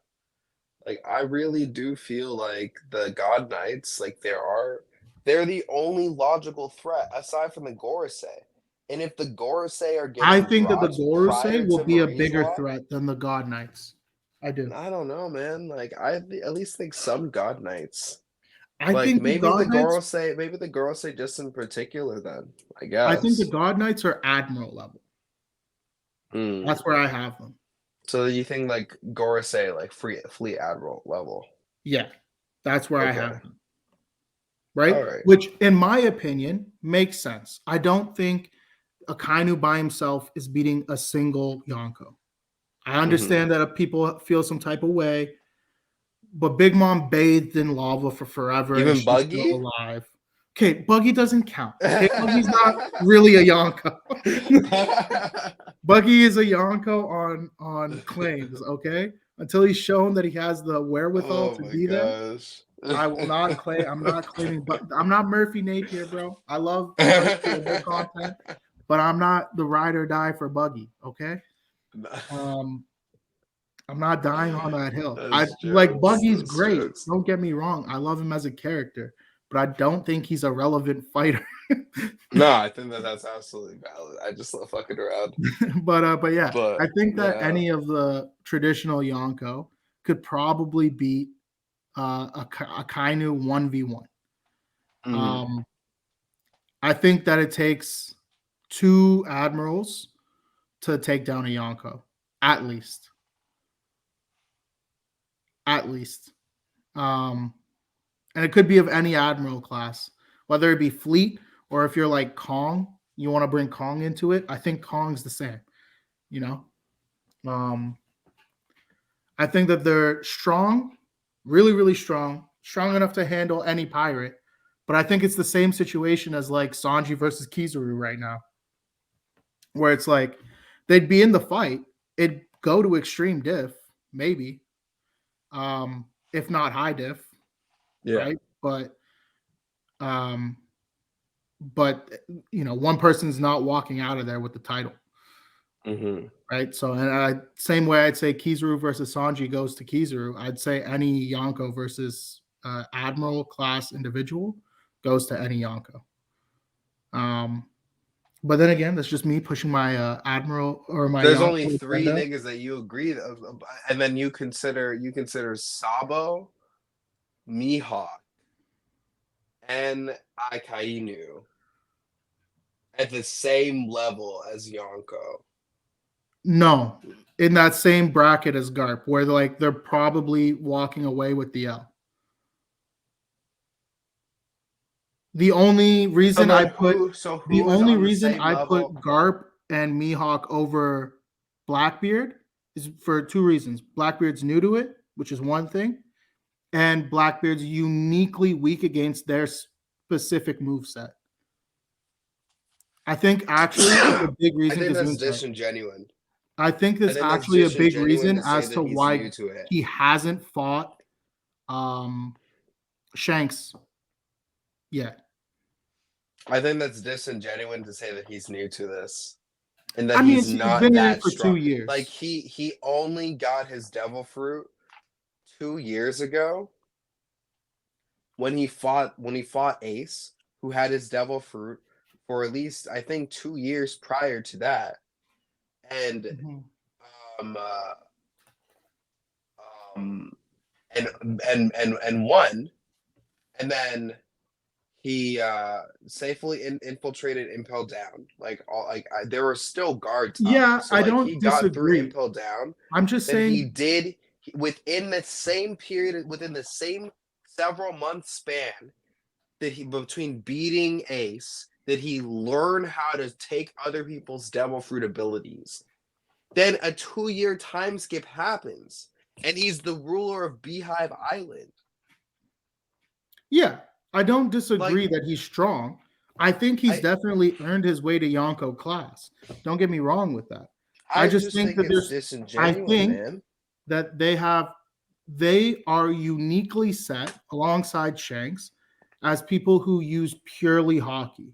Like I really do feel like the God Knights, like they're the only logical threat aside from the Gorosei. And if the Gorosei are I getting think that the dropped Gorosei prior will to be a Marie's bigger Law, threat than the God Knights. I do. I don't know, man. Like I at least think some God Knights. I Like think the God Knights. Maybe the Gorosei just in particular then, I I think the guess. God Knights are Admiral level. Mm. That's where I have them. So you think like Gorosei like fleet admiral level. Yeah, that's where I Okay. have them. Right, All right. which in my opinion makes sense. I don't think Akainu by himself is beating a single Yonko. I Mm-hmm. understand that people feel some type of way, but Big Mom bathed in lava for forever and Even she's still Buggy? alive. Okay, Buggy doesn't count. Okay, Buggy's not really a Yonko. Buggy is a Yonko on claims. Okay, until he's shown that he has the wherewithal Oh to my be there, gosh. I will not claim. I'm not claiming. But I'm not Murphy Napier, bro. I love Murphy and their content, but I'm not the ride or die for Buggy. Okay. Um, I'm not dying on that hill. I That's like jokes. Buggy's That's great. jokes. Don't get me wrong. I love him as a character, but I don't think he's a relevant fighter. No, I think that that's absolutely valid. I just love fucking around. But yeah, I But think that yeah. any of the traditional Yonko could probably beat a Kainu 1v1. Mm. I think that it takes two admirals to take down a Yonko, at least. At least. And it could be of any admiral class, whether it be fleet or if you're like Kong, you want to bring Kong into it. I think Kong's the same, you know. I think that they're strong, really, really strong enough to handle any pirate. But I think it's the same situation as like Sanji versus Kizaru right now, where it's like they'd be in the fight, it'd go to extreme diff, maybe, if not high diff, Yeah. right? Um, but one person's not walking out of there with the title, Mm-hmm. right? So, and same way I'd say Kizaru versus Sanji goes to Kizaru. I'd say any Yonko versus Admiral class individual goes to any Yonko. But then again, that's just me pushing my Admiral or my. There's Yonko only three agenda. niggas that you agree, and then you consider Sabo, Mihawk, and Akainu at the same level as Yonko. No, in that same bracket as Garp, where they're probably walking away with the L. The only reason I put Garp and Mihawk over Blackbeard is for two reasons. Blackbeard's new to it, which is one thing, and Blackbeard's uniquely weak against their specific moveset. I think actually the big reason. I think that's disingenuous. I think there's actually a big reason as to why he hasn't fought Shanks yet. I think that's disingenuous to say that he's new to this and that I mean, he's he's not been in it that for 2 strong. years. Like he only got his devil fruit 2 years ago when he fought Ace, who had his devil fruit for at least I think 2 years prior to that, and Mhm. um, uh, um and won, and then he safely infiltrated Impel Down. There were still guards up, Yeah, so I like don't he got through disagree. Impel Down. I'm just Then he saying, did within the same period, within the same several month span that he between beating Ace, that he learned how to take other people's devil fruit abilities. Then a 2-year time skip happens, and he's the ruler of Beehive Island. yeah, I don't disagree Like that he's strong. I think he's I, definitely earned his way to Yonko class. Don't get me wrong with that. I I just just think think that it's I disingenuous, think man. that they are uniquely set alongside Shanks as people who use purely hockey.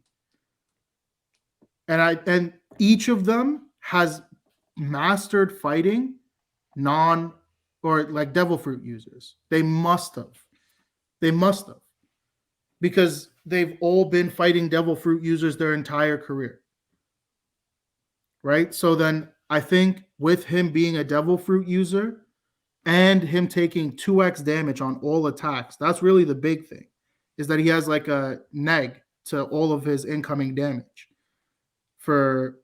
And each of them has mastered fighting non or like devil fruit users. They must have. They must have. Because they've all been fighting devil fruit users their entire career. Right? So then I think with him being a devil fruit user and him taking 2x damage on all attacks, that's really the big thing. Is that he has like a neg to all of his incoming damage for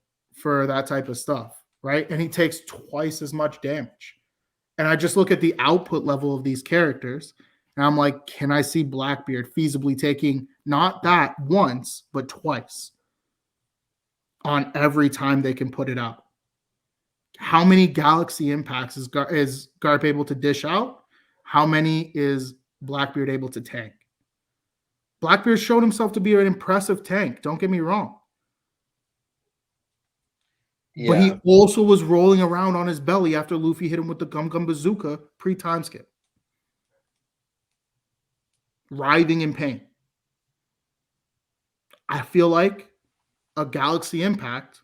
that type of stuff, right? And he takes twice as much damage. And I just look at the output level of these characters, and I'm like, can I see Blackbeard feasibly taking not that once, but twice on every time they can put it out? How many Galaxy impacts is Garp able to dish out? How many is Blackbeard able to tank? Blackbeard showed himself to be an impressive tank. Don't get me wrong. But he Yeah. also was rolling around on his belly after Luffy hit him with the Gum Gum Bazooka pre-time skip. Writhing in pain. I feel like a Galaxy Impact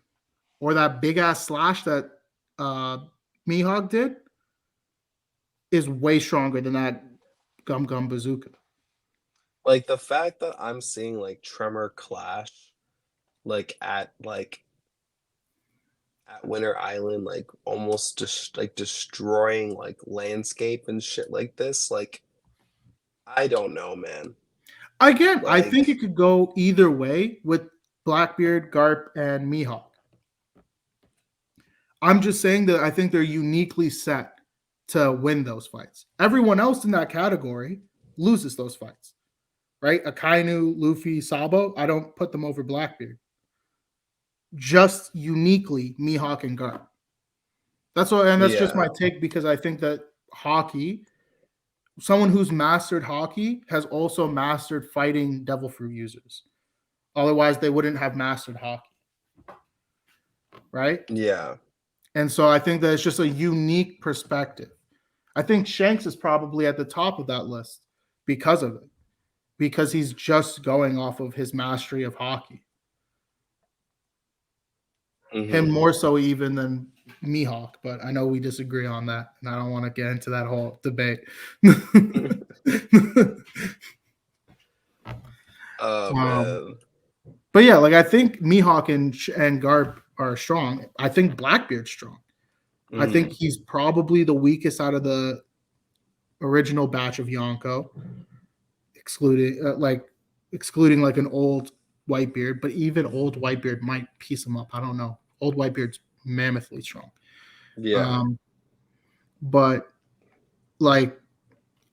or that big ass slash that Mihawk did is way stronger than that Gum Gum Bazooka. Like the fact that I'm seeing like Tremor Clash at Winter Island, like almost just like destroying like landscape and shit like this, like I don't know, man. Again, I think it Like could go either way with Blackbeard, Garp, and Mihawk. I'm just saying that I think they're uniquely set to win those fights. Everyone else in that category loses those fights, right? Akainu, Luffy, Sabo, I don't put them over Blackbeard. Just uniquely Mihawk and Garp. That's just yeah. my take because I think that hockey, someone who's mastered hockey has also mastered fighting devil fruit users. Otherwise, they wouldn't have mastered hockey. Right? Yeah. And so I think that it's just a unique perspective. I think Shanks is probably at the top of that list because of it, because he's just going off of his mastery of hockey. Him Mm-hmm. more so even than Mihawk, but I know we disagree on that, and I don't want to get into that whole debate. Oh um, man. but yeah, like I think Mihawk and Garp are strong. I think Blackbeard's strong. I Mm-hmm. think he's probably the weakest out of the original batch of Yonko, excluding like an old Whitebeard, but even old Whitebeard might piece him up. I don't know. Old Whitebeard's mammothly strong. Yeah. But like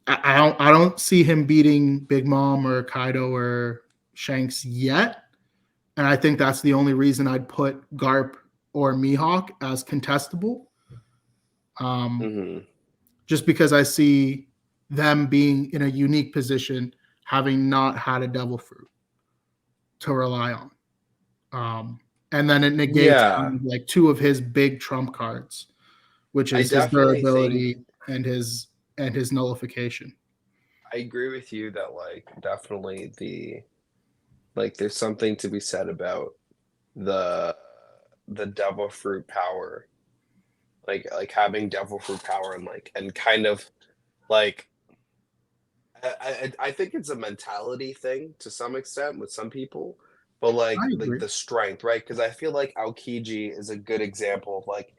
I don't see him beating Big Mom or Kaido or Shanks yet. And I think that's the only reason I'd put Garp or Mihawk as contestable. Mm-hmm. Just because I see them being in a unique position, having not had a devil fruit to rely on. And then it negates Yeah. kind of like two of his big trump cards, which I is his definitely think durability and his nullification. I agree with you that like definitely there's something to be said about the the devil fruit power, like having devil fruit power and kind of like I think it's a mentality thing to some extent with some people, but I like agree. the strength, right? Because I feel like Aokiji is a good example of like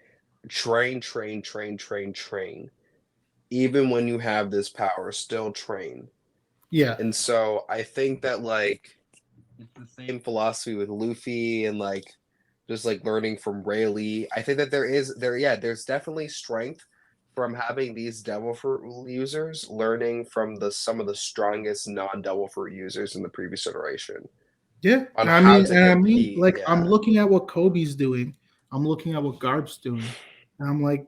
train, train, train, train, train. Even when you have this power, still train. Yeah. And so I think that like it's the same philosophy with Luffy and like just like learning from Rayleigh. I think that there's definitely strength from having these devil fruit users learning from the some of the strongest non-devil fruit users in the previous generation Yeah. on And I how mean, to and I mean, compete. like I'm Yeah. looking at what Kobe's doing. I'm looking at what Garp's doing. And I'm like,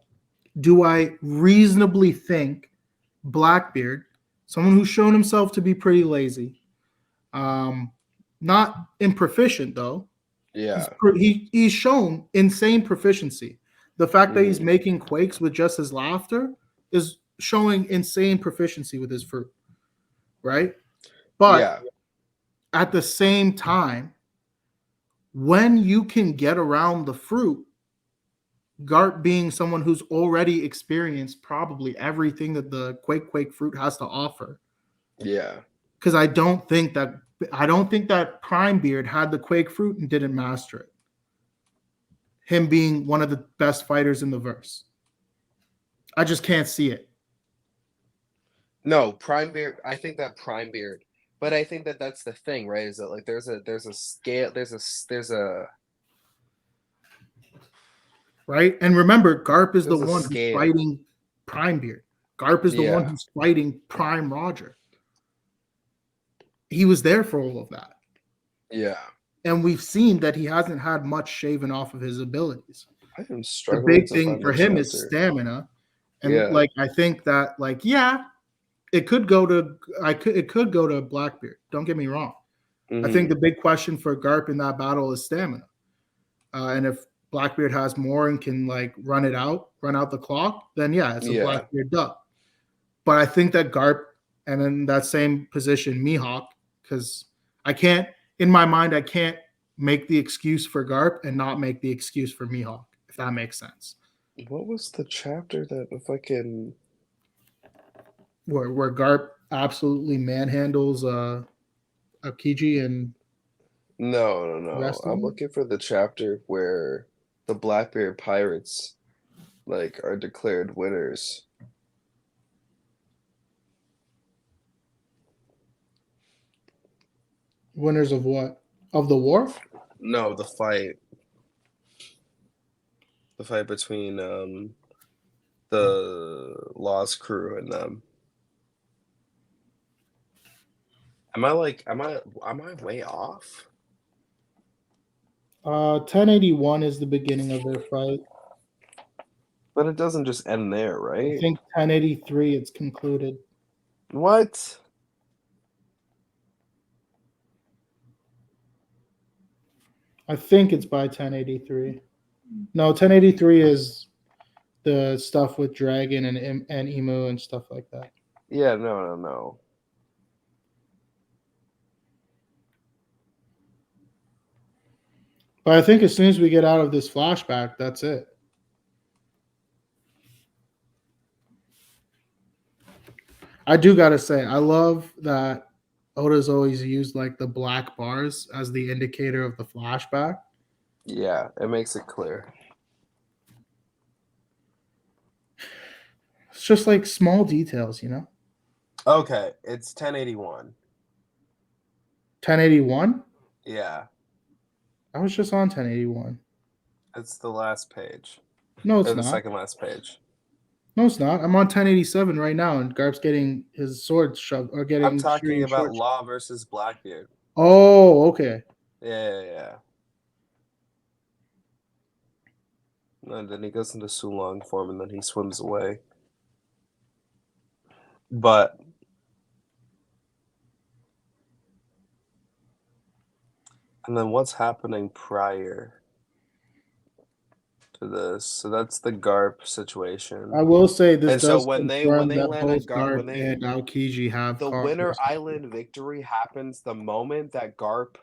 do I reasonably think Blackbeard, someone who's shown himself to be pretty lazy, um, not improficient though. Yeah. He's shown insane proficiency. The fact that he's Hmm. making quakes with just his laughter is showing insane proficiency with his fruit, right? But Yeah. at the same time, when you can get around the fruit, Gart being someone who's already experienced probably everything that the Quake fruit has to offer. Yeah. Because I don't think that Prime Beard had the Quake fruit and didn't master it. Him being one of the best fighters in the verse. I just can't see it. No, Prime Beard. I think that Prime Beard, but I think that that's the thing, right? Is that like there's a scale, there's Right? And remember, Garp is the a one who's scale. fighting Prime Beard. Garp is the one Yeah. who's fighting Prime Roger. He was there for all of that. Yeah. And we've seen that he hasn't had much shaven off of his abilities. I am The struggling big to thing find for that him is chapter. stamina. And Yeah. like I think that like yeah, it could go to it could go to Blackbeard. Don't get me wrong. I think Hmm. the big question for Garp in that battle is stamina. And if Blackbeard has more and can like run out the clock, then yeah, it's a Yeah. Blackbeard dub. But I think that Garp and in that same position, Mihawk, because I can't in my mind, I can't make the excuse for Garp and not make the excuse for Mihawk, if that makes sense. What was the chapter that if I can? Where Garp absolutely manhandles Akiji and No, no, the no. rest of I'm them. looking for the chapter where the Blackbeard Pirates like are declared winners. Winners of what? Of the war? No, the fight between the Lost Crew and them. Am I way off? 1081 is the beginning of their fight. But it doesn't just end there, I right? think 1083 it's concluded. What? I think it's by 1083. No, 1083 is the stuff with Dragon and Emu and stuff like that. Yeah, no, no, no. But I think as soon as we get out of this flashback, that's it. I do gotta say, I love that Oda's always used like the black bars as the indicator of the flashback. Yeah, it makes it clear. It's just like small details, you know. Okay, it's 1081. 1081. Yeah, I was just on 1081. it's the last page. No, Or it's the not. second last page. No, it's not. I'm on 1087 right now, and Garp's getting his sword shoved or I'm getting talking Shireen about short. Law versus Blackbeard. Oh, okay. Yeah, yeah, yeah. And then he goes into Sulong form and then he swims away. But and then what's happening prior to this. So that's the Garp situation. I will say this And so does when confirm they that land at both Garp, when Garp they and Aokiji have the Winter cards. Island victory happens the moment that Garp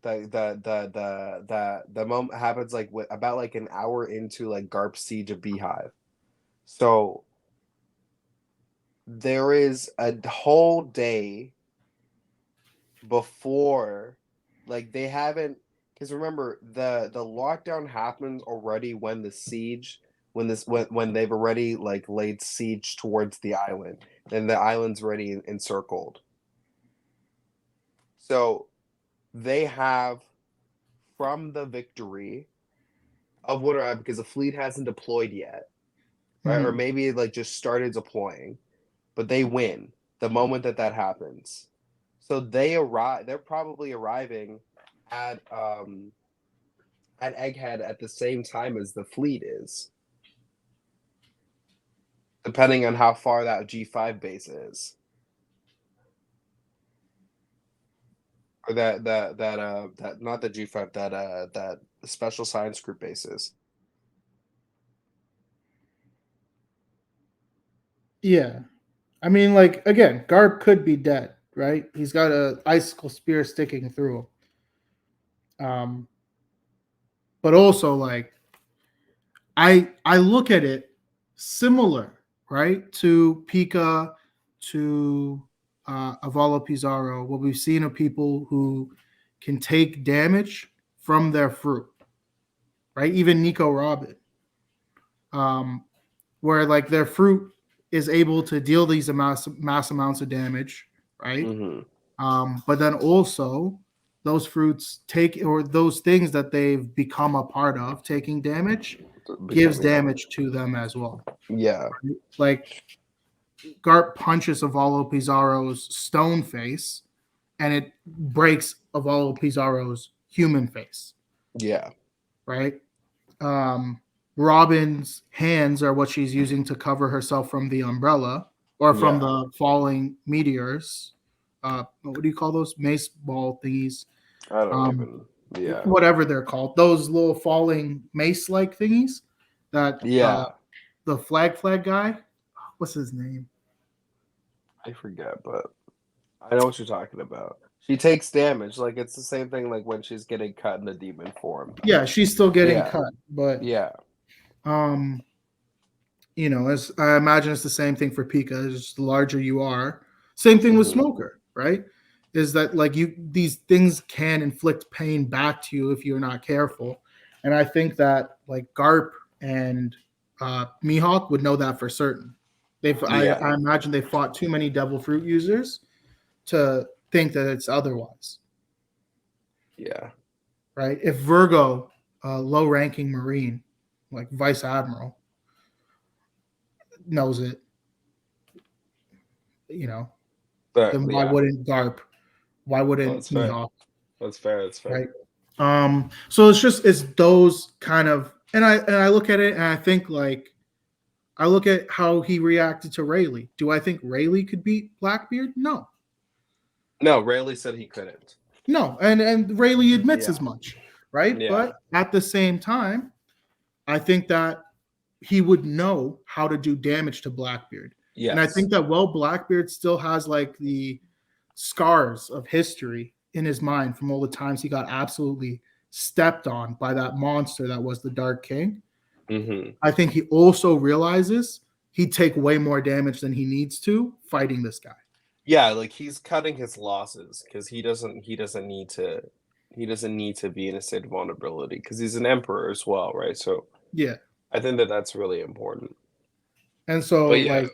the moment happens like about like an hour into like Garp's siege of Beehive. So there is a whole day before, like they haven't, because remember the lockdown happens already when the siege when they've already like laid siege towards the island, then the island's already encircled. So they have from the victory of Winter Island, because the fleet hasn't deployed yet, right? Or Mhm. maybe like just started deploying, but they win the moment that that happens. So they arrive. They're probably arriving at Egghead at the same time as the fleet is, depending on how far that G5 base is, or that not the G5, that special science group base is. Yeah. I mean, like, again, Garp could be dead, right? He's got a icicle spear sticking through him. But also, like, I look at it similar, right, to Pika, to Avalo Pizarro, what we've seen of people who can take damage from their fruit, right? Even Nico Robin, um, where like their fruit is able to deal these mass amounts of damage, right? Mm-hmm. But then also those fruits take, or those things that they've become a part of taking damage gives damage to them as well. Yeah. Like Garp punches Avalo Pizarro's stone face and it breaks Avalo Pizarro's human face, Yeah. right? Um, Robin's hands are what she's using to cover herself from the umbrella or from Yeah. the falling meteors. What do you call those mace ball thingies? I don't Um, even. Yeah. whatever they're called, those little falling mace like thingies that Yeah. the flag guy, what's his name? I forget, but I know what you're talking about. She takes damage. Like it's the same thing like when she's getting cut in the demon form. Yeah, she's still getting Yeah. cut, but Yeah. um, you know, as I imagine it's the same thing for Pika. Just the larger you are, same thing with Mm-hmm. Smoker, right? Is that like these things can inflict pain back to you if you're not careful, and I think that like Garp and Mihawk would know that for certain. Yeah. I imagine they fought too many Devil Fruit users to think that it's otherwise, Yeah. right? If Virgo, low-ranking Marine, like Vice Admiral, knows it, you know, But then why yeah. wouldn't Garp? Why Well, wouldn't that's fair. Mihawk? That's fair. That's fair. Right. So it's those kind of, and I look at it and I think like I look at how he reacted to Rayleigh. Do I think Rayleigh could beat Blackbeard? No. No, Rayleigh said he couldn't. No. And Rayleigh admits Yeah. as much, right? Yeah. But at the same time, I think that he would know how to do damage to Blackbeard. Yes. And I think that Blackbeard still has like the scars of history in his mind from all the times he got absolutely stepped on by that monster that was the Dark King. Mm-hmm. I think he also realizes he'd take way more damage than he needs to fighting this guy. Yeah, like he's cutting his losses because he doesn't need to be in a state of vulnerability because he's an emperor as well, right? So Yeah. I think that that's really important. And so But yeah. like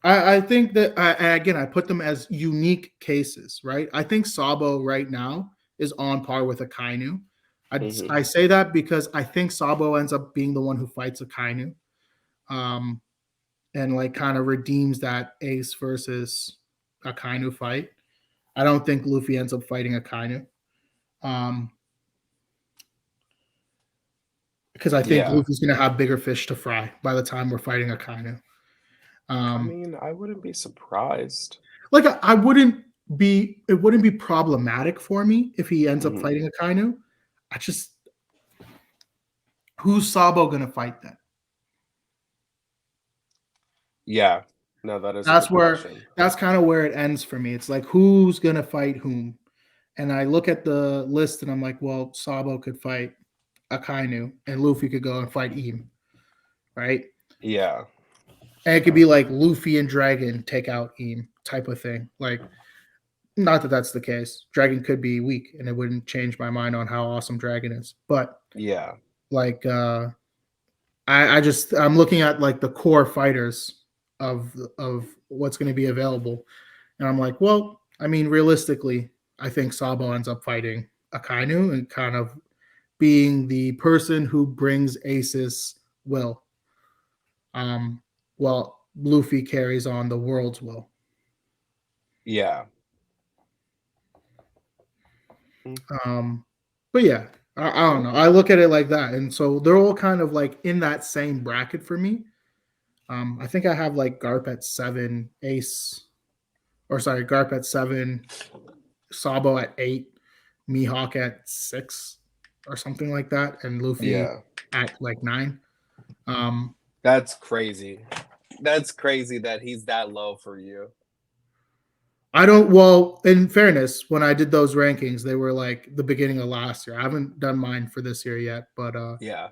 I think that I put them as unique cases, right? I think Sabo right now is on par with Akainu. Mm-hmm. I say that because I think Sabo ends up being the one who fights Akainu, and like kind of redeems that Ace versus Akainu fight. I don't think Luffy ends up fighting Akainu, because I think Luffy's going to have bigger fish to fry by the time we're fighting Akainu. I mean, I wouldn't be surprised. Like I wouldn't be. It wouldn't be problematic for me if he ends up fighting Akainu. who's Sabo gonna fight then? Yeah. No, that is a That's good where question. that's kind of where it ends for me. It's like who's gonna fight whom? And I look at the list and I'm like, well, Sabo could fight Akainu and Luffy could go and fight Im, right? Yeah. And it could be like Luffy and Dragon take out Im type of thing. Like, not that that's the case. Dragon could be weak and it wouldn't change my mind on how awesome Dragon is. But Yeah. like I'm looking at like the core fighters of what's going to be available. And I'm like, well, I mean, realistically, I think Sabo ends up fighting Akainu and kind of being the person who brings Ace's will. Well, Luffy carries on the world's will. Yeah. But yeah, I don't know. I look at it like that, and so they're all kind of like in that same bracket for me. I think I have like Garp at 7, Garp at 7, Sabo at 8, Mihawk at 6, or something like that, and Luffy at like 9. That's crazy. That's crazy that he's that low for you. I don't. Well, in fairness, when I did those rankings, they were like the beginning of last year. I haven't done mine for this year yet, but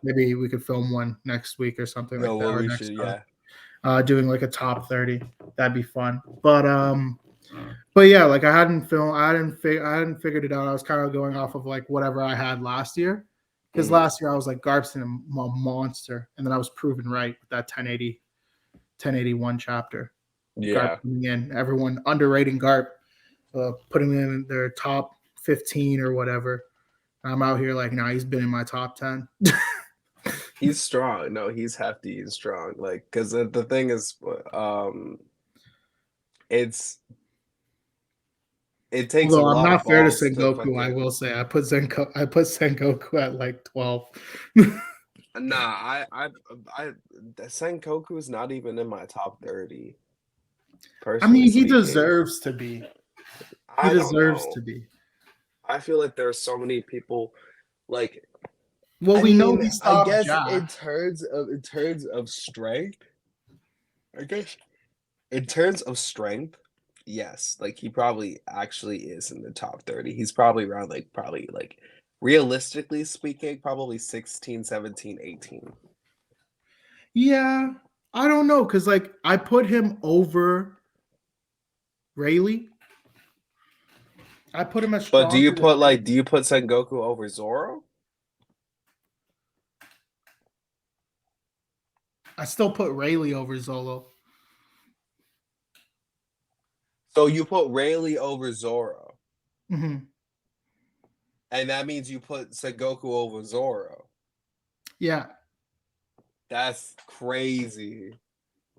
maybe we could film one next week or something like that. Well, or we next should, doing like a top 30. That'd be fun. But yeah, like I hadn't figured it out. I was kind of going off of like whatever I had last year. Because last year I was like Garp's a monster, and then I was proven right with that 1081 chapter. Yeah. Garp coming in, everyone underrating Garp, putting him in their top 15 or whatever. I'm out here like, nah, he's been in my top 10. He's strong. No, he's hefty and strong. Like, because the thing is, it takes Although a lot I'm of not fair to balls Sengoku, fucking... I will say I put Sengoku at like 12. Nah, Sengoku is not even in my top 30. I mean, he speaking. deserves to be. He deserves to be. I feel like there's so many people like. Well, we know he stopped Jack. in terms of strength, I guess in terms of strength, yes, like he probably actually is in the top 30. He's probably around like realistically speaking, probably 16, 17, 18. Yeah, I don't know, because like I put him over Rayleigh. I put him as. But do you put Sengoku over Zoro? I still put Rayleigh over Zolo. So you put Rayleigh over Zoro. Mm-hmm. And that means you put Sengoku over Zoro. Yeah. That's crazy.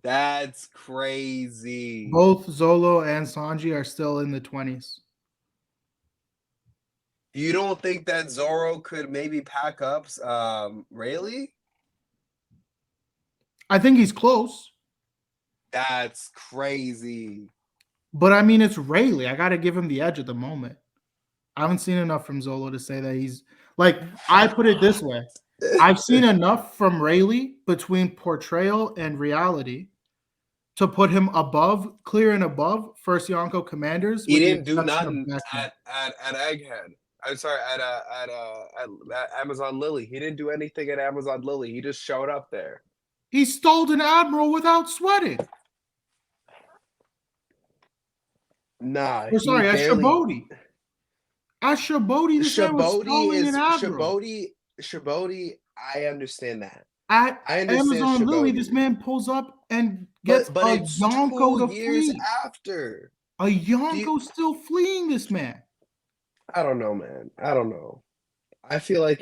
That's crazy. Both Zolo and Sanji are still in the 20s. You don't think that Zoro could maybe pack up Rayleigh? I think he's close. That's crazy. But I mean, it's Rayleigh. I got to give him the edge at the moment. I haven't seen enough from Zolo to say that he's like, I put it this way. I've seen enough from Rayleigh between portrayal and reality to put him clear and above First Yonko Commanders. He didn't do nothing at Egghead. I'm sorry, at Amazon Lily. He didn't do anything at Amazon Lily. He just showed up there. He stole an admiral without sweating. Nah. At Shabodi. At Shabodi, this man was stealing an admiral. Shabodi, I understand that. At Amazon Lily, this man pulls up and gets a Yonko to flee. After. A Yonko still fleeing this man. I don't know, man. I don't know. I feel like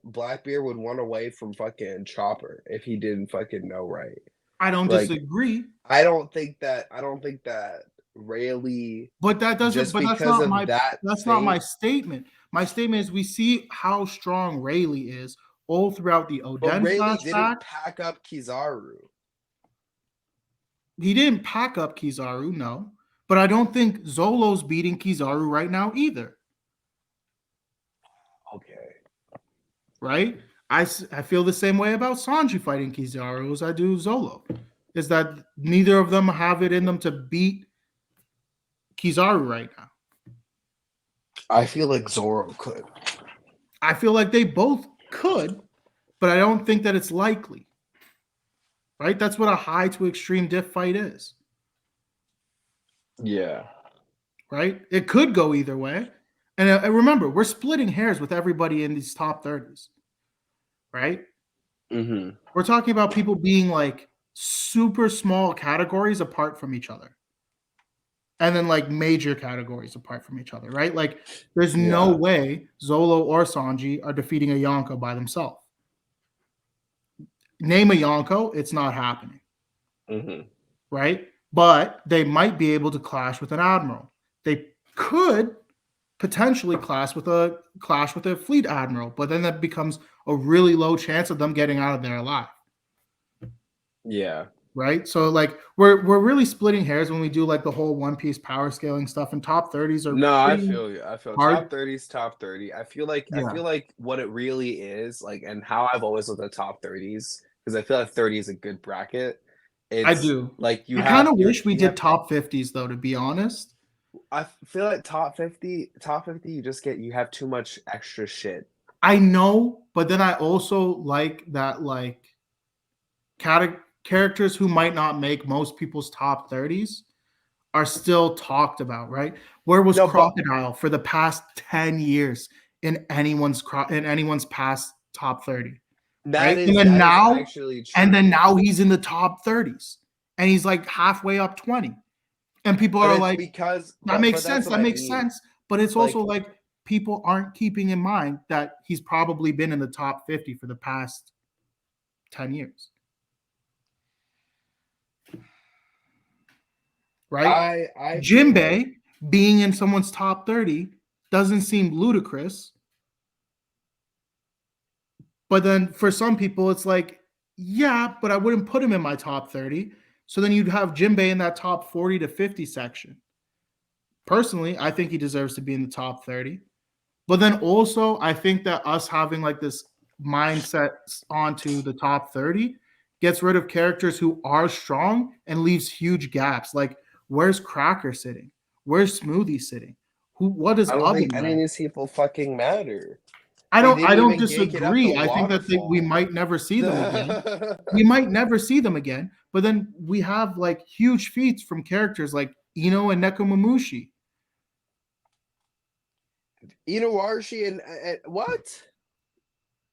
Blackbeard would run away from fucking Chopper if he didn't fucking know right. I don't disagree. I don't think that Rayleigh. But that doesn't. But that's not my statement. My statement is we see how strong Rayleigh is all throughout the Oden flashback. Rayleigh didn't pack up Kizaru. He didn't pack up Kizaru, no. But I don't think Zolo's beating Kizaru right now either. Okay. right? I feel the same way about Sanji fighting Kizaru as I do Zolo. Is that neither of them have it in them to beat Kizaru right now. I feel like Zoro could. I feel like they both could, but I don't think that it's likely. Right? That's what a high to extreme diff fight is. Yeah. Right? It could go either way. And remember, we're splitting hairs with everybody in these top 30s. Right? Mm-hmm. We're talking about people being like super small categories apart from each other. And then like major categories apart from each other, right? Like there's no way Zolo or Sanji are defeating a Yonko by themselves. Name a Yonko, it's not happening. Mm-hmm. Right? But they might be able to clash with an admiral. They could potentially clash with a fleet admiral, but then that becomes a really low chance of them getting out of there alive. Yeah. Right? So like we're really splitting hairs when we do like the whole One Piece power scaling stuff, and top 30s are No, I pretty feel you. I feel hard. top 30's top 30. I feel like Yeah. what it really is, like, and how I've always looked at top 30s, because I feel like 30 is a good bracket. I It's do. like I kind of you wish we did have top 50s though, to be honest. I feel like top 50, you have too much extra shit. I know, but then I also like that like characters who might not make most people's top 30s are still talked about, right? Where was No, but Crocodile for the past 10 years in anyone's past top 30? Right? that is actually And then true. now he's in the top 30s and he's like halfway up 20. And people But are it's like, because that makes that's sense. what That I makes mean. sense. But it's Like, also like people aren't keeping in mind that he's probably been in the top 50 for the past 10 years. Right? I feel Jinbei like being in someone's top 30 doesn't seem ludicrous. But then for some people, it's like, yeah, but I wouldn't put him in my top 30. So then you'd have Jinbei in that top 40 to 50 section. Personally, I think he deserves to be in the top 30. But then also, I think that us having like this mindset onto the top 30 gets rid of characters who are strong and leaves huge gaps. Like, where's Cracker sitting? Where's Smoothie sitting? What is I don't think Oven any of rank? these people fucking matter. I They don't I didn't don't even gank it up the disagree. I think that we waterfall. might never see them again. We might never see them again. But then we have like huge feats from characters like Ino and Nekomamushi. Inuarashi and what?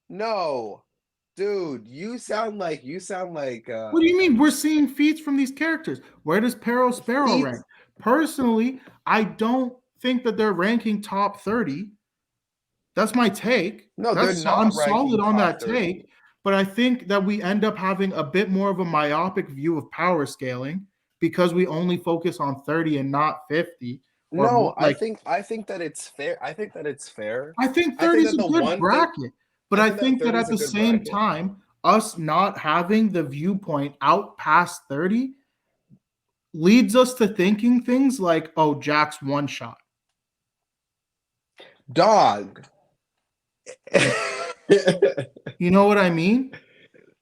No, dude, you sound like What do you mean? We're seeing feats from these characters. Where does Pero Sparrow rank? feats. Personally, I don't think that they're ranking top 30. That's my take. No, they're I'm not solid ranking on top that 30. take, but I think that we end up having a bit more of a myopic view of power scaling because we only focus on 30 and not 50 or No, like I think that it's fair. I think that it's fair. I think I 30 think is that a the good one thing bracket. But I I think that think that 30 is at a the good same bracket. time, us not having the viewpoint out past 30 leads us to thinking things like, oh, Jack's one shot. Dog. You know what I mean?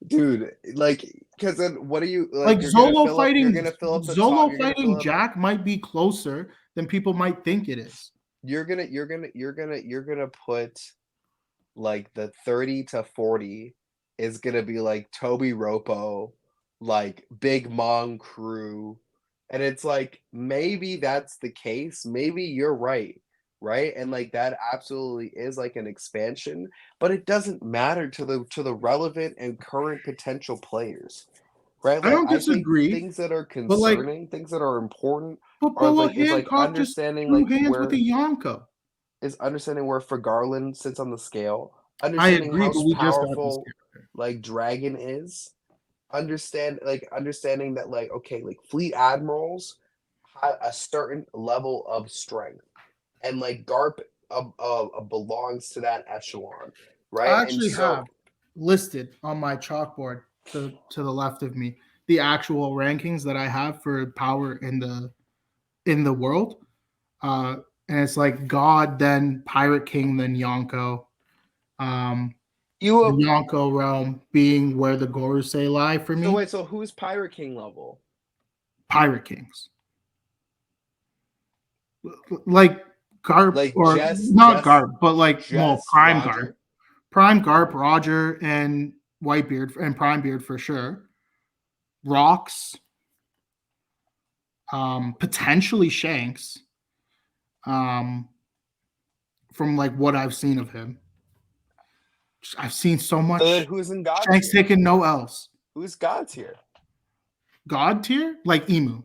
Dude, like, because then what are you Like like? You're Zolo gonna fill up the top. Zolo You're gonna fill fighting up. Jack might be closer than people might think it is. You're gonna put like the 30 to 40 is gonna be like Toby Ropo, like Big Mom crew. And it's like maybe that's the case. Maybe you're right. Right. And like that absolutely is like an expansion, but it doesn't matter to the relevant and current potential players. Right? I Like don't I think disagree, things that are but like, concerning, things that are important but are Boa like is like Hancock just understanding threw like hands with a where Yonko. is understanding where for Garland sits on the scale, I understanding agree, how but we just got this powerful character. like Dragon is, understanding that like okay, like fleet admirals have a certain level of strength, and like Garp belongs to that echelon, right? I And actually so have listed on my chalkboard to the left of me the actual rankings that I have for power in the world. And it's like God, then Pirate King, then Yonko, The You Yonko realm being where the Gorosei lie for me. so wait, so who's Pirate King level? Pirate Kings. Like Garp, Like or not Garp, but like Prime Roger? Garp. Prime Garp, Roger, and Whitebeard and Primebeard for sure. Rocks, potentially Shanks, from like what I've seen of him. I've seen so much. So then who's in God Shanks tier? taking no else. Who's God tier? God tier, like Emu.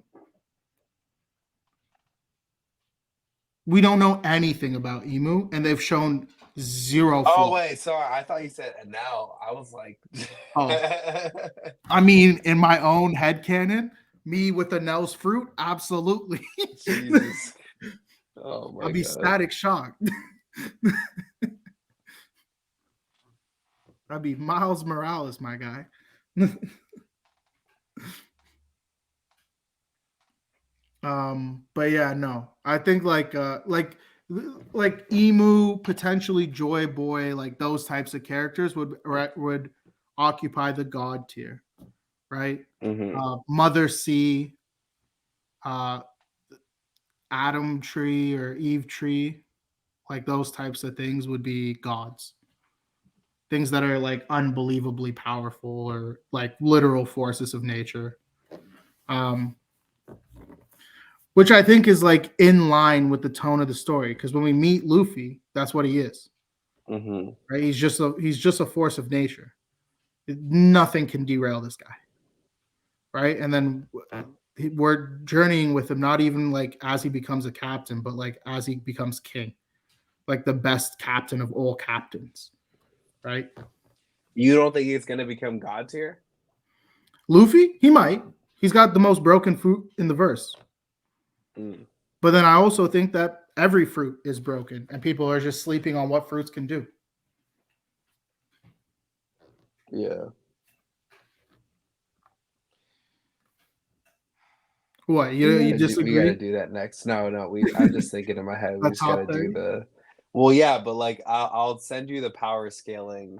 We don't know anything about Emu, and they've shown zero. Oh flaw. wait, sorry. I thought you said Enel. I was like, Oh. I mean, in my own headcanon, me with the Nels fruit, absolutely. Jesus. Oh my I'll be God. static shocked. I'd be Miles Morales, my guy. But yeah, no. I think like Emu, potentially Joy Boy, like those types of characters would occupy the God tier, right? Mhm. Mother C, Adam Tree or Eve Tree, like those types of things would be gods. Things that are like unbelievably powerful or like literal forces of nature. Which I think is like in line with the tone of the story. Because when we meet Luffy, that's what he is. Mhm. Right? He's just a force of nature. Nothing can derail this guy. Right? And then we're journeying with him, not even like as he becomes a captain, but like as he becomes king. Like the best captain of all captains. Right? You don't think he's gonna become God tier? Luffy, he might. He's got the most broken fruit in the verse. Mm. But then I also think that every fruit is broken and people are just sleeping on what fruits can do. Yeah. What, you We disagree? gotta do that next. No, I'm just thinking in my head. We A just gotta top do 30? the. Well, yeah, but like I'll send you the power scaling.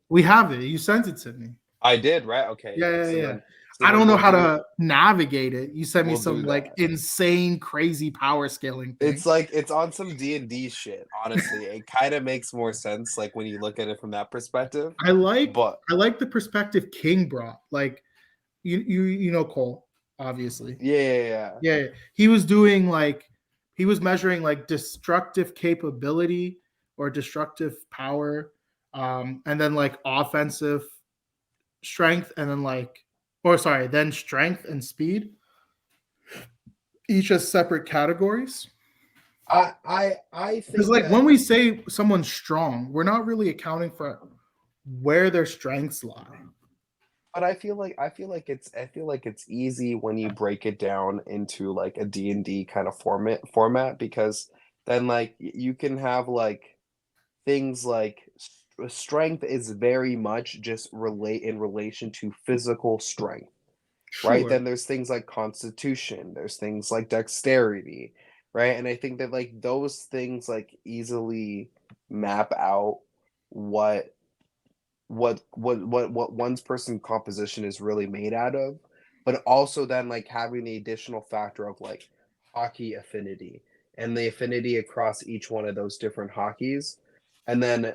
We have it. You sent it to me. I did, right? Okay, Yeah, yeah. yeah, yeah. So I then don't know we'll how do. to navigate it. You sent me We'll do some like that. insane, crazy power scaling thing. It's like it's on some D&D shit. Honestly, it kind of makes more sense like when you look at it from that perspective. I like But the perspective King brought. Like you know Cole, obviously. yeah. Yeah, he was doing like he was measuring like destructive capability or destructive power, and then like offensive strength, and then then strength and speed, each as separate categories. I Because think like that. when we say someone's strong, we're not really accounting for where their strengths lie. But I feel like it's easy when you break it down into like a D&D kind of format because then like you can have like things like strength is very much just relate in relation to physical strength, right? Sure. Then there's things like constitution, there's things like dexterity, right? And I think that like those things like easily map out what what one's person composition is really made out of, but also then like having the additional factor of like hockey affinity and the affinity across each one of those different hockeys, and then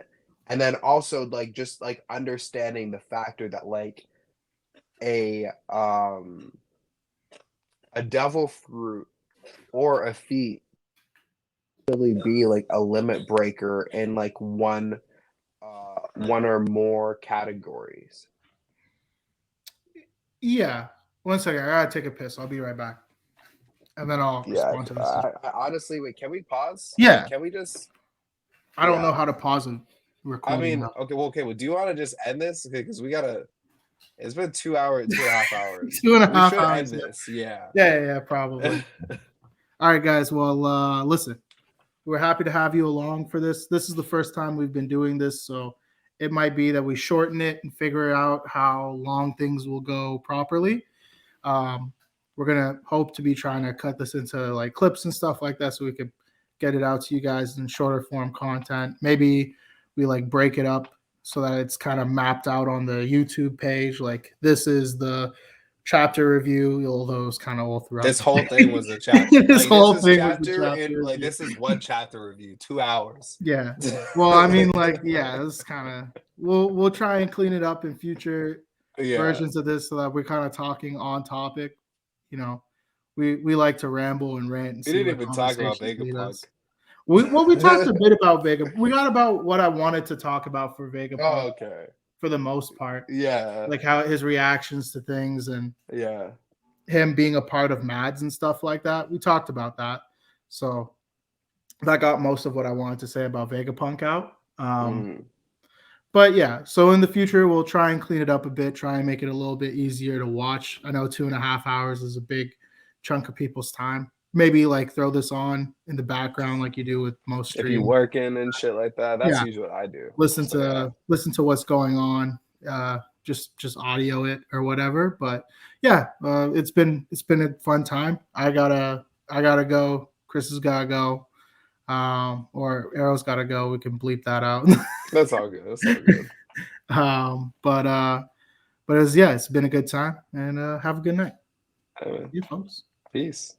also like just like understanding the factor that like a um a devil fruit or a feat really be like a limit breaker in like one or more categories. Yeah. One second. I gotta take a piss. I'll be right back. And then I'll Yeah, respond to this. I honestly, wait, can we pause? Yeah. Like, can we just? I don't know Yeah, how to pause a I recording mean, now. okay. Well, do you want to just end this? Okay, because we gotta. It's been 2.5 hours. 2.5 We should hours. end this. Yeah. Yeah, probably. All right, guys. Well, listen, we're happy to have you along for this. This is the first time we've been doing this, so it might be that we shorten it and figure out how long things will go properly. Um, we're gonna hope to be trying to cut this into like clips and stuff like that, so we could get it out to you guys in shorter form content. Maybe we like break it up so that it's kind of mapped out on the YouTube page. Like this is the chapter review, although it's kind of all throughout. This whole thing was a chapter. This Like, whole this is thing was the chapter, chapter and like review. this is one chapter review, 2 hours. Yeah. Well, I mean, like, yeah, it's kind of we'll try and clean it up in future Yeah. versions of this so that we're kind of talking on topic. You know, we like to ramble and rant and We see didn't what even talk about conversations lead Vegapunk. us. We talked a bit about Vega. We got about what I wanted to talk about for Vegapunk Oh, okay. for the most part. Yeah. Like how his reactions to things and Yeah. him being a part of Mads and stuff like that. We talked about that. So that got most of what I wanted to say about Vegapunk out. But yeah, so in the future, we'll try and clean it up a bit, try and make it a little bit easier to watch. I know 2.5 hours is a big chunk of people's time. Maybe like throw this on in the background like you do with most streams. If you working and shit like that, that's usually what I do. Listen to what's going on. Just audio it or whatever. But yeah, it's been a fun time. I gotta go. Chris has gotta go. Or Arrow's gotta go. We can bleep that out. That's all good. That's all good. But it's been a good time, and have a good night. Anyway, You folks. peace.